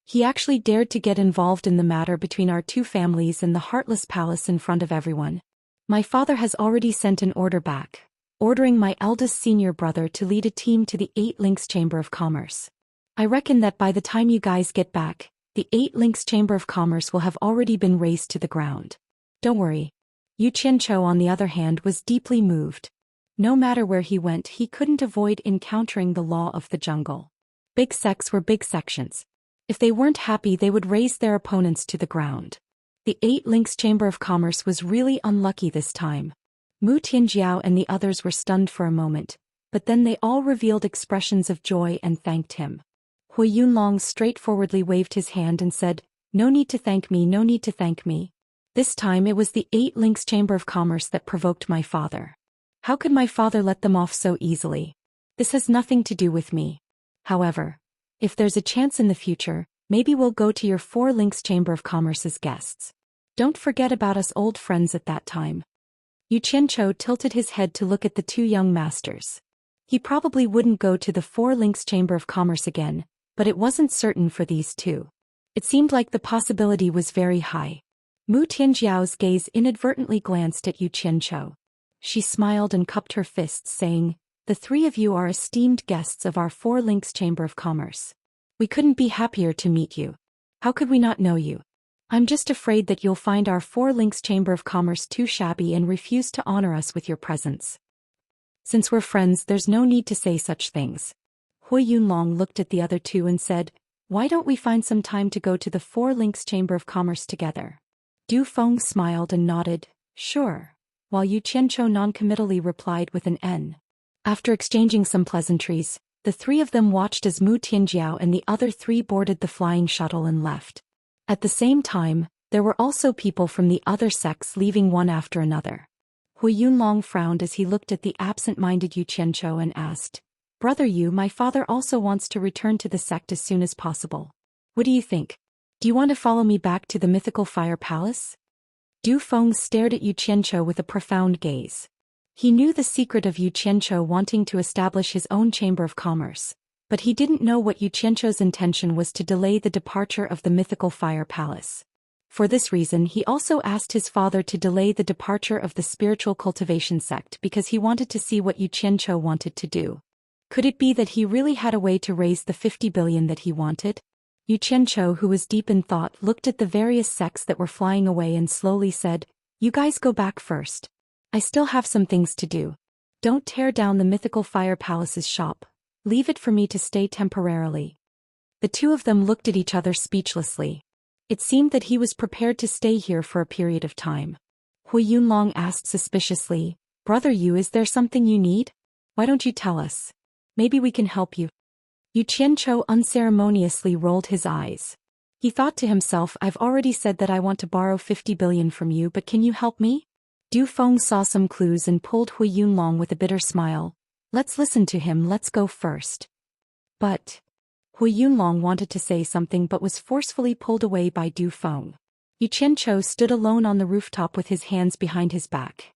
He actually dared to get involved in the matter between our two families and the Heartless Palace in front of everyone. My father has already sent an order back, ordering my eldest senior brother to lead a team to the Eight Links Chamber of Commerce. I reckon that by the time you guys get back, the Eight Links Chamber of Commerce will have already been razed to the ground. Don't worry." Yu Qianzhou, on the other hand, was deeply moved. No matter where he went, he couldn't avoid encountering the law of the jungle. Big sects were big sections. If they weren't happy, they would raze their opponents to the ground. The Eight Links Chamber of Commerce was really unlucky this time. Mu Tianjiao and the others were stunned for a moment, but then they all revealed expressions of joy and thanked him. Hui Yunlong straightforwardly waved his hand and said, "No need to thank me, no need to thank me. This time it was the Eight Links Chamber of Commerce that provoked my father. How could my father let them off so easily? This has nothing to do with me. However, if there's a chance in the future, maybe we'll go to your Four Links Chamber of Commerce as guests. Don't forget about us old friends at that time." Yu Qianzhou tilted his head to look at the two young masters. He probably wouldn't go to the Four Links Chamber of Commerce again, but it wasn't certain for these two. It seemed like the possibility was very high. Mu Tianjiao's gaze inadvertently glanced at Yu Qianzhou. She smiled and cupped her fists, saying, "The three of you are esteemed guests of our Four Links Chamber of Commerce. We couldn't be happier to meet you. How could we not know you? I'm just afraid that you'll find our Four Links Chamber of Commerce too shabby and refuse to honor us with your presence. Since we're friends, there's no need to say such things." Hui Yunlong looked at the other two and said, "Why don't we find some time to go to the Four Links Chamber of Commerce together?" Du Feng smiled and nodded, "Sure," while Yu Qianzhou noncommittally replied with an N. After exchanging some pleasantries, the three of them watched as Mu Tianjiao and the other three boarded the flying shuttle and left. At the same time, there were also people from the other sects leaving one after another. Hui Yunlong frowned as he looked at the absent-minded Yu Qianzhou and asked, "Brother Yu, my father also wants to return to the sect as soon as possible. What do you think? Do you want to follow me back to the mythical fire palace?" Du Feng stared at Yu Qianzhou with a profound gaze. He knew the secret of Yu Qianzhou wanting to establish his own chamber of commerce, but he didn't know what Yu Qianzhou's intention was to delay the departure of the mythical fire palace. For this reason, he also asked his father to delay the departure of the spiritual cultivation sect because he wanted to see what Yu Qianzhou wanted to do. Could it be that he really had a way to raise the 50 billion that he wanted? Yu Qianzhou, who was deep in thought, looked at the various sects that were flying away and slowly said, "You guys go back first. I still have some things to do. Don't tear down the mythical fire palace's shop. Leave it for me to stay temporarily." The two of them looked at each other speechlessly. It seemed that he was prepared to stay here for a period of time. Hui Yunlong asked suspiciously, "Brother Yu, is there something you need? Why don't you tell us? Maybe we can help you." Yu Qianzhou unceremoniously rolled his eyes. He thought to himself, "I've already said that I want to borrow 50 billion from you, but can you help me?" Du Feng saw some clues and pulled Hui Yunlong with a bitter smile. "Let's listen to him, let's go first." But Hui Yunlong wanted to say something but was forcefully pulled away by Du Feng. Yu Qianzhou stood alone on the rooftop with his hands behind his back.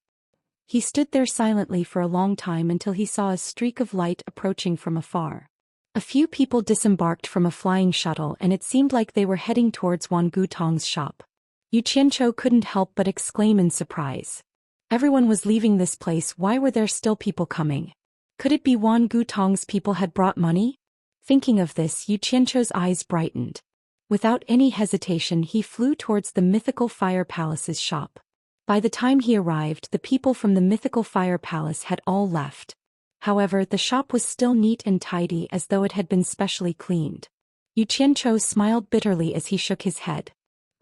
He stood there silently for a long time until he saw a streak of light approaching from afar. A few people disembarked from a flying shuttle and it seemed like they were heading towards Wan Gutong's shop. Yu Qianzhou couldn't help but exclaim in surprise. Everyone was leaving this place, why were there still people coming? Could it be Wan Gutong's people had brought money? Thinking of this, Yu Qianzhou's eyes brightened. Without any hesitation, he flew towards the mythical fire palace's shop. By the time he arrived, the people from the mythical fire palace had all left. However, the shop was still neat and tidy as though it had been specially cleaned. Yu Qianzhou smiled bitterly as he shook his head.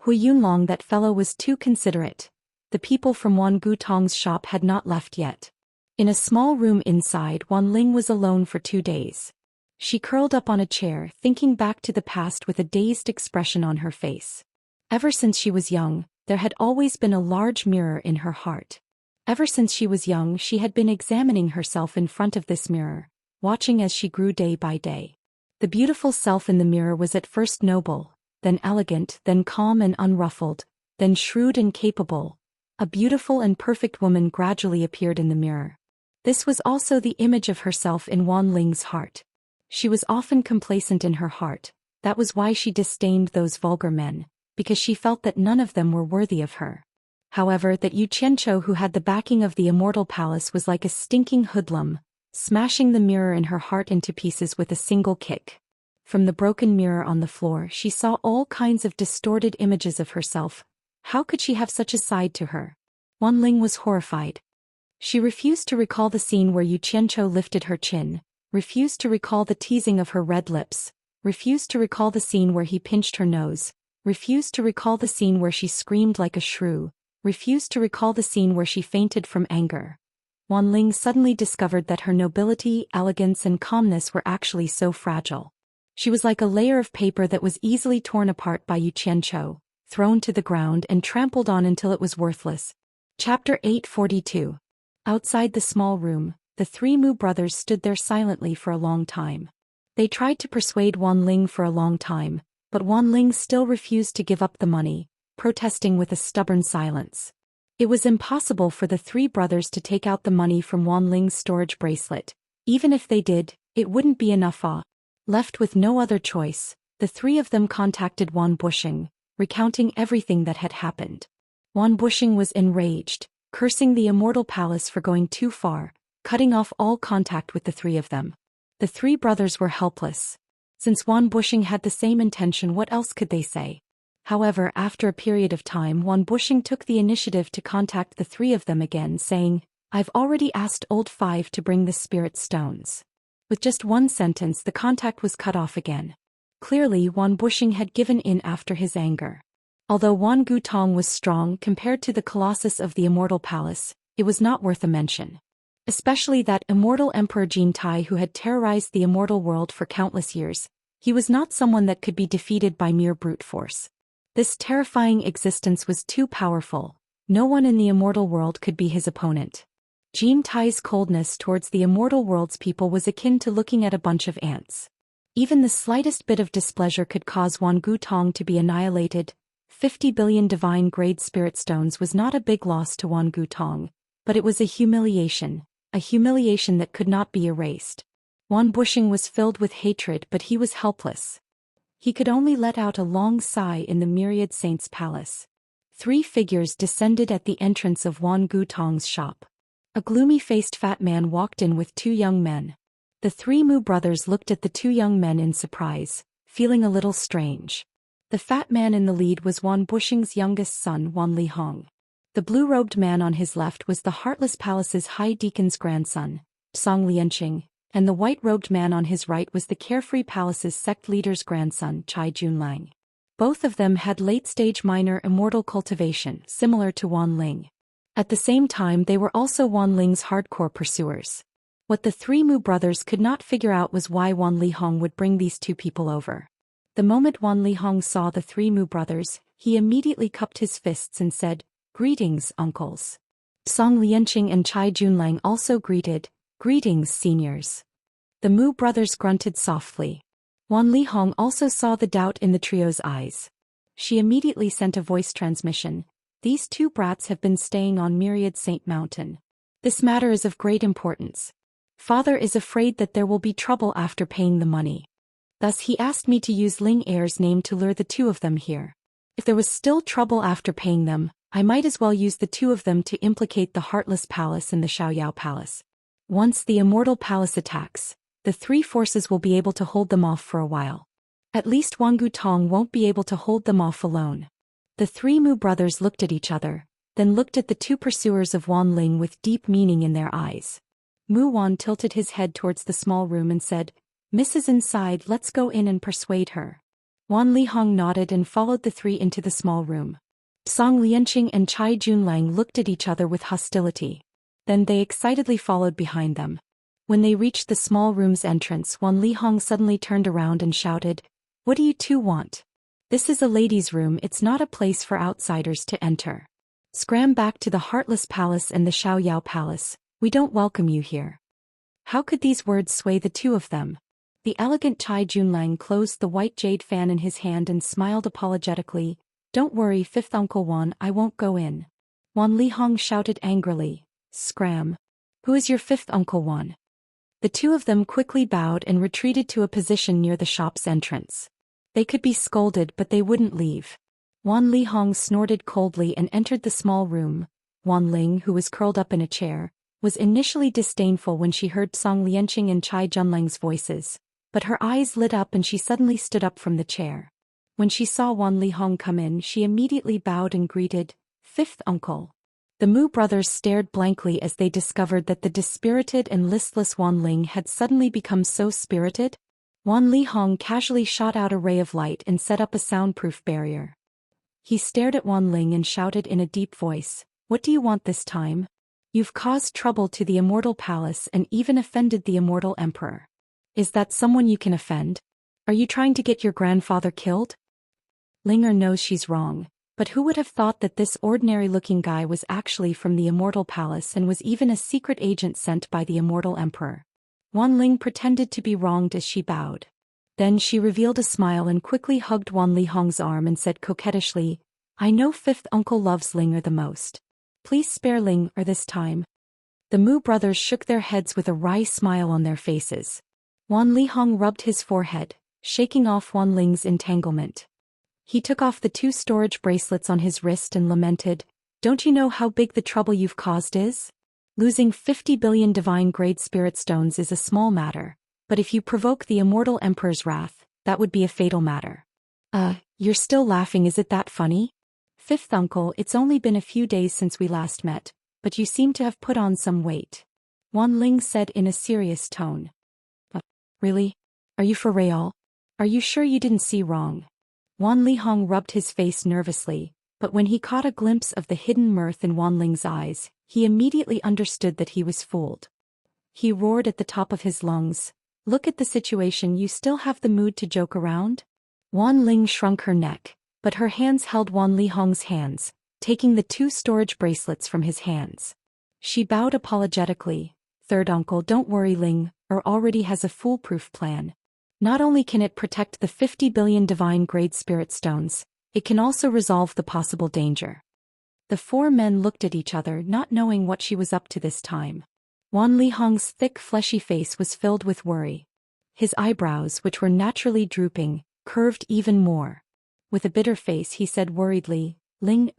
Hui Yunlong, that fellow was too considerate. The people from Wan Gutong's shop had not left yet. In a small room inside, Wan Ling was alone for 2 days. She curled up on a chair, thinking back to the past with a dazed expression on her face. Ever since she was young, there had always been a large mirror in her heart. Ever since she was young, she had been examining herself in front of this mirror, watching as she grew day by day. The beautiful self in the mirror was at first noble, then elegant, then calm and unruffled, then shrewd and capable. A beautiful and perfect woman gradually appeared in the mirror. This was also the image of herself in Wan Ling's heart. She was often complacent in her heart. That was why she disdained those vulgar men, because she felt that none of them were worthy of her. However, that Yu Qianchou, who had the backing of the Immortal Palace, was like a stinking hoodlum, smashing the mirror in her heart into pieces with a single kick. From the broken mirror on the floor, she saw all kinds of distorted images of herself. How could she have such a side to her? Wan Ling was horrified. She refused to recall the scene where Yu Qianchou lifted her chin, refused to recall the teasing of her red lips, refused to recall the scene where he pinched her nose, refused to recall the scene where she screamed like a shrew, refused to recall the scene where she fainted from anger. Wan Ling suddenly discovered that her nobility, elegance and calmness were actually so fragile. She was like a layer of paper that was easily torn apart by Yu Qianchou, thrown to the ground and trampled on until it was worthless. Chapter 842. Outside the small room, the 3 Mu brothers stood there silently for a long time. They tried to persuade Wan Ling for a long time, but Wan Ling still refused to give up the money, protesting with a stubborn silence. It was impossible for the 3 brothers to take out the money from Wan Ling's storage bracelet. Even if they did, it wouldn't be enough. Left with no other choice, the 3 of them contacted Wan Bushing, recounting everything that had happened. Wan Bushing was enraged, cursing the Immortal Palace for going too far, cutting off all contact with the 3 of them. The 3 brothers were helpless. Since Wan Bushing had the same intention, what else could they say? However, after a period of time, Wan Bushing took the initiative to contact the 3 of them again, saying, "I've already asked Old Five to bring the spirit stones." With just one sentence, the contact was cut off again. Clearly, Wan Bushing had given in after his anger. Although Wan Gutong was strong compared to the Colossus of the Immortal Palace, it was not worth a mention. Especially that immortal Emperor Jin Tai, who had terrorized the immortal world for countless years. He was not someone that could be defeated by mere brute force. This terrifying existence was too powerful. No one in the immortal world could be his opponent. Jin Tai's coldness towards the immortal world's people was akin to looking at a bunch of ants. Even the slightest bit of displeasure could cause Wan Gutong to be annihilated. 50 billion divine-grade spirit stones was not a big loss to Wan Gutong, but it was a humiliation that could not be erased. Wan Bushing was filled with hatred, but he was helpless. He could only let out a long sigh in the myriad saints' palace. 3 figures descended at the entrance of Wan Gutong's shop. A gloomy-faced fat man walked in with 2 young men. The 3 Mu brothers looked at the 2 young men in surprise, feeling a little strange. The fat man in the lead was Wan Bushing's youngest son, Wan Lihong. The blue-robed man on his left was the Heartless Palace's High Deacon's grandson, Song Lianqing, and the white-robed man on his right was the Carefree Palace's sect leader's grandson, Chai Junlang. Both of them had late-stage minor immortal cultivation, similar to Wan Ling. At the same time, they were also Wan Ling's hardcore pursuers. What the 3 Mu brothers could not figure out was why Wan Lihong would bring these 2 people over. The moment Wan Lihong saw the 3 Mu brothers, he immediately cupped his fists and said, "Greetings, uncles." Song Lianqing and Chai Junlang also greeted, "Greetings, seniors." The Mu brothers grunted softly. Wan Lihong also saw the doubt in the trio's eyes. She immediately sent a voice transmission. "These 2 brats have been staying on Myriad Saint Mountain. This matter is of great importance. Father is afraid that there will be trouble after paying the money. Thus he asked me to use Ling Heir's name to lure the 2 of them here. If there was still trouble after paying them, I might as well use the 2 of them to implicate the Heartless Palace and the Xiaoyao Palace. Once the Immortal Palace attacks, the 3 forces will be able to hold them off for a while. At least Wan Gutong won't be able to hold them off alone." The 3 Mu brothers looked at each other, then looked at the 2 pursuers of Wan Ling with deep meaning in their eyes. Mu Wan tilted his head towards the small room and said, "Mrs. Inside, let's go in and persuade her." Wan Lihong nodded and followed the three into the small room. Song Lianqing and Chai Junlang looked at each other with hostility. Then they excitedly followed behind them. When they reached the small room's entrance, Wan Lihong suddenly turned around and shouted, "What do you two want? This is a ladies' room, it's not a place for outsiders to enter. Scram back to the Heartless Palace and the Xiaoyao Palace, we don't welcome you here." How could these words sway the two of them? The elegant Chai Junlang closed the white jade fan in his hand and smiled apologetically. "Don't worry, fifth Uncle Wan, I won't go in." Wan Lihong shouted angrily, "Scram! Who is your fifth Uncle Wan?" The two of them quickly bowed and retreated to a position near the shop's entrance. They could be scolded but they wouldn't leave. Wan Lihong snorted coldly and entered the small room. Wan Ling, who was curled up in a chair, was initially disdainful when she heard Song Lianqing and Chai Junlang's voices, but her eyes lit up and she suddenly stood up from the chair. When she saw Wan Lihong come in, she immediately bowed and greeted, "Fifth Uncle." The Mu brothers stared blankly as they discovered that the dispirited and listless Wan Ling had suddenly become so spirited. Wan Lihong casually shot out a ray of light and set up a soundproof barrier. He stared at Wan Ling and shouted in a deep voice, "What do you want this time? You've caused trouble to the Immortal Palace and even offended the Immortal Emperor. Is that someone you can offend? Are you trying to get your grandfather killed?" Linger knows she's wrong, but who would have thought that this ordinary-looking guy was actually from the Immortal Palace and was even a secret agent sent by the Immortal Emperor? Wan Ling pretended to be wronged as she bowed. Then she revealed a smile and quickly hugged Wan Lihong's arm and said coquettishly, "I know fifth uncle loves Linger the most. Please spare Linger this time." The Mu brothers shook their heads with a wry smile on their faces. Wan Lihong rubbed his forehead, shaking off Wan Ling's entanglement. He took off the 2 storage bracelets on his wrist and lamented, "Don't you know how big the trouble you've caused is? Losing 50 billion divine-grade spirit stones is a small matter, but if you provoke the Immortal Emperor's wrath, that would be a fatal matter." You're still laughing, is it that funny? Fifth uncle, it's only been a few days since we last met, but you seem to have put on some weight. Wan Ling said in a serious tone. Really? Are you for real? Are you sure you didn't see wrong? Wan Lihong rubbed his face nervously, but when he caught a glimpse of the hidden mirth in Wan Ling's eyes, he immediately understood that he was fooled. He roared at the top of his lungs, "Look at the situation, you still have the mood to joke around?" Wan Ling shrunk her neck, but her hands held Wan Lihong's hands, taking the 2 storage bracelets from his hands. She bowed apologetically, "Third uncle, don't worry, Ling already has a foolproof plan. Not only can it protect the 50 billion divine-grade spirit stones, it can also resolve the possible danger." The 4 men looked at each other, not knowing what she was up to this time. Wan Lihong's thick fleshy face was filled with worry. His eyebrows, which were naturally drooping, curved even more. With a bitter face he said worriedly, "Ling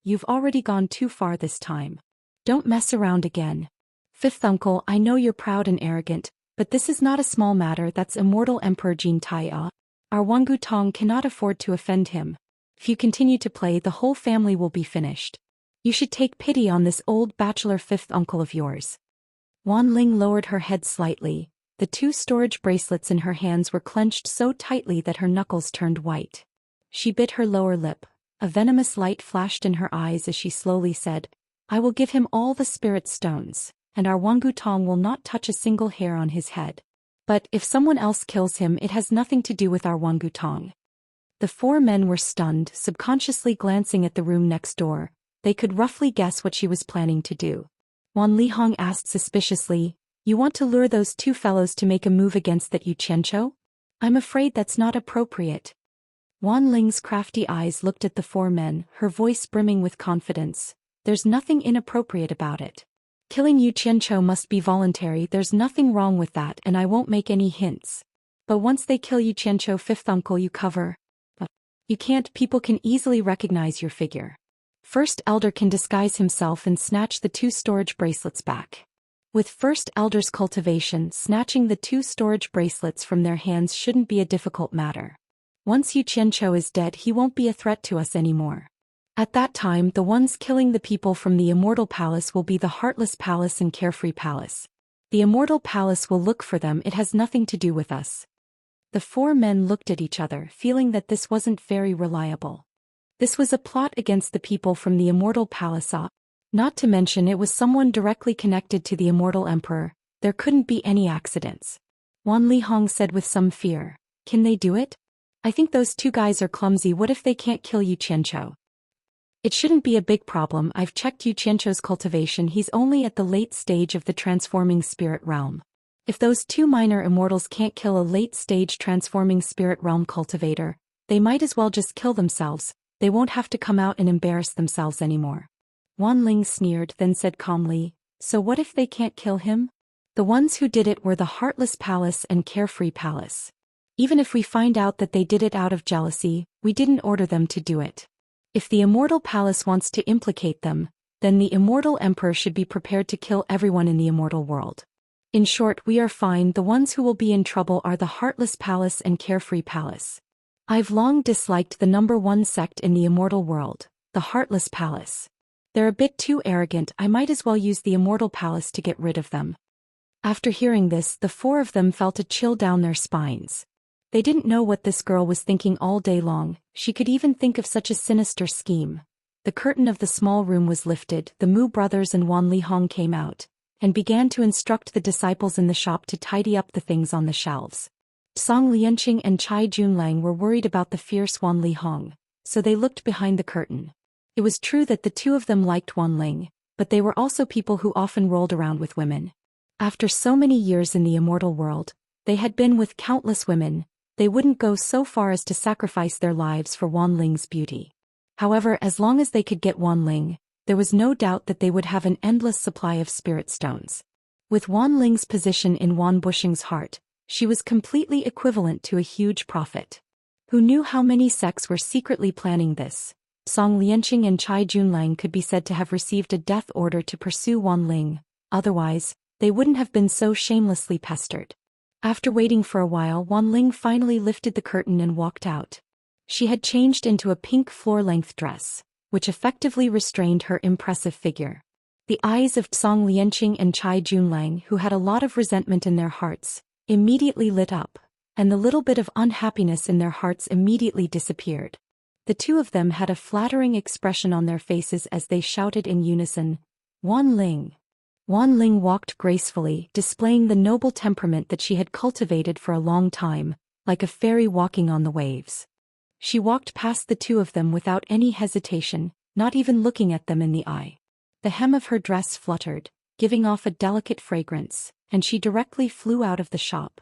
you've already gone too far this time. Don't mess around again. Fifth uncle, I know you're proud and arrogant, but this is not a small matter. That's Immortal Emperor Jin Taiya. Our Wangu Tong cannot afford to offend him. If you continue to play, the whole family will be finished. You should take pity on this old bachelor fifth uncle of yours." Wan Ling lowered her head slightly. The 2 storage bracelets in her hands were clenched so tightly that her knuckles turned white. She bit her lower lip. A venomous light flashed in her eyes as she slowly said, "I will give him all the spirit stones, and our Wangu Tong will not touch a single hair on his head. But if someone else kills him, it has nothing to do with our Wangu Tong." The 4 men were stunned, subconsciously glancing at the room next door. They could roughly guess what she was planning to do. Wan Lihong asked suspiciously, "You want to lure those 2 fellows to make a move against that Xianxia? I'm afraid that's not appropriate." Wan Ling's crafty eyes looked at the 4 men, her voice brimming with confidence. "There's nothing inappropriate about it. Killing Xianxia must be voluntary, there's nothing wrong with that, and I won't make any hints. But once they kill Xianxia, fifth uncle, you cover. You can't, people can easily recognize your figure. First Elder can disguise himself and snatch the 2 storage bracelets back." With First Elder's cultivation, snatching the 2 storage bracelets from their hands shouldn't be a difficult matter. Once Xianxia is dead, he won't be a threat to us anymore. At that time, the ones killing the people from the Immortal Palace will be the Heartless Palace and Carefree Palace. The Immortal Palace will look for them, it has nothing to do with us. The four men looked at each other, feeling that this wasn't very reliable. This was a plot against the people from the Immortal Palace. Not to mention it was someone directly connected to the Immortal Emperor. There couldn't be any accidents. Wan Lihong said with some fear. Can they do it? I think those two guys are clumsy. What if they can't kill Yu Qianqiu? It shouldn't be a big problem. I've checked Yu Qianqiu's cultivation. He's only at the late stage of the transforming spirit realm. If those two minor immortals can't kill a late-stage transforming spirit realm cultivator, they might as well just kill themselves. They won't have to come out and embarrass themselves anymore. Wan Ling sneered, then said calmly, so what if they can't kill him? The ones who did it were the Heartless Palace and Carefree Palace. Even if we find out that they did it out of jealousy, we didn't order them to do it. If the Immortal Palace wants to implicate them, then the Immortal Emperor should be prepared to kill everyone in the immortal world. In short, we are fine. The ones who will be in trouble are the Heartless Palace and Carefree Palace. I've long disliked the number one sect in the immortal world, the Heartless Palace. They're a bit too arrogant. I might as well use the Immortal Palace to get rid of them. After hearing this, the four of them felt a chill down their spines. They didn't know what this girl was thinking all day long. She could even think of such a sinister scheme. The curtain of the small room was lifted. The Mu brothers and Wan Lihong came out and began to instruct the disciples in the shop to tidy up the things on the shelves. Song Lianqing and Chai Junlang were worried about the fierce Wan Lihong, so they looked behind the curtain. It was true that the two of them liked Wan Ling, but they were also people who often rolled around with women. After so many years in the immortal world, they had been with countless women. They wouldn't go so far as to sacrifice their lives for Wan Ling's beauty. However, as long as they could get Wan Ling, there was no doubt that they would have an endless supply of spirit stones. With Wan Ling's position in Wan Bushing's heart, she was completely equivalent to a huge prophet. Who knew how many sects were secretly planning this? Song Lianqing and Chai Junlang could be said to have received a death order to pursue Wan Ling, otherwise, they wouldn't have been so shamelessly pestered. After waiting for a while, Wan Ling finally lifted the curtain and walked out. She had changed into a pink floor-length dress, which effectively restrained her impressive figure. The eyes of Song Lianqing and Chai Junlang, who had a lot of resentment in their hearts, immediately lit up, and the little bit of unhappiness in their hearts immediately disappeared. The two of them had a flattering expression on their faces as they shouted in unison, Wan Ling. Wan Ling walked gracefully, displaying the noble temperament that she had cultivated for a long time, like a fairy walking on the waves. She walked past the two of them without any hesitation, not even looking at them in the eye. The hem of her dress fluttered, giving off a delicate fragrance, and she directly flew out of the shop.